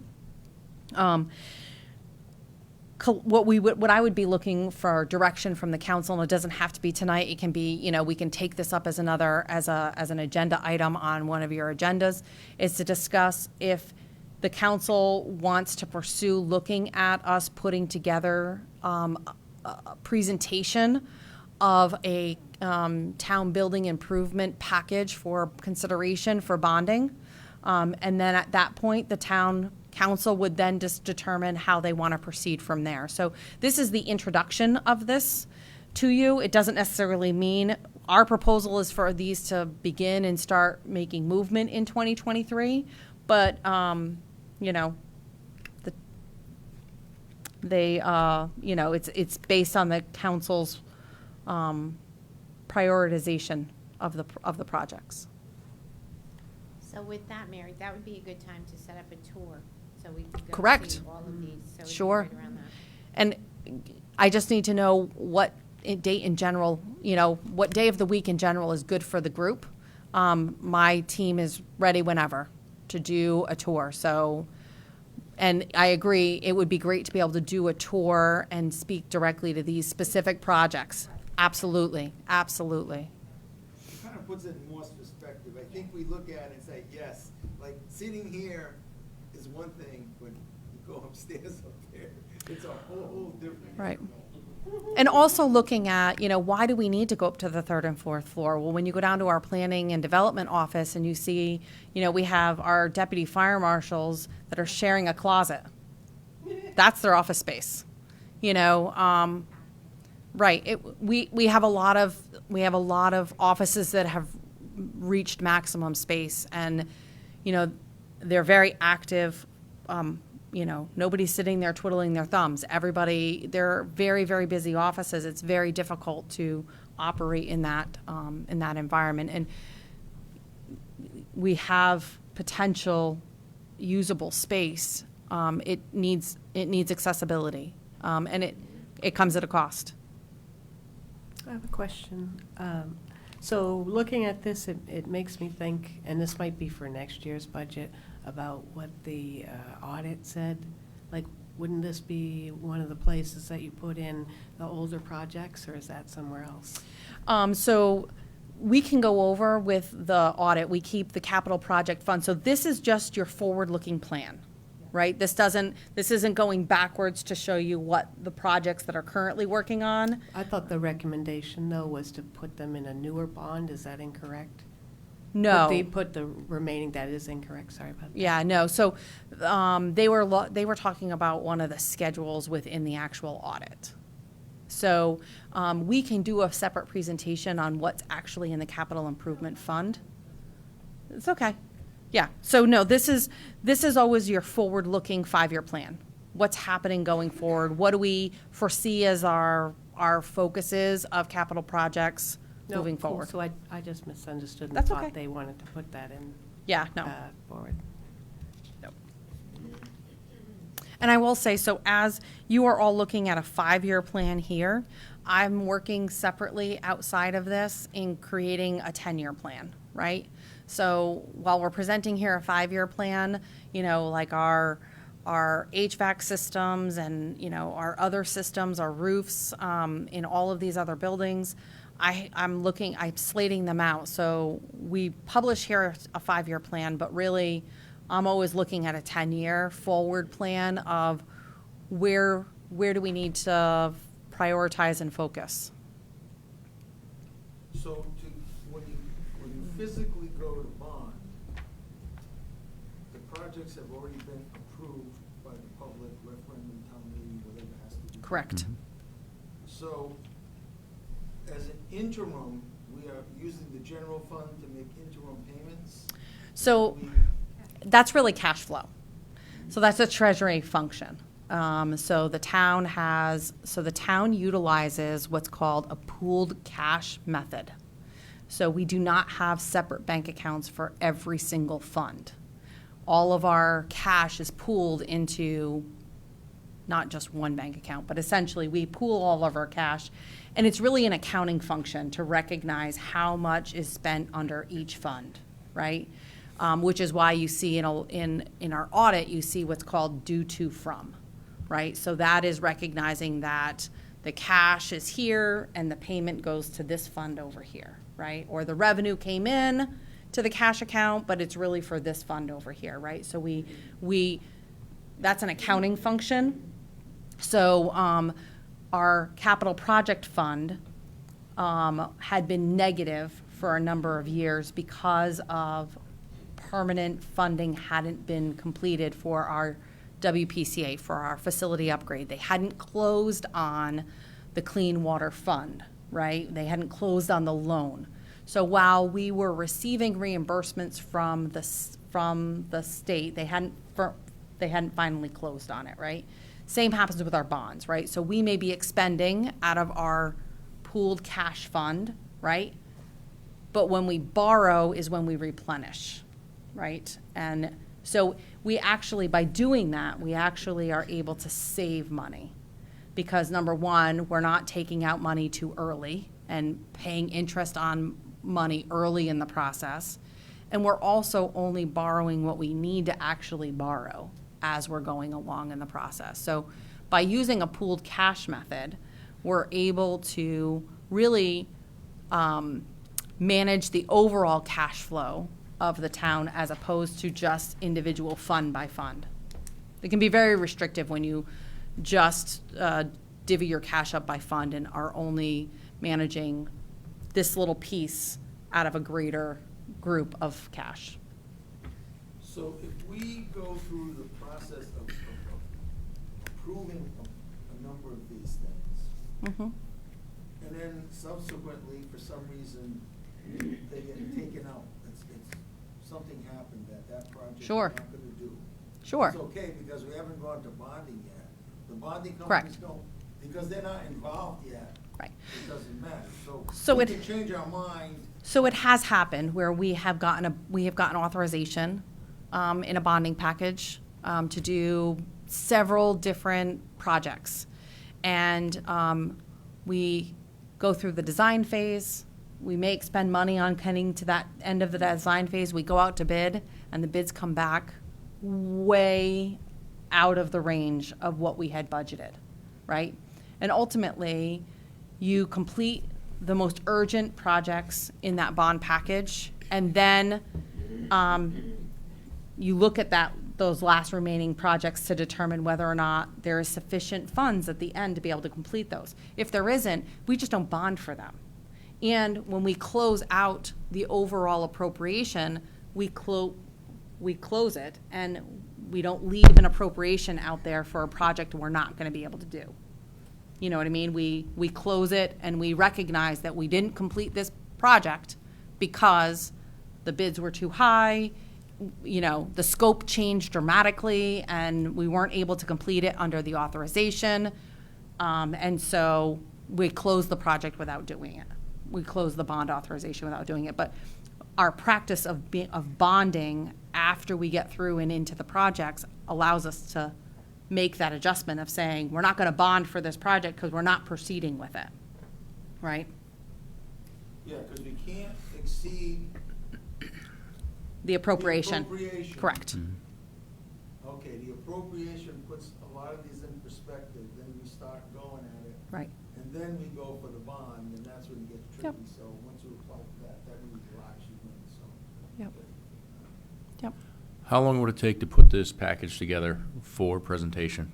Speaker 1: What I would be looking for direction from the council, and it doesn't have to be tonight, it can be, we can take this up as an agenda item on one of your agendas, is to discuss if the council wants to pursue looking at us putting together a presentation of a town building improvement package for consideration for bonding. And then at that point, the town council would then just determine how they want to proceed from there. So this is the introduction of this to you. It doesn't necessarily mean our proposal is for these to begin and start making movement in 2023, but it's based on the council's prioritization of the projects.
Speaker 10: So with that, Mary, that would be a good time to set up a tour, so we could go
Speaker 1: Correct.
Speaker 10: see all of these. So we could
Speaker 1: Sure.
Speaker 10: right around that.
Speaker 1: And I just need to know what date in general, what day of the week in general is good for the group. My team is ready whenever to do a tour. So, and I agree, it would be great to be able to do a tour and speak directly to these specific projects. Absolutely, absolutely.
Speaker 6: It kind of puts it in more perspective. I think we look at it and say, yes, like sitting here is one thing, but you go upstairs up there, it's a whole different.
Speaker 1: Right. And also looking at, why do we need to go up to the third and fourth floor? Well, when you go down to our planning and development office and you see, we have our deputy fire marshals that are sharing a closet. That's their office space, right. We have a lot of offices that have reached maximum space, and, they're very active. Nobody's sitting there twiddling their thumbs. They're very, very busy offices. It's very difficult to operate in that environment. And we have potential usable space. It needs accessibility, and it comes at a cost.
Speaker 8: I have a question. So looking at this, it makes me think, and this might be for next year's budget, about what the audit said. Like, wouldn't this be one of the places that you put in the older projects, or is that somewhere else?
Speaker 1: So we can go over with the audit. We keep the capital project fund. So this is just your forward-looking plan, right? This isn't going backwards to show you what the projects that are currently working on.
Speaker 8: I thought the recommendation, though, was to put them in a newer bond. Is that incorrect?
Speaker 1: No.
Speaker 8: They put the remaining, that is incorrect, sorry about that.
Speaker 1: Yeah, no. So they were talking about one of the schedules within the actual audit. So we can do a separate presentation on what's actually in the capital improvement fund. It's okay. Yeah. So no, this is always your forward-looking 5-year plan. What's happening going forward? What do we foresee as our focuses of capital projects
Speaker 8: No,
Speaker 1: moving
Speaker 8: cool.
Speaker 1: forward?
Speaker 8: So I just misunderstood and
Speaker 1: That's
Speaker 8: thought
Speaker 1: okay.
Speaker 8: they wanted to put that in
Speaker 1: Yeah, no.
Speaker 8: forward.
Speaker 1: And I will say, so as you are all looking at a 5-year plan here, I'm working separately outside of this in creating a 10-year plan, right? So while we're presenting here a 5-year plan, like our HVAC systems and, our other systems, our roofs, in all of these other buildings, I'm slating them out. So we publish here a 5-year plan, but really I'm always looking at a 10-year forward plan of where do we need to prioritize and focus.
Speaker 6: So when you physically go to bond, the projects have already been approved by the public, referendum, town meeting, whatever has to be.
Speaker 1: Correct.
Speaker 6: So as an interim, we are using the general fund to make interim payments?
Speaker 1: So that's really cash flow. So that's a treasury function. So the town utilizes what's called a pooled cash method. So we do not have separate bank accounts for every single fund. All of our cash is pooled into not just one bank account, but essentially we pool all of our cash. And it's really an accounting function to recognize how much is spent under each fund, right? Which is why you see in our audit, you see what's called due to from, right? So that is recognizing that the cash is here and the payment goes to this fund over here, right? Or the revenue came in to the cash account, but it's really for this fund over here, right? So that's an accounting function. So our capital project fund had been negative for a number of years because of permanent funding hadn't been completed for our WPCA, for our facility upgrade. They hadn't closed on the Clean Water Fund, right? They hadn't closed on the loan. So while we were receiving reimbursements from the state, they hadn't finally closed on it, right? Same happens with our bonds, right? So we may be expending out of our pooled cash fund, right? But when we borrow is when we replenish, right? And so we actually, by doing that, we actually are able to save money. Because number one, we're not taking out money too early and paying interest on money early in the process. And we're also only borrowing what we need to actually borrow as we're going along in the process. So by using a pooled cash method, we're able to really manage the overall cash flow of the town as opposed to just individual fund by fund. It can be very restrictive when you just divvy your cash up by fund and are only managing this little piece out of a greater group of cash.
Speaker 6: So if we go through the process of approving a number of these things,
Speaker 1: Mhm.
Speaker 6: and then subsequently, for some reason, they get taken out, it's, something happened that project we're
Speaker 1: Sure.
Speaker 6: not gonna do.
Speaker 1: Sure.
Speaker 6: It's okay, because we haven't gone to bonding yet. The bonding
Speaker 1: Correct.
Speaker 6: companies don't, because they're not involved yet.
Speaker 1: Right.
Speaker 6: It doesn't matter,
Speaker 1: So
Speaker 6: we
Speaker 1: it-
Speaker 6: can change our mind.
Speaker 1: So it has happened where we have gotten authorization in a bonding package to do several different projects. And we go through the design phase, we may spend money on getting to that end of the design phase, we go out to bid, and the bids come back way out of the range of what we had budgeted, right? And ultimately, you complete the most urgent projects in that bond package, and then you look at those last remaining projects to determine whether or not there is sufficient funds at the end to be able to complete those. If there isn't, we just don't bond for them. And when we close out the overall appropriation, we close it, and we don't leave an appropriation out there for a project we're not gonna be able to do. You know what I mean? We close it and we recognize that we didn't complete this project because the bids were too high, you know, the scope changed dramatically and we weren't able to complete it under the authorization. And so we closed the project without doing it. We closed the bond authorization without doing it. But our practice of bonding after we get through and into the projects allows us to make that adjustment of saying, we're not going to bond for this project because we're not proceeding with it, right?
Speaker 6: Yeah, because we can't exceed
Speaker 1: The appropriation.
Speaker 6: The appropriation.
Speaker 1: Correct.
Speaker 6: Okay, the appropriation puts a lot of these in perspective, then we start going at it.
Speaker 1: Right.
Speaker 6: And then we go for the bond, and that's when it gets
Speaker 1: Yep.
Speaker 6: tricky. So once you apply for that really drives you in, so.
Speaker 1: Yep. Yep.
Speaker 2: How long would it take to put this package together for presentation?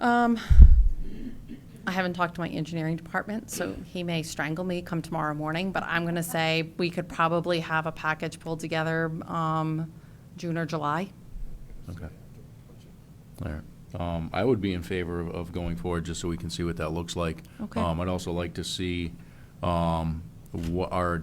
Speaker 1: I haven't talked to my engineering department, so he may strangle me come tomorrow morning, but I'm going to say we could probably have a package pulled together June or July.
Speaker 2: Okay. All right. I would be in favor of going forward, just so we can see what that looks like.
Speaker 1: Okay.
Speaker 2: I'd also like to see what our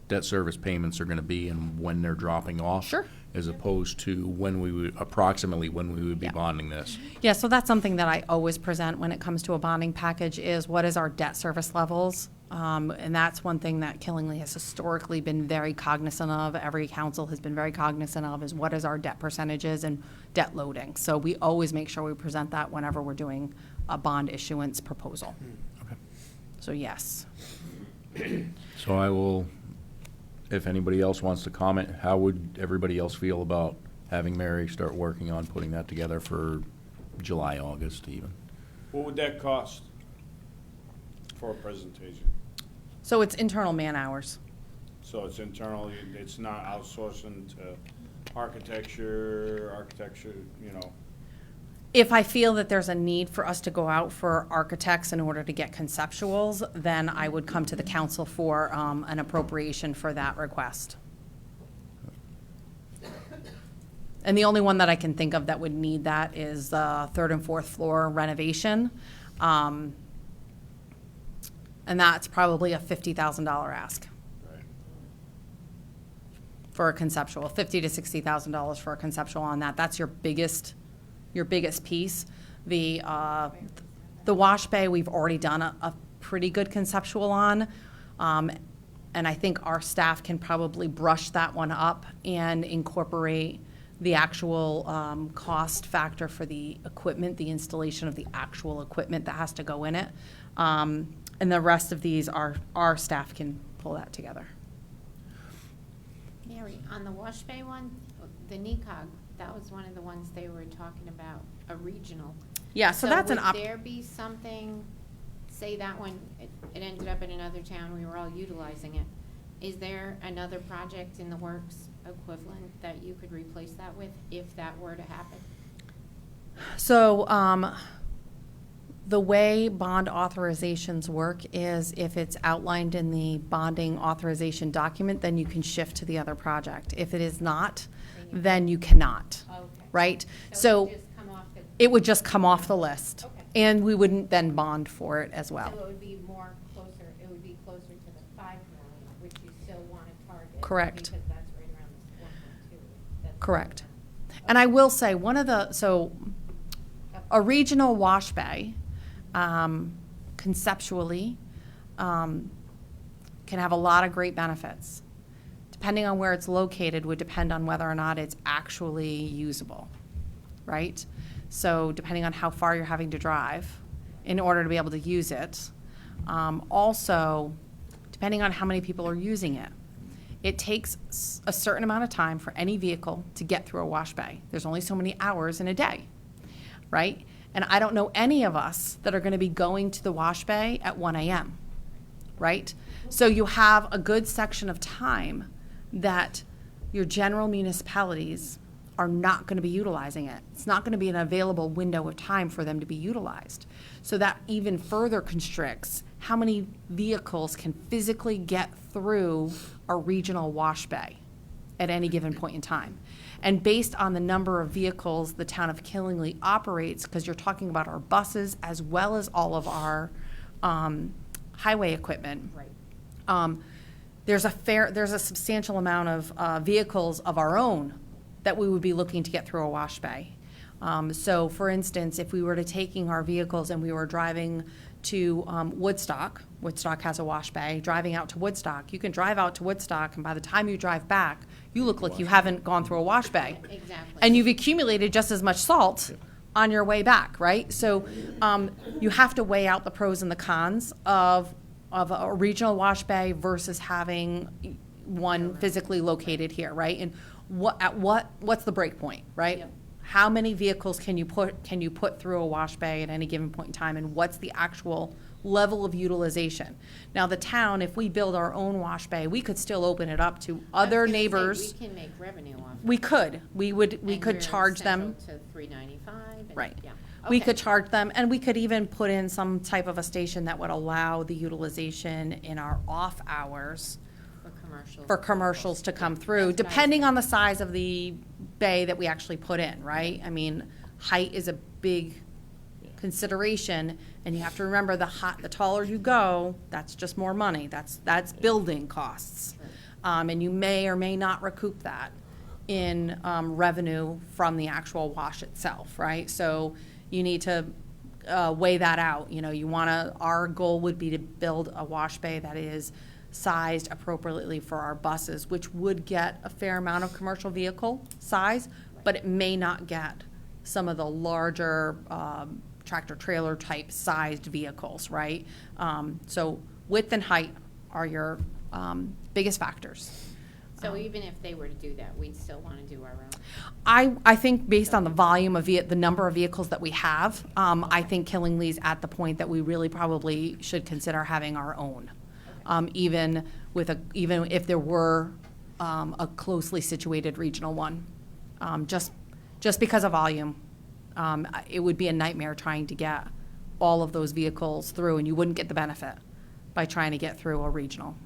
Speaker 2: debt service payments are going to be and when they're dropping off.
Speaker 1: Sure.
Speaker 2: As opposed to approximately when we would be
Speaker 1: Yeah.
Speaker 2: bonding this.
Speaker 1: Yeah, so that's something that I always present when it comes to a bonding package is what is our debt service levels? And that's one thing that Killingly has historically been very cognizant of, every council has been very cognizant of, is what is our debt percentages and debt loading. So we always make sure we present that whenever we're doing a bond issuance proposal.
Speaker 2: Okay.
Speaker 1: So yes.
Speaker 2: So I will, if anybody else wants to comment, how would everybody else feel about having Mary start working on putting that together for July, August even?
Speaker 9: What would that cost for a presentation?
Speaker 1: So it's internal man hours.
Speaker 9: So it's internal, it's not outsourcing to architecture, you know?
Speaker 1: If I feel that there's a need for us to go out for architects in order to get conceptuals, then I would come to the council for an appropriation for that request. And the only one that I can think of that would need that is the third and fourth floor renovation. And that's probably a $50,000 ask
Speaker 9: Right.
Speaker 1: for a conceptual, $50,000 to $60,000 for a conceptual on that. That's your biggest piece. The wash bay, we've already done a pretty good conceptual on. And I think our staff can probably brush that one up and incorporate the actual cost factor for the equipment, the installation of the actual equipment that has to go in it. And the rest of these, our staff can pull that together.
Speaker 10: Mary, on the wash bay one, the NECOG, that was one of the ones they were talking about, a regional.
Speaker 1: Yeah, so that's an
Speaker 10: would there be something, say that one, it ended up in another town, we were all utilizing it. Is there another project in the works equivalent that you could replace that with, if that were to happen?
Speaker 1: So, the way bond authorizations work is if it's outlined in the bonding authorization document, then you can shift to the other project. If it is not, then you cannot,
Speaker 10: Okay.
Speaker 1: right?
Speaker 10: So
Speaker 1: So
Speaker 10: it would just come off the.
Speaker 1: it would just come off the list.
Speaker 10: Okay.
Speaker 1: And we wouldn't then bond for it as well.
Speaker 10: So it would be more closer, it would be closer to the 5 million, which you still want to target.
Speaker 1: Correct.
Speaker 10: Because that's right around this 1.2. That's-
Speaker 1: Correct. And I will say, a regional wash bay, conceptually, can have a lot of great benefits. Depending on where it's located would depend on whether or not it's actually usable, right? So depending on how far you're having to drive in order to be able to use it. Also, depending on how many people are using it. It takes a certain amount of time for any vehicle to get through a wash bay. There's only so many hours in a day, right? And I don't know any of us that are going to be going to the wash bay at 1 a.m., right? So you have a good section of time that your general municipalities are not going to be utilizing it. It's not going to be an available window of time for them to be utilized. So that even further constricts how many vehicles can physically get through a regional wash bay at any given point in time. And based on the number of vehicles the town of Killingly operates, because you're talking about our buses as well as all of our highway equipment.
Speaker 10: Right.
Speaker 1: There's a substantial amount of vehicles of our own that we would be looking to get through a wash bay. So for instance, if we were to taking our vehicles and we were driving to Woodstock has a wash bay, driving out to Woodstock, you can drive out to Woodstock and by the time you drive back, you look like you haven't gone through a wash bay.
Speaker 10: Exactly.
Speaker 1: And you've accumulated just as much salt on your way back, right? So you have to weigh out the pros and the cons of a regional wash bay versus having one physically located here, right? And what's the break point, right?
Speaker 10: Yep.
Speaker 1: How many vehicles can you put through a wash bay at any given point in time, and what's the actual level of utilization? Now, the town, if we build our own wash bay, we could still open it up to
Speaker 10: I was
Speaker 1: other
Speaker 10: gonna say,
Speaker 1: neighbors.
Speaker 10: We can make revenue off it.
Speaker 1: We could. We
Speaker 10: And
Speaker 1: could
Speaker 10: we're
Speaker 1: charge them.
Speaker 10: central to 395. and-
Speaker 1: Right.
Speaker 10: Yeah.
Speaker 1: We
Speaker 10: Okay.
Speaker 1: could charge them, and we could even put in some type of a station that would allow the utilization in our off hours for commercials to come through,
Speaker 10: That's what I was
Speaker 1: depending on the
Speaker 10: thinking.
Speaker 1: size of the bay that we actually put in, right? I mean, height is a big consideration, and you have to remember the taller you go, that's just more money. That's building costs. And you may or may not recoup that in revenue from the actual wash itself, right? So you need to weigh that out. You know, our goal would be to build a wash bay that is sized appropriately for our buses, which would get a fair amount of commercial vehicle size, but it may not get some of the larger tractor-trailer type sized vehicles, right? So width and height are your biggest factors.
Speaker 10: So even if they were to do that, we'd still want to do our own?
Speaker 1: I think based on the volume of the number of vehicles that we have, I think Killingly's at the point that we really probably should consider having our own. Even if there were a closely situated regional one, just because of volume, it would be a nightmare trying to get all of those vehicles through, and you wouldn't get the benefit by trying to get through a regional.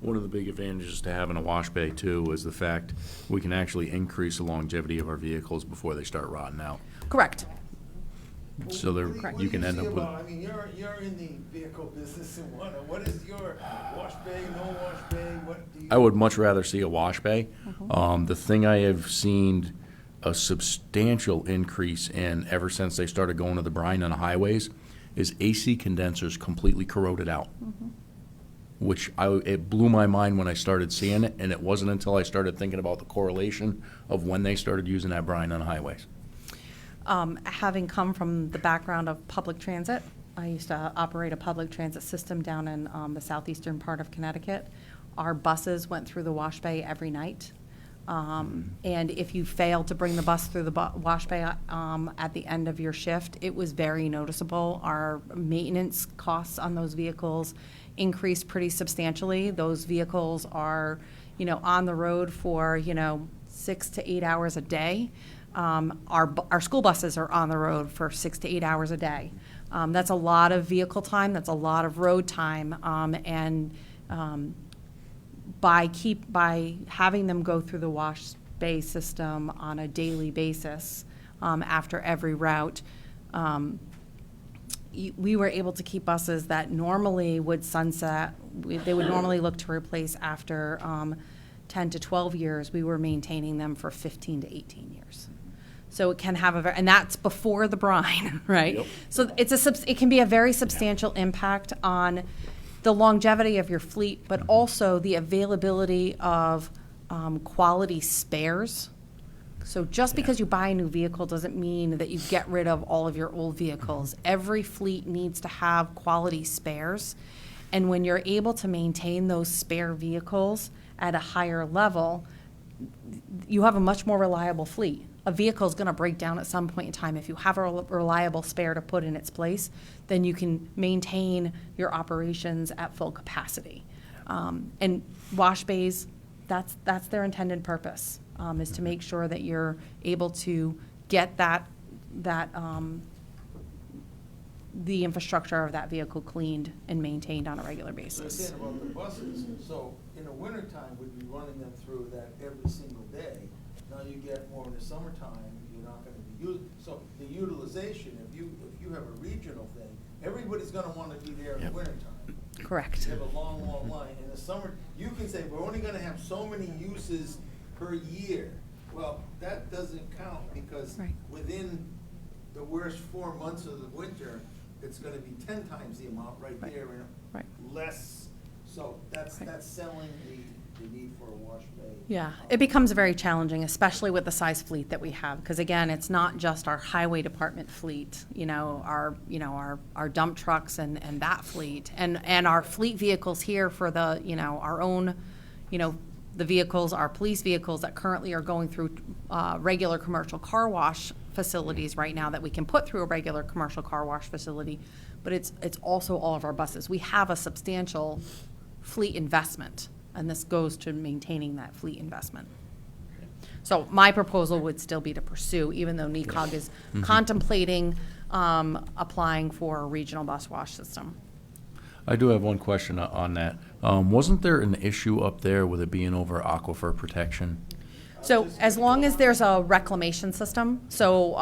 Speaker 2: One of the big advantages to having a wash bay too is the fact we can actually increase the longevity of our vehicles before they start rotting out.
Speaker 1: Correct.
Speaker 2: So you can end up with.
Speaker 6: I mean, you're in the vehicle business and what is your wash bay, no wash bay, what do you?
Speaker 2: I would much rather see a wash bay. The thing I have seen a substantial increase in ever since they started going to the brine on the highways is AC condensers completely corroded out. Which it blew my mind when I started seeing it, and it wasn't until I started thinking about the correlation of when they started using that brine on the highways.
Speaker 1: Having come from the background of public transit, I used to operate a public transit system down in the southeastern part of Connecticut. Our buses went through the wash bay every night. And if you failed to bring the bus through the wash bay at the end of your shift, it was very noticeable. Our maintenance costs on those vehicles increased pretty substantially. Those vehicles are, on the road for, 6 to 8 hours a day. our school buses are on the road for 6 to 8 hours a day. That's a lot of vehicle time, that's a lot of road time, by having them go through the wash bay system on a daily basis after every route, we were able to keep buses that normally would sunset, they would normally look to replace after 10 to 12 years. We were maintaining them for 15 to 18 years. So it can have and that's before the brine, right?
Speaker 2: Yep.
Speaker 1: So it can be a very substantial impact on the longevity of your fleet, but also the availability of quality spares. So just because you buy a new vehicle doesn't mean that you get rid of all of your old vehicles. Every fleet needs to have quality spares. And when you're able to maintain those spare vehicles at a higher level, you have a much more reliable fleet. A vehicle is going to break down at some point in time. If you have a reliable spare to put in its place, then you can maintain your operations at full capacity. And wash bays, that's their intended purpose, is to make sure that you're able to get the infrastructure of that vehicle cleaned and maintained on a regular
Speaker 6: So you're
Speaker 1: basis.
Speaker 6: saying about the buses, so in the wintertime, we'd be running them through that every single day. Now you get more in the summertime, you're not gonna be so the utilization, if you have a regional thing, everybody's gonna wanna be there in the wintertime.
Speaker 1: Correct.
Speaker 6: You have a long, long line. In the summer, you can say, we're only gonna have so many uses per year. Well, that doesn't count because
Speaker 1: Right.
Speaker 6: within the worst 4 months of the winter, it's gonna be 10 times the amount right
Speaker 1: Right.
Speaker 6: there and
Speaker 1: Right.
Speaker 6: less. So that's
Speaker 1: Right.
Speaker 6: selling the need for a wash bay.
Speaker 1: Yeah, it becomes very challenging, especially with the size fleet that we have, because again, it's not just our highway department fleet, our dump trucks and that fleet, and our fleet vehicles here for the, our own, the vehicles, our police vehicles that currently are going through regular commercial car wash facilities right now that we can put through a regular commercial car wash facility, but it's also all of our buses. We have a substantial fleet investment, and this goes to maintaining that fleet investment. So my proposal would still be to pursue, even though NECOG is contemplating applying for a regional bus wash system.
Speaker 2: I do have one question on that. Wasn't there an issue up there with it being over aquifer protection?
Speaker 1: So as long as there's a reclamation system, so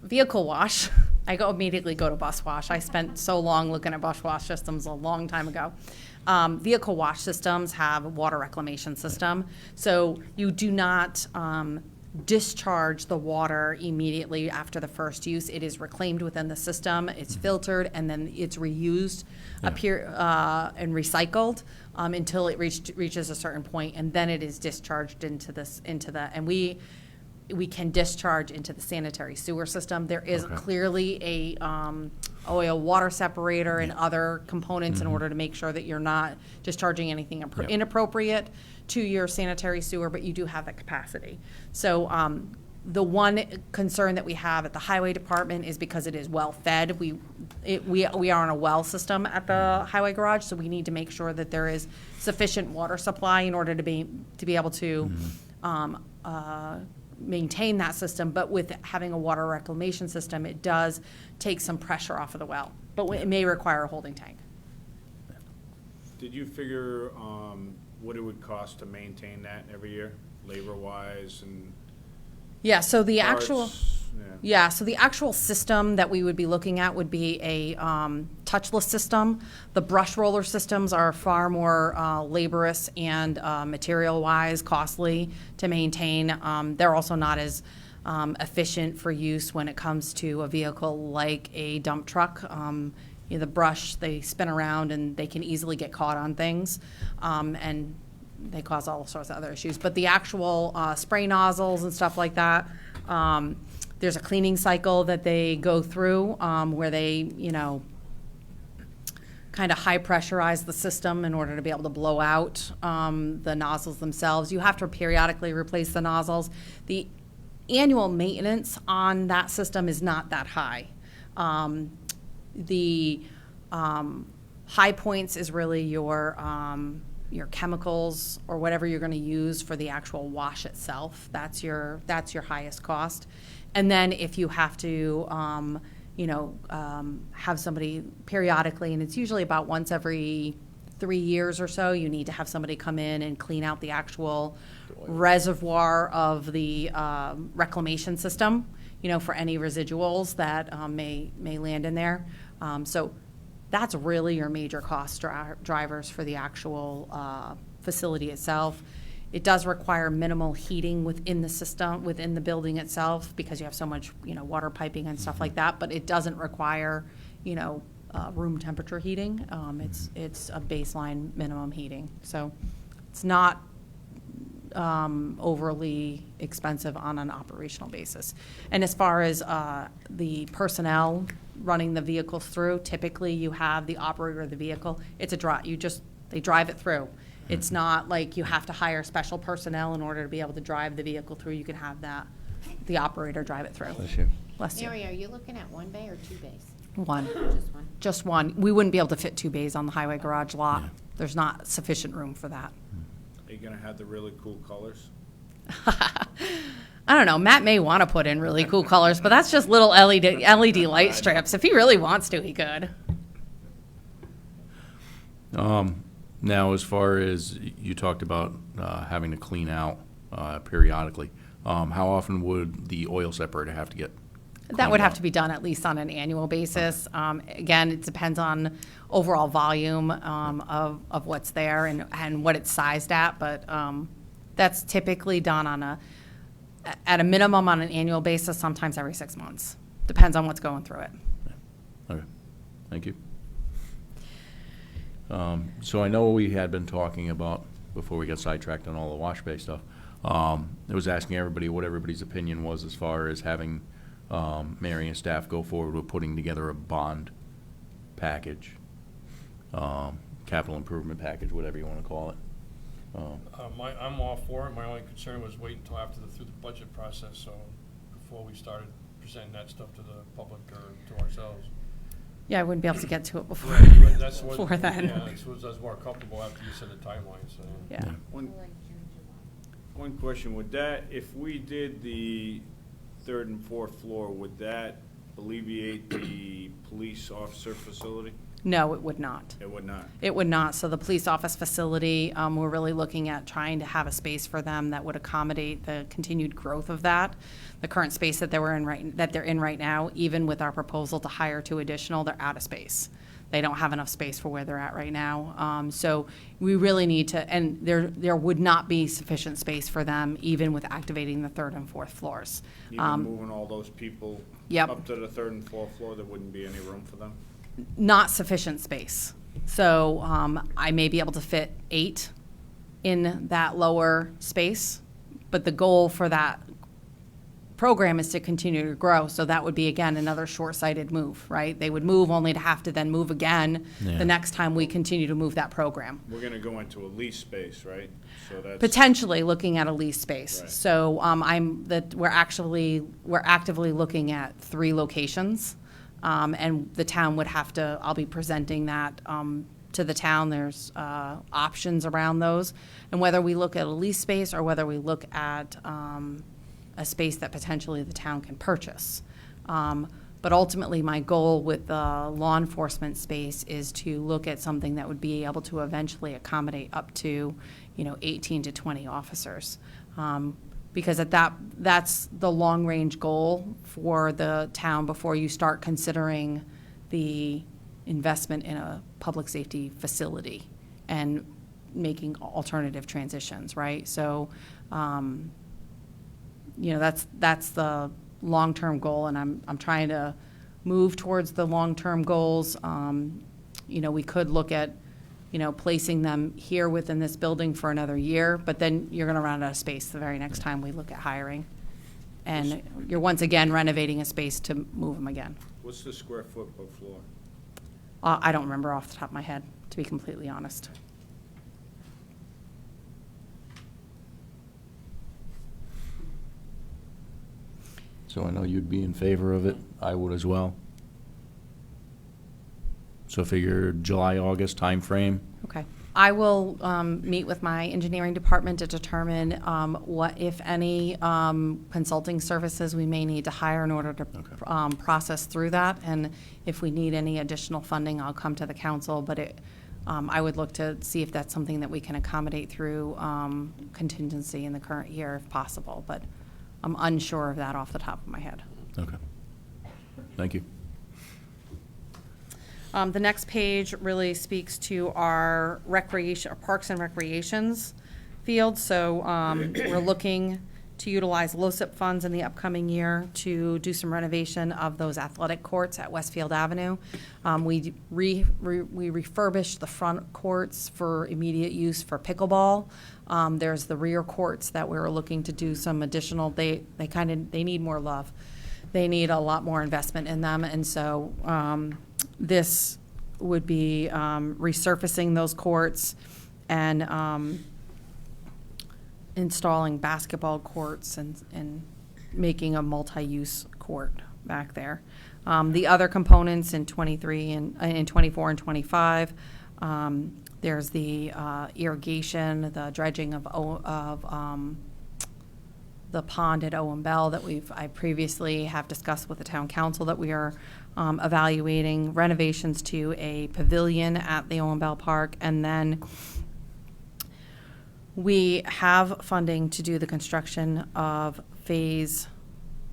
Speaker 1: vehicle wash, I immediately go to bus wash. I spent so long looking at bus wash systems a long time ago. Vehicle wash systems have a water reclamation system, so you do not discharge the water immediately after the first use. It is reclaimed within the system, it's filtered, and then it's reused and recycled until it reaches a certain point, and then it is discharged and we can discharge into the sanitary sewer system. There is clearly a oil water separator and other components in order to make sure that you're not discharging anything inappropriate to your sanitary sewer, but you do have that capacity. So the one concern that we have at the highway department is because it is well fed. We are on a well system at the highway garage, so we need to make sure that there is sufficient water supply in order to be able to maintain that system. But with having a water reclamation system, it does take some pressure off of the well, but it may require a holding tank.
Speaker 9: Did you figure what it would cost to maintain that every year, labor-wise and
Speaker 1: Yeah, so the
Speaker 9: parts?
Speaker 1: actual, so the actual system that we would be looking at would be a touchless system. The brush roller systems are far more laborious and material-wise costly to maintain. They're also not as efficient for use when it comes to a vehicle like a dump truck. The brush, they spin around and they can easily get caught on things, and they cause all sorts of other issues. But the actual spray nozzles and stuff like that, there's a cleaning cycle that they go through where they, kind of high pressurize the system in order to be able to blow out the nozzles themselves. You have to periodically replace the nozzles. The annual maintenance on that system is not that high. The high points is really your your chemicals or whatever you're gonna use for the actual wash itself. That's your highest cost. And then if you have to, have somebody periodically, and it's usually about once every 3 years or so, you need to have somebody come in and clean out the actual reservoir of the reclamation system, for any residuals that may land in there. So that's really your major cost drivers for the actual facility itself. It does require minimal heating within the system, within the building itself, because you have so much, water piping and stuff like that, but it doesn't require, room temperature heating. It's a baseline minimum heating. So it's not overly expensive on an operational basis. And as far as the personnel running the vehicles through, typically you have the operator of the vehicle. It's a drive. They drive it through. It's not like you have to hire special personnel in order to be able to drive the vehicle through. You can have the operator drive it through.
Speaker 2: Bless you.
Speaker 1: Bless you.
Speaker 10: Mary, are you looking at 1 bay or 2 bays?
Speaker 1: One.
Speaker 10: Just one.
Speaker 1: Just one. We wouldn't be able to fit 2 bays on the highway garage lot. There's not sufficient room for that.
Speaker 9: Are you gonna have the really cool colors?
Speaker 1: I don't know. Matt may want to put in really cool colors, but that's just little LED light strips. If he really wants to, he could.
Speaker 2: Now, as far as you talked about having to clean out periodically, how often would the oil separator have to get
Speaker 1: That would
Speaker 2: cleaned
Speaker 1: have
Speaker 2: out?
Speaker 1: to be done at least on an annual basis. Again, it depends on overall volume of what's there and what it's sized at, but that's typically done at a minimum on an annual basis, sometimes every 6 months. Depends on what's going through it.
Speaker 2: Okay, thank you. So I know we had been talking about, before we got sidetracked on all the wash bay stuff, I was asking everybody what everybody's opinion was as far as having Mary and staff go forward with putting together a bond package, capital improvement package, whatever you want to call it.
Speaker 3: I'm all for it. My only concern was waiting until through the budget process, so before we started presenting that stuff to the public or to ourselves.
Speaker 1: Yeah, I wouldn't be able to get to it before,
Speaker 3: Right, that's what-
Speaker 1: before then.
Speaker 3: Yeah, that's what I was more comfortable after you said the timeline, so.
Speaker 1: Yeah.
Speaker 9: One question, would that, if we did the 3rd and 4th floor, would that alleviate the police officer facility?
Speaker 1: No, it would not.
Speaker 9: It would not.
Speaker 1: It would not. So the police office facility, we're really looking at trying to have a space for them that would accommodate the continued growth of that. The current space that they're in right now, even with our proposal to hire 2 additional, they're out of space. They don't have enough space for where they're at right now. So we really need to, and there would not be sufficient space for them, even with activating the 3rd and 4th floors.
Speaker 9: Even moving all those people
Speaker 1: Yep.
Speaker 9: up to the 3rd and 4th floor, there wouldn't be any room for them?
Speaker 1: Not sufficient space. So I may be able to fit 8 in that lower space, but the goal for that program is to continue to grow. So that would be, again, another short-sighted move, right? They would move only to have to then move again
Speaker 2: Yeah.
Speaker 1: the next time we continue to move that program.
Speaker 9: We're gonna go into a lease space, right? So that's.
Speaker 1: Potentially looking at a lease space.
Speaker 9: Right.
Speaker 1: So we're actively looking at 3 locations. And the town would have to, I'll be presenting that to the town. There's options around those. And whether we look at a lease space or whether we look at a space that potentially the town can purchase. But ultimately, my goal with the law enforcement space is to look at something that would be able to eventually accommodate up to, 18 to 20 officers. Because that's the long-range goal for the town before you start considering the investment in a public safety facility and making alternative transitions, right? So, that's the long-term goal, and I'm trying to move towards the long-term goals. We could look at placing them here within this building for another year, but then you're going to run out of space the very next time we look at hiring. And you're once again renovating a space to move them again.
Speaker 9: What's the square foot per floor?
Speaker 1: I don't remember off the top of my head, to be completely honest.
Speaker 2: So I know you'd be in favor of it. I would as well. So figure July, August timeframe.
Speaker 1: Okay. I will meet with my engineering department to determine what, if any, consulting services we may need to hire in order to process through that. And if we need any additional funding, I'll come to the council. But I would look to see if that's something that we can accommodate through contingency in the current year if possible. But I'm unsure of that off the top of my head.
Speaker 2: Okay. Thank you.
Speaker 1: The next page really speaks to our recreation, our parks and recreations field. So we're looking to utilize LoCIP funds in the upcoming year to do some renovation of those athletic courts at Westfield Avenue. We refurbished the front courts for immediate use for pickleball. There's the rear courts that we're looking to do some additional. They need more love. They need a lot more investment in them, and so this would be resurfacing those courts and installing basketball courts and making a multi-use court back there. The other components in 23 and in 24 and 25, there's the irrigation, the dredging of the pond at Owen Bell that I previously have discussed with the town council that we are evaluating, renovations to a pavilion at the Owen Bell Park, and then we have funding to do the construction of phase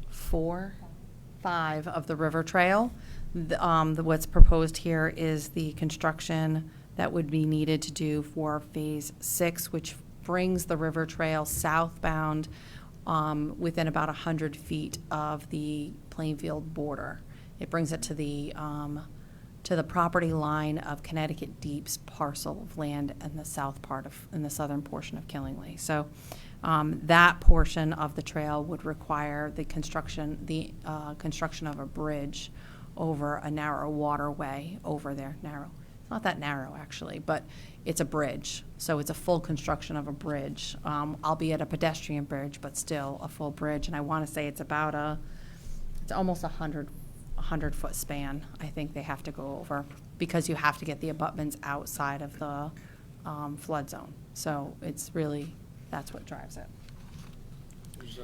Speaker 1: 5 of the River Trail. What's proposed here is the construction that would be needed to do for phase 6, which brings the River Trail southbound within about 100 feet of the Plainfield border. It brings it to the property line of Connecticut Deep's parcel of land in the southern portion of Killingly. So that portion of the trail would require the construction of a bridge over a narrow waterway over there. Narrow. It's not that narrow actually, but it's a bridge. So it's a full construction of a bridge, albeit a pedestrian bridge, but still a full bridge. And I want to say it's almost 100-foot span. I think they have to go over because you have to get the abutments outside of the flood zone. So that's what drives it.
Speaker 3: There's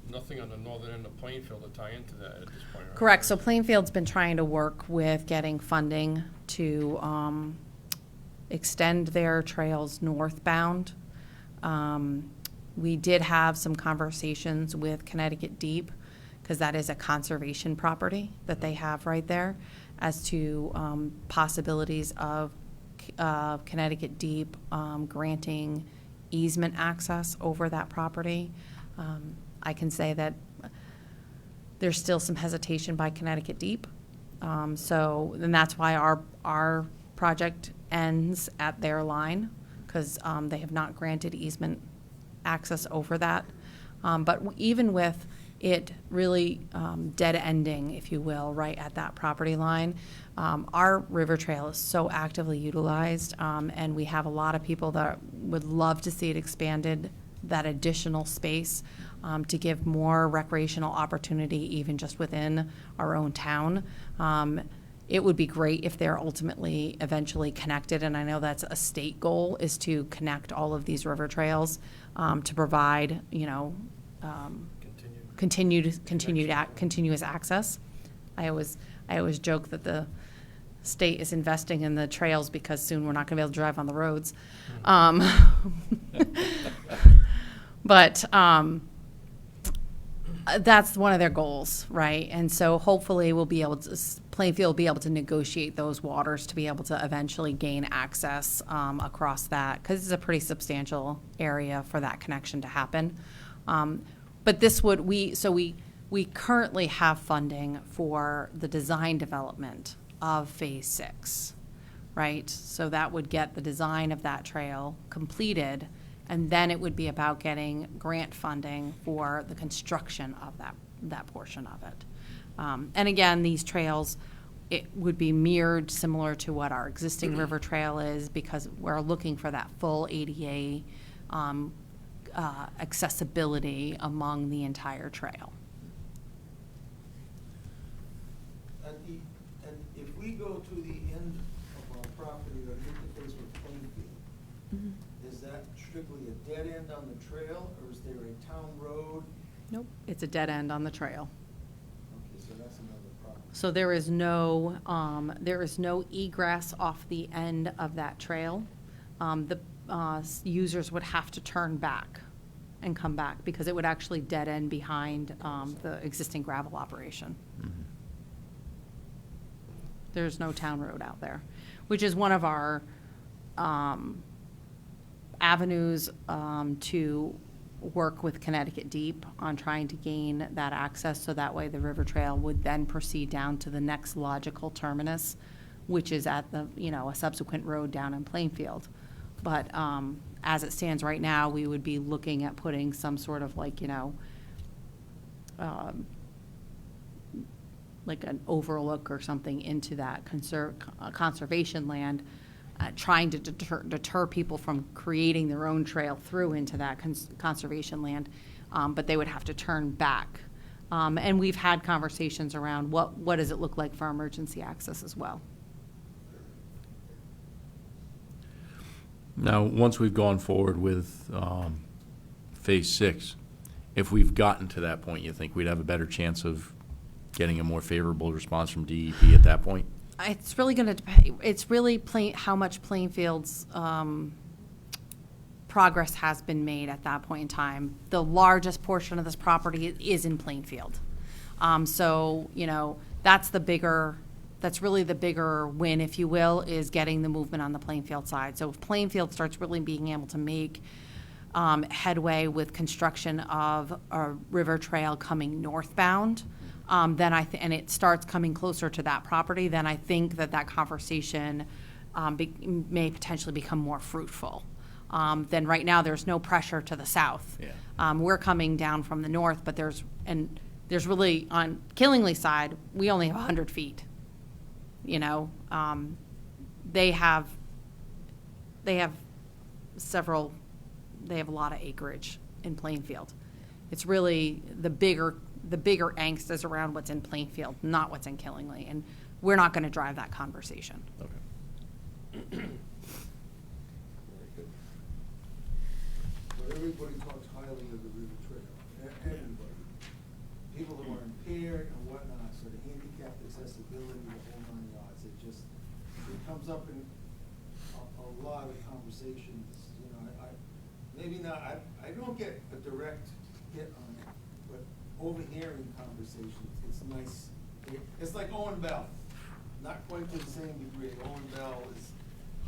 Speaker 3: nothing on the northern end of Plainfield to tie into that at this point, right?
Speaker 1: Correct. So Plainfield's been trying to work with getting funding to extend their trails northbound. We did have some conversations with Connecticut Deep, because that is a conservation property that they have right there, as to possibilities of Connecticut Deep granting easement access over that property. I can say that there's still some hesitation by Connecticut Deep. And that's why our project ends at their line, because they have not granted easement access over that. But even with it really dead-ending, if you will, right at that property line, our river trail is so actively utilized, and we have a lot of people that would love to see it expanded, that additional space, to give more recreational opportunity even just within our own town. It would be great if they're ultimately eventually connected, and I know that's a state goal, is to connect all of these river trails to provide, continuous access. I always joke that the state is investing in the trails because soon we're not going to be able to drive on the roads. But that's one of their goals, right? And so hopefully Plainfield will be able to negotiate those waters to be able to eventually gain access across that, because it's a pretty substantial area for that connection to happen. But we currently have funding for the design development of phase 6, right? So that would get the design of that trail completed, and then it would be about getting grant funding for the construction of that portion of it. And again, these trails, it would be mirrored similar to what our existing river trail is, because we're looking for that full ADA accessibility among the entire trail.
Speaker 6: And if we go to the end of our property or the interface with Plainfield, is that strictly a dead end on the trail, or is there a town road?
Speaker 1: Nope, it's a dead end on the trail.
Speaker 6: Okay, so that's another problem.
Speaker 1: So there is no egress off the end of that trail. The users would have to turn back and come back because it would actually dead end behind the existing gravel operation. There's no town road out there, which is one of our avenues to work with Connecticut Deep on trying to gain that access, so that way the river trail would then proceed down to the next logical terminus, which is at the, a subsequent road down in Plainfield. But as it stands right now, we would be looking at putting some sort of like an overlook or something into that conservation land, trying to deter people from creating their own trail through into that conservation land, but they would have to turn back. And we've had conversations around what does it look like for emergency access as well.
Speaker 2: Now, once we've gone forward with Phase 6, if we've gotten to that point, you think we'd have a better chance of getting a more favorable response from DEP at that point?
Speaker 1: It's really going to depend. It's really how much Plainfield's progress has been made at that point in time. The largest portion of this property is in Plainfield. So, that's really the bigger win, if you will, is getting the movement on the Plainfield side. So if Plainfield starts really being able to make headway with construction of a river trail coming northbound, then and it starts coming closer to that property, then I think that conversation may potentially become more fruitful. Then right now there's no pressure to the south.
Speaker 2: Yeah.
Speaker 1: We're coming down from the north, but there's really, on Killingly side, we only have 100 feet. They have a lot of acreage in Plainfield. It's really the bigger angst is around what's in Plainfield, not what's in Killingly, and we're not going to drive that conversation.
Speaker 2: Okay.
Speaker 6: Very good. But everybody talks highly of the river trail, everybody. People that are impaired and whatnot, so the handicapped accessibility, the whole nine yards, it comes up in a lot of conversations, maybe not, I don't get a direct hit on it, but overhearing conversations, it's nice. It's like Owen Bell, not quite to the same degree. Owen Bell is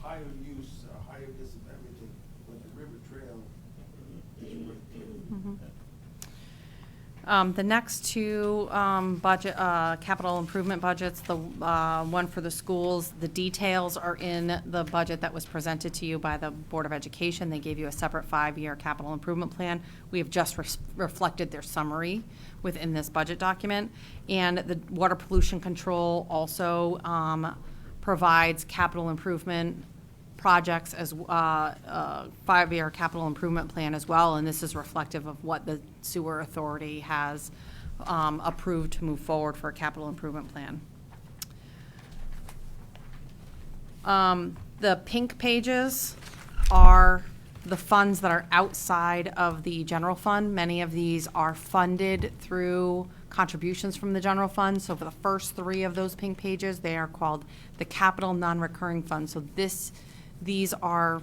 Speaker 6: higher use, higher this of everything, but the river trail is right there.
Speaker 1: Mm-hmm. The next two capital improvement budgets, the one for the schools, the details are in the budget that was presented to you by the Board of Education. They gave you a separate 5-year capital improvement plan. We have just reflected their summary within this budget document. And the water pollution control also provides capital improvement projects as 5-year capital improvement plan as well, and this is reflective of what the sewer authority has approved to move forward for a capital improvement plan. The pink pages are the funds that are outside of the general fund. Many of these are funded through contributions from the general fund. So for the first 3 of those pink pages, they are called the capital non-recurring fund. So these are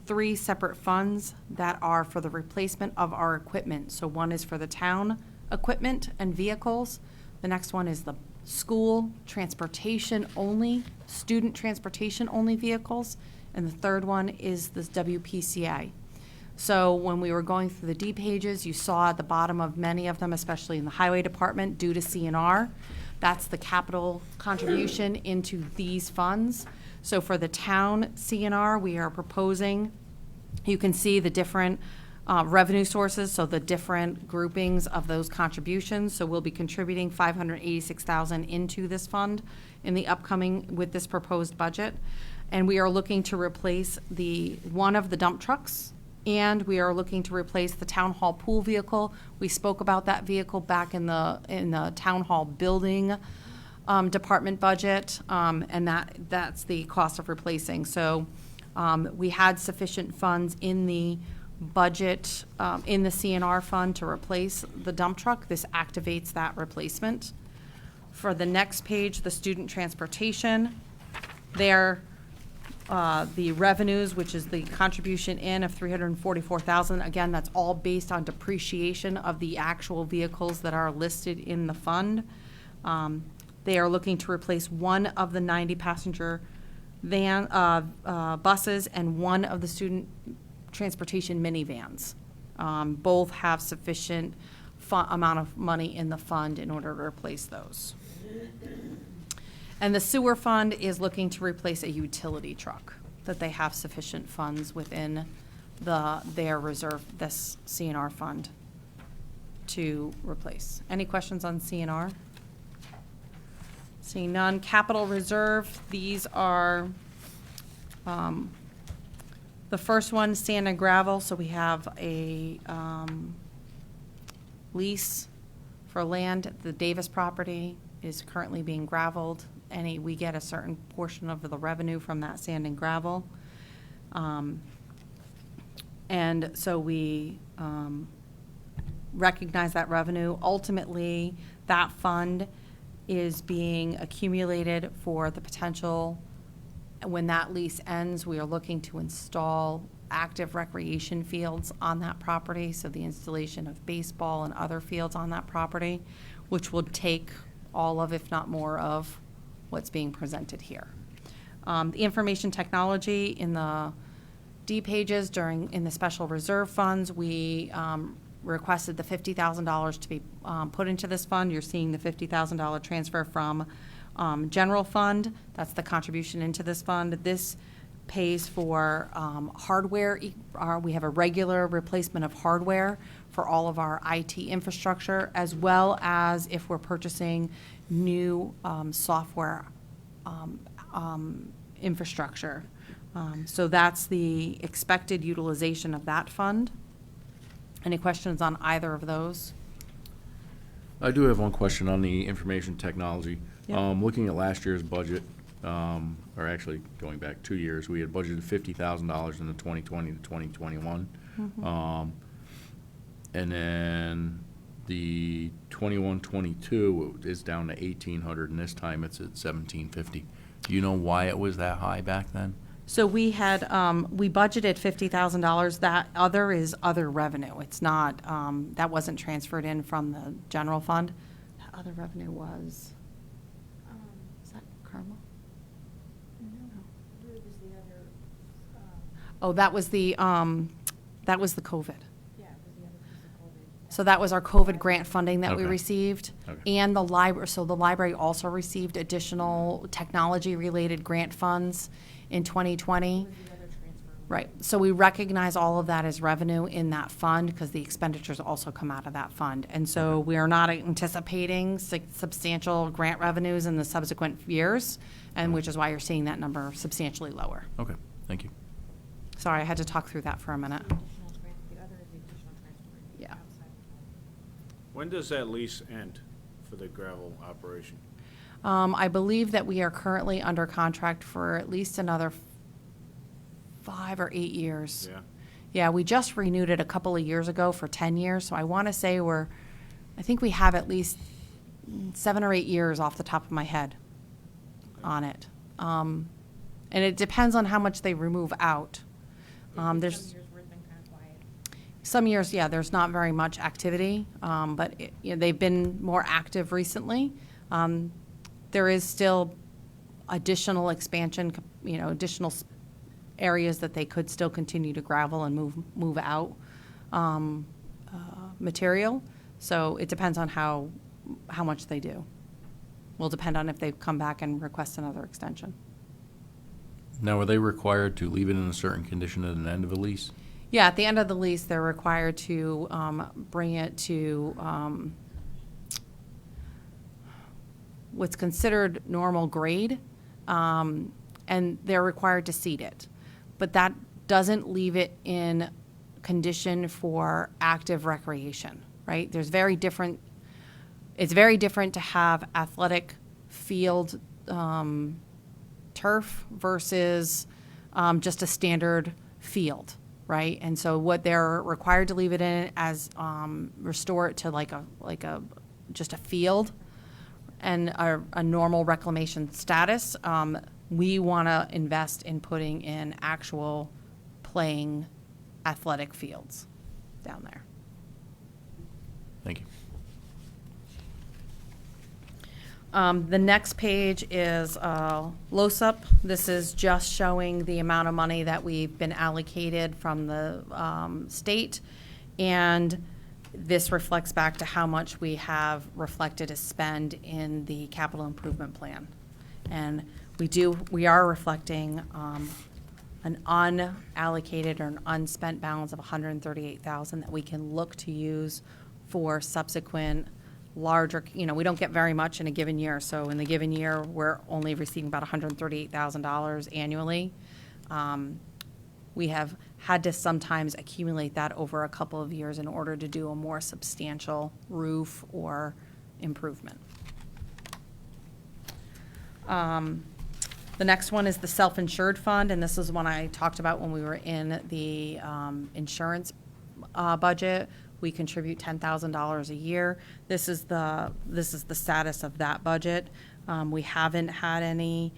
Speaker 1: 3 separate funds that are for the replacement of our equipment. So one is for the town equipment and vehicles. The next one is the school transportation only, student transportation only vehicles. And the third one is this WPCA. So when we were going through the D pages, you saw at the bottom of many of them, especially in the highway department, due to CNR, that's the capital contribution into these funds. So for the town CNR, we are proposing, you can see the different revenue sources, so the different groupings of those contributions. So we'll be contributing $586,000 into this fund in the upcoming, with this proposed budget. And we are looking to replace one of the dump trucks, and we are looking to replace the town hall pool vehicle. We spoke about that vehicle back in the town hall building department budget, and that's the cost of replacing. So We had sufficient funds in the budget, in the CNR fund to replace the dump truck. This activates that replacement. For the next page, the student transportation, there, the revenues, which is the contribution in of $344,000. Again, that's all based on depreciation of the actual vehicles that are listed in the fund. They are looking to replace one of the 90-passenger buses and one of the student transportation minivans. Both have sufficient amount of money in the fund in order to replace those. And the sewer fund is looking to replace a utility truck that they have sufficient funds within their reserve, this CNR fund, to replace. Any questions on CNR? Seeing none. Capital reserve, these are, the first one, sand and gravel. So we have a lease for land. The Davis property is currently being gravelled. We get a certain portion of the revenue from that sand and gravel. And so we recognize that revenue. Ultimately, that fund is being accumulated for the potential, when that lease ends, we are looking to install active recreation fields on that property, so the installation of baseball and other fields on that property, which will take all of, if not more of, what's being presented here. The information technology in the D pages in the special reserve funds, we requested the $50,000 to be put into this fund. You're seeing the $50,000 transfer from general fund. That's the contribution into this fund. This pays for hardware. We have a regular replacement of hardware for all of our IT infrastructure, as well as if we're purchasing new software infrastructure. So that's the expected utilization of that fund. Any questions on either of those?
Speaker 2: I do have one question on the information technology.
Speaker 1: Yep.
Speaker 2: Looking at last year's budget, or actually going back 2 years, we had budgeted $50,000 in the 2020 to 2021.
Speaker 1: Mm-hmm.
Speaker 2: And then the 21-22 is down to 1,800, and this time it's at 1,750. Do you know why it was that high back then?
Speaker 1: So we had, we budgeted $50,000. That other is other revenue. It's not, that wasn't transferred in from the general fund. That other revenue was, is that Carmel?
Speaker 12: It was the other,
Speaker 1: Oh, that was the COVID.
Speaker 12: yeah, it was the other piece of COVID.
Speaker 1: So that was our COVID grant funding that we
Speaker 2: Okay.
Speaker 1: received.
Speaker 2: Okay.
Speaker 1: And the library, so the library also received additional technology-related grant funds in 2020.
Speaker 12: It was the other transfer.
Speaker 1: Right, so we recognize all of that as revenue in that fund because the expenditures also come out of that fund. And so we are not anticipating substantial grant revenues in the subsequent years, and which is why you're seeing that number substantially lower.
Speaker 2: Okay, thank you.
Speaker 1: Sorry, I had to talk through that for a minute.
Speaker 12: The other is the additional transfer.
Speaker 1: Yeah.
Speaker 12: outside.
Speaker 9: When does that lease end for the gravel operation?
Speaker 1: I believe that we are currently under contract for at least another 5 or 8 years.
Speaker 9: Yeah.
Speaker 1: Yeah, we just renewed it a couple of years ago for 10 years, so I want to say I think we have at least 7 or 8 years off the top of my head on it. And it depends on how much they remove out. There's
Speaker 12: Some years where it's been kind of quiet.
Speaker 1: some years, yeah, there's not very much activity, but they've been more active recently. There is still additional expansion, additional areas that they could still continue to gravel and move out material. So it depends on how much they do. Will depend on if they come back and request another extension.
Speaker 2: Now, are they required to leave it in a certain condition at the end of a lease?
Speaker 1: Yeah, at the end of the lease, they're required to bring it to what's considered normal grade, and they're required to seed it. But that doesn't leave it in condition for active recreation, right? It's very different to have athletic field turf versus just a standard field, right? And so what they're required to leave it in as, restore it to like a, just a field and a normal reclamation status. We want to invest in putting in actual playing athletic fields down there.
Speaker 2: Thank you.
Speaker 1: The next page is LOSUP. This is just showing the amount of money that we've been allocated from the state, and this reflects back to how much we have reflected as spend in the capital improvement plan. And we are reflecting an unallocated or an unspent balance of $138,000 that we can look to use for subsequent larger, we don't get very much in a given year. So in the given year, we're only receiving about $138,000 annually. We have had to sometimes accumulate that over a couple of years in order to do a more substantial roof or improvement. The next one is the self-insured fund, and this is one I talked about when we were in the insurance budget. We contribute $10,000 a year. This is the status of that budget. We haven't had any.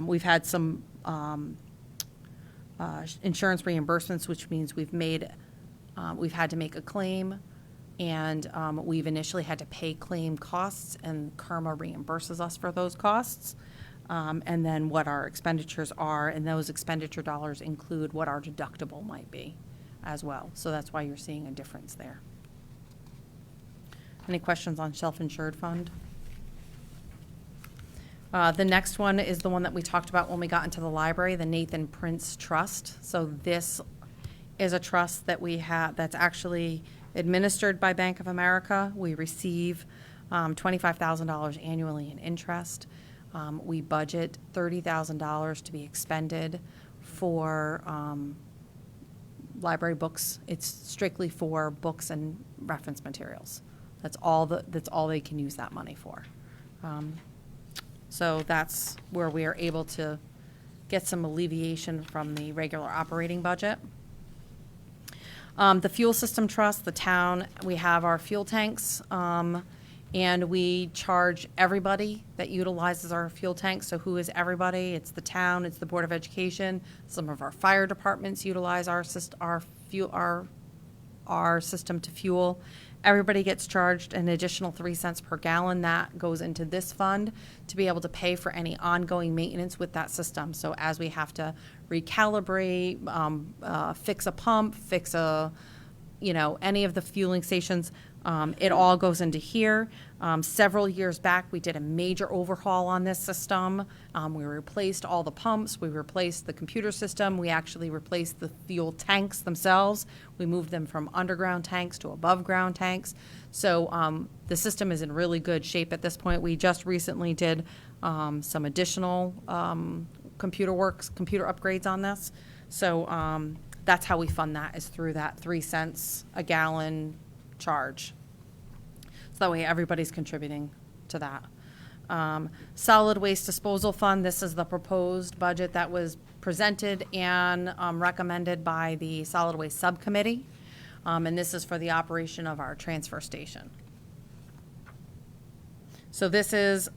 Speaker 1: We've had some insurance reimbursements, which means we've had to make a claim, and we've initially had to pay claim costs, and KERMA reimburses us for those costs. And then what our expenditures are, and those expenditure dollars include what our deductible might be as well. So that's why you're seeing a difference there. Any questions on self-insured fund? The next one is the one that we talked about when we got into the library, the Nathan Prince Trust. So this is a trust that we have that's actually administered by Bank of America. We receive $25,000 annually in interest. We budget $30,000 to be expended for library books. It's strictly for books and reference materials. That's all they can use that money for. So that's where we are able to get some alleviation from the regular operating budget. The fuel system trust, the town, we have our fuel tanks, and we charge everybody that utilizes our fuel tanks. So who is everybody? It's the town, it's the Board of Education. Some of our fire departments utilize our system to fuel. Everybody gets charged an additional 3 cents per gallon. That goes into this fund to be able to pay for any ongoing maintenance with that system. So as we have to recalibrate, fix a pump, fix any of the fueling stations, it all goes into here. Several years back, we did a major overhaul on this system. We replaced all the pumps. We replaced the computer system. We actually replaced the fuel tanks themselves. We moved them from underground tanks to above ground tanks. So the system is in really good shape at this point. We just recently did some additional computer upgrades on this. So that's how we fund that, is through that 3 cents a gallon charge. So that way everybody's contributing to that. Solid waste disposal fund, this is the proposed budget that was presented and recommended by the solid waste subcommittee. And this is for the operation of our transfer station. So this is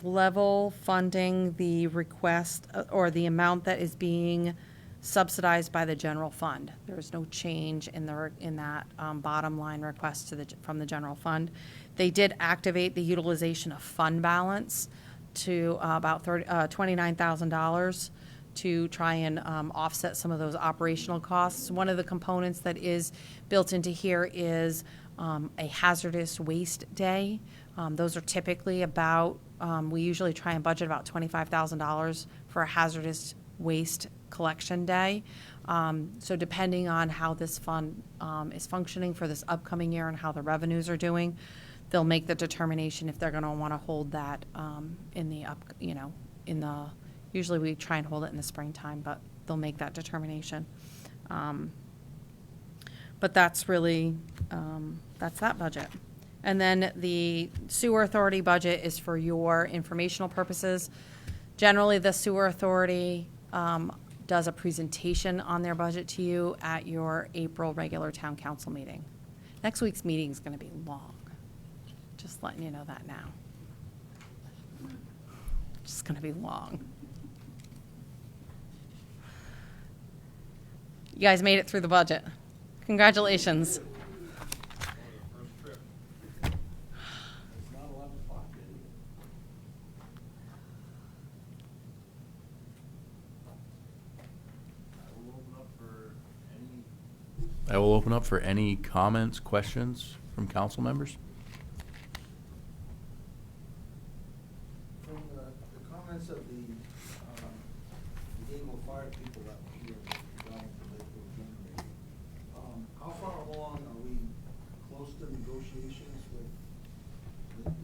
Speaker 1: level funding the request or the amount that is being subsidized by the general fund. There is no change in that bottom line request from the general fund. They did activate the utilization of fund balance to about $29,000 to try and offset some of those operational costs. One of the components that is built into here is a hazardous waste day. Those are typically about, we usually try and budget about $25,000 for a hazardous waste collection day. So depending on how this fund is functioning for this upcoming year and how the revenues are doing, they'll make the determination if they're going to want to hold that usually we try and hold it in the springtime, but they'll make that determination. But that's really, that's that budget. And then the sewer authority budget is for your informational purposes. Generally, the sewer authority does a presentation on their budget to you at your April regular town council meeting. Next week's meeting is going to be long. Just letting you know that now. It's going to be long. You guys made it through the budget. Congratulations.
Speaker 2: I will open up for any comments, questions from council members.
Speaker 6: From the comments of the Gable fire people that were here, down at the Lakeville generator, how far along are we close to negotiations with Lake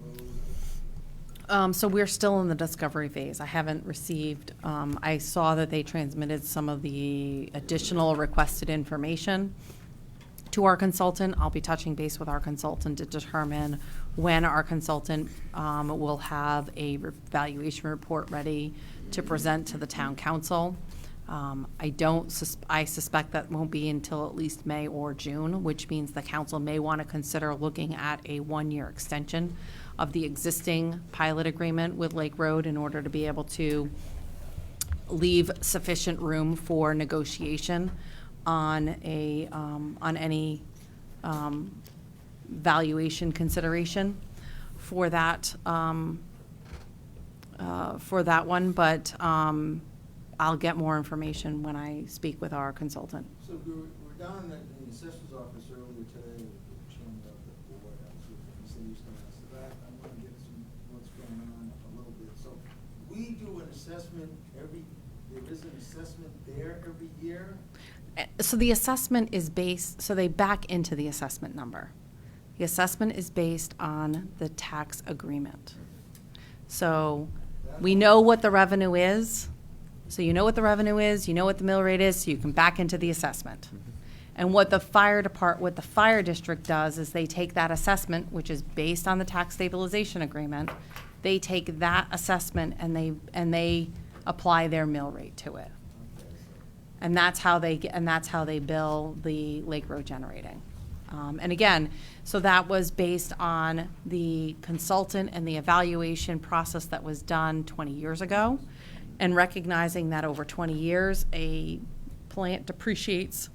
Speaker 6: Road?
Speaker 1: So we're still in the discovery phase. I haven't received, I saw that they transmitted some of the additional requested information to our consultant. I'll be touching base with our consultant to determine when our consultant will have a valuation report ready to present to the town council. I suspect that won't be until at least May or June, which means the council may want to consider looking at a one-year extension of the existing pilot agreement with Lake Road in order to be able to leave sufficient room for negotiation on any valuation consideration for that one, but I'll get more information when I speak with our consultant.
Speaker 6: So we're down in the assessor's office earlier today with the chairman of the board. He said he was going to answer that. I'm going to get what's going on a little bit. So we do an assessment there is an assessment there every year?
Speaker 1: So the assessment is based, so they back into the assessment number. The assessment is based on the tax agreement. So we know what the revenue is. So you know what the revenue is, you know what the mill rate is, so you can back into the assessment. And what the fire district does is they take that assessment, which is based on the tax stabilization agreement, they take that assessment and they apply their mill rate to it. And that's how they bill the Lake Road generating. And again, so that was based on the consultant and the evaluation process that was done 20 years ago, and recognizing that over 20 years, a plant depreciates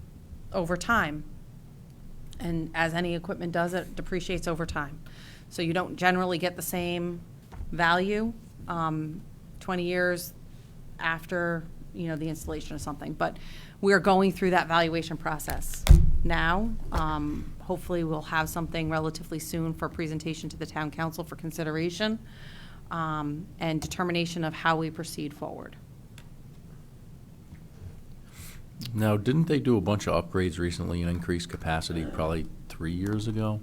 Speaker 1: over time. And as any equipment does, it depreciates over time. So you don't generally get the same value 20 years after the installation of something. But we're going through that valuation process now. Hopefully we'll have something relatively soon for presentation to the town council for consideration and determination of how we proceed forward.
Speaker 2: Now, didn't they do a bunch of upgrades recently and increase capacity probably 3 years ago?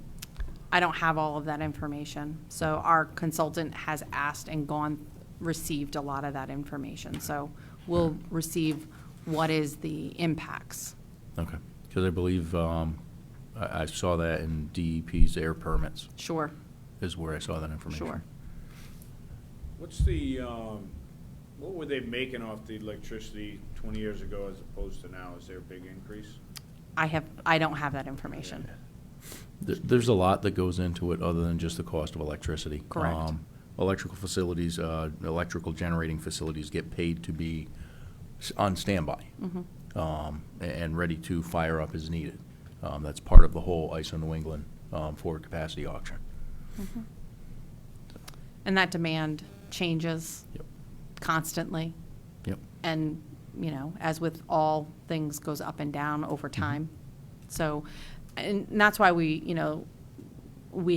Speaker 1: I don't have all of that information. So our consultant has asked and received a lot of that information. So we'll receive what is the impacts.
Speaker 2: Okay, because I believe I saw that in DEP's air permits
Speaker 1: Sure,
Speaker 2: is where I saw that information.
Speaker 1: sure.
Speaker 9: What's the, what were they making off the electricity 20 years ago as opposed to now? Is there a big increase?
Speaker 1: I don't have that information.
Speaker 2: There's a lot that goes into it other than just the cost of electricity.
Speaker 1: Correct.
Speaker 2: Electrical facilities, electrical generating facilities get paid to be on standby and ready to fire up as needed. That's part of the whole ISO New England forward capacity auction.
Speaker 1: And that demand changes
Speaker 2: Yep.
Speaker 1: constantly.
Speaker 2: Yep.
Speaker 1: And, as with all things, goes up and down over time. So, and that's why we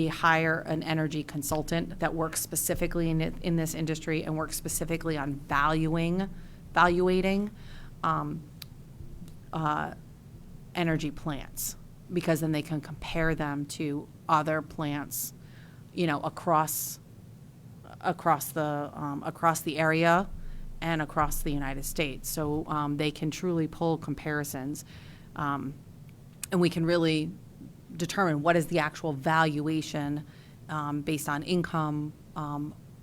Speaker 1: hire an energy consultant that works specifically in this industry and works specifically on valuating energy plants, because then they can compare them to other plants, across the area and across the United States. So they can truly pull comparisons, and we can really determine what is the actual valuation based on income,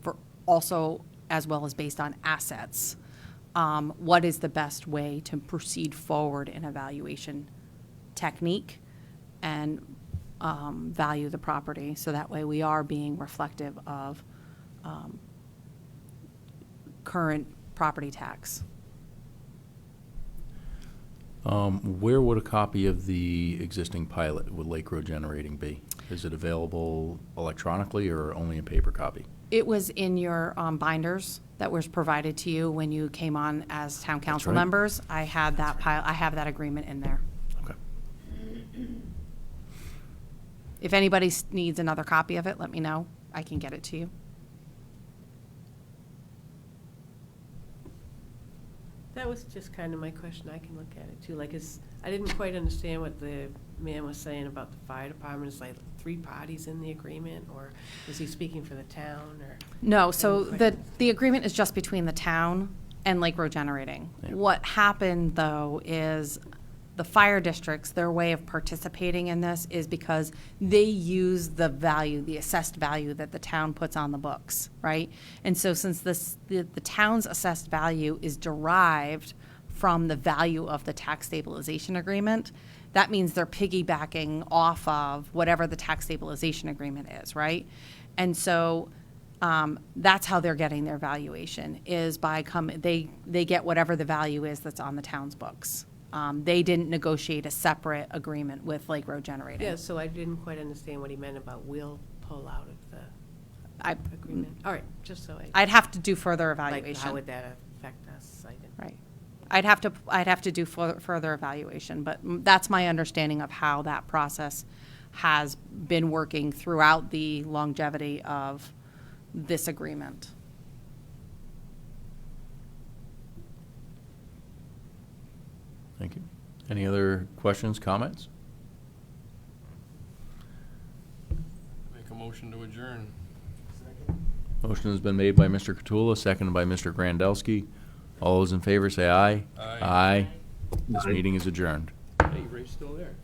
Speaker 1: for also as well as based on assets, what is the best way to proceed forward in evaluation technique and value the property. So that way we are being reflective of current property tax.
Speaker 2: Where would a copy of the existing pilot with Lake Road Generating be? Is it available electronically or only in paper copy?
Speaker 1: It was in your binders that was provided to you when you came on as town council
Speaker 2: right.
Speaker 1: members. I had that I have that agreement in there.
Speaker 2: Okay.
Speaker 1: If anybody needs another copy of it, let me know. I can get it to you.
Speaker 8: That was just kind of my question. I can look at it too. Like, I didn't quite understand what the man was saying about the fire department. Is like 3 parties in the agreement, or is he speaking for the town, or?
Speaker 1: No, so
Speaker 8: I didn't quite
Speaker 1: the agreement is just between the town and Lake Road Generating.
Speaker 2: Yeah.
Speaker 1: What happened, though, is the fire districts, their way of participating in this is because they use the value, the assessed value that the town puts on the books, right? And so since the town's assessed value is derived from the value of the tax stabilization agreement, that means they're piggybacking off of whatever the tax stabilization agreement is, right? And so that's how they're getting their valuation, is by they get whatever the value is that's on the town's books. They didn't negotiate a separate agreement with Lake Road Generating.
Speaker 8: Yeah, so I didn't quite understand what he meant about we'll pull out of the
Speaker 1: I-
Speaker 8: agreement. All right, just so
Speaker 1: I'd have to do further
Speaker 8: like,
Speaker 1: evaluation.
Speaker 8: how would that affect us? I didn't.
Speaker 1: Right. I'd have to do further evaluation, but that's my understanding of how that process has been working throughout the longevity of this agreement.
Speaker 2: Thank you. Any other questions, comments?
Speaker 3: Make a motion to adjourn.
Speaker 2: Motion has been made by Mr. Catula, seconded by Mr. Grandelski. All those in favor say aye.
Speaker 3: Aye.
Speaker 2: Aye. This meeting is adjourned.
Speaker 3: Hey, Ray's still there.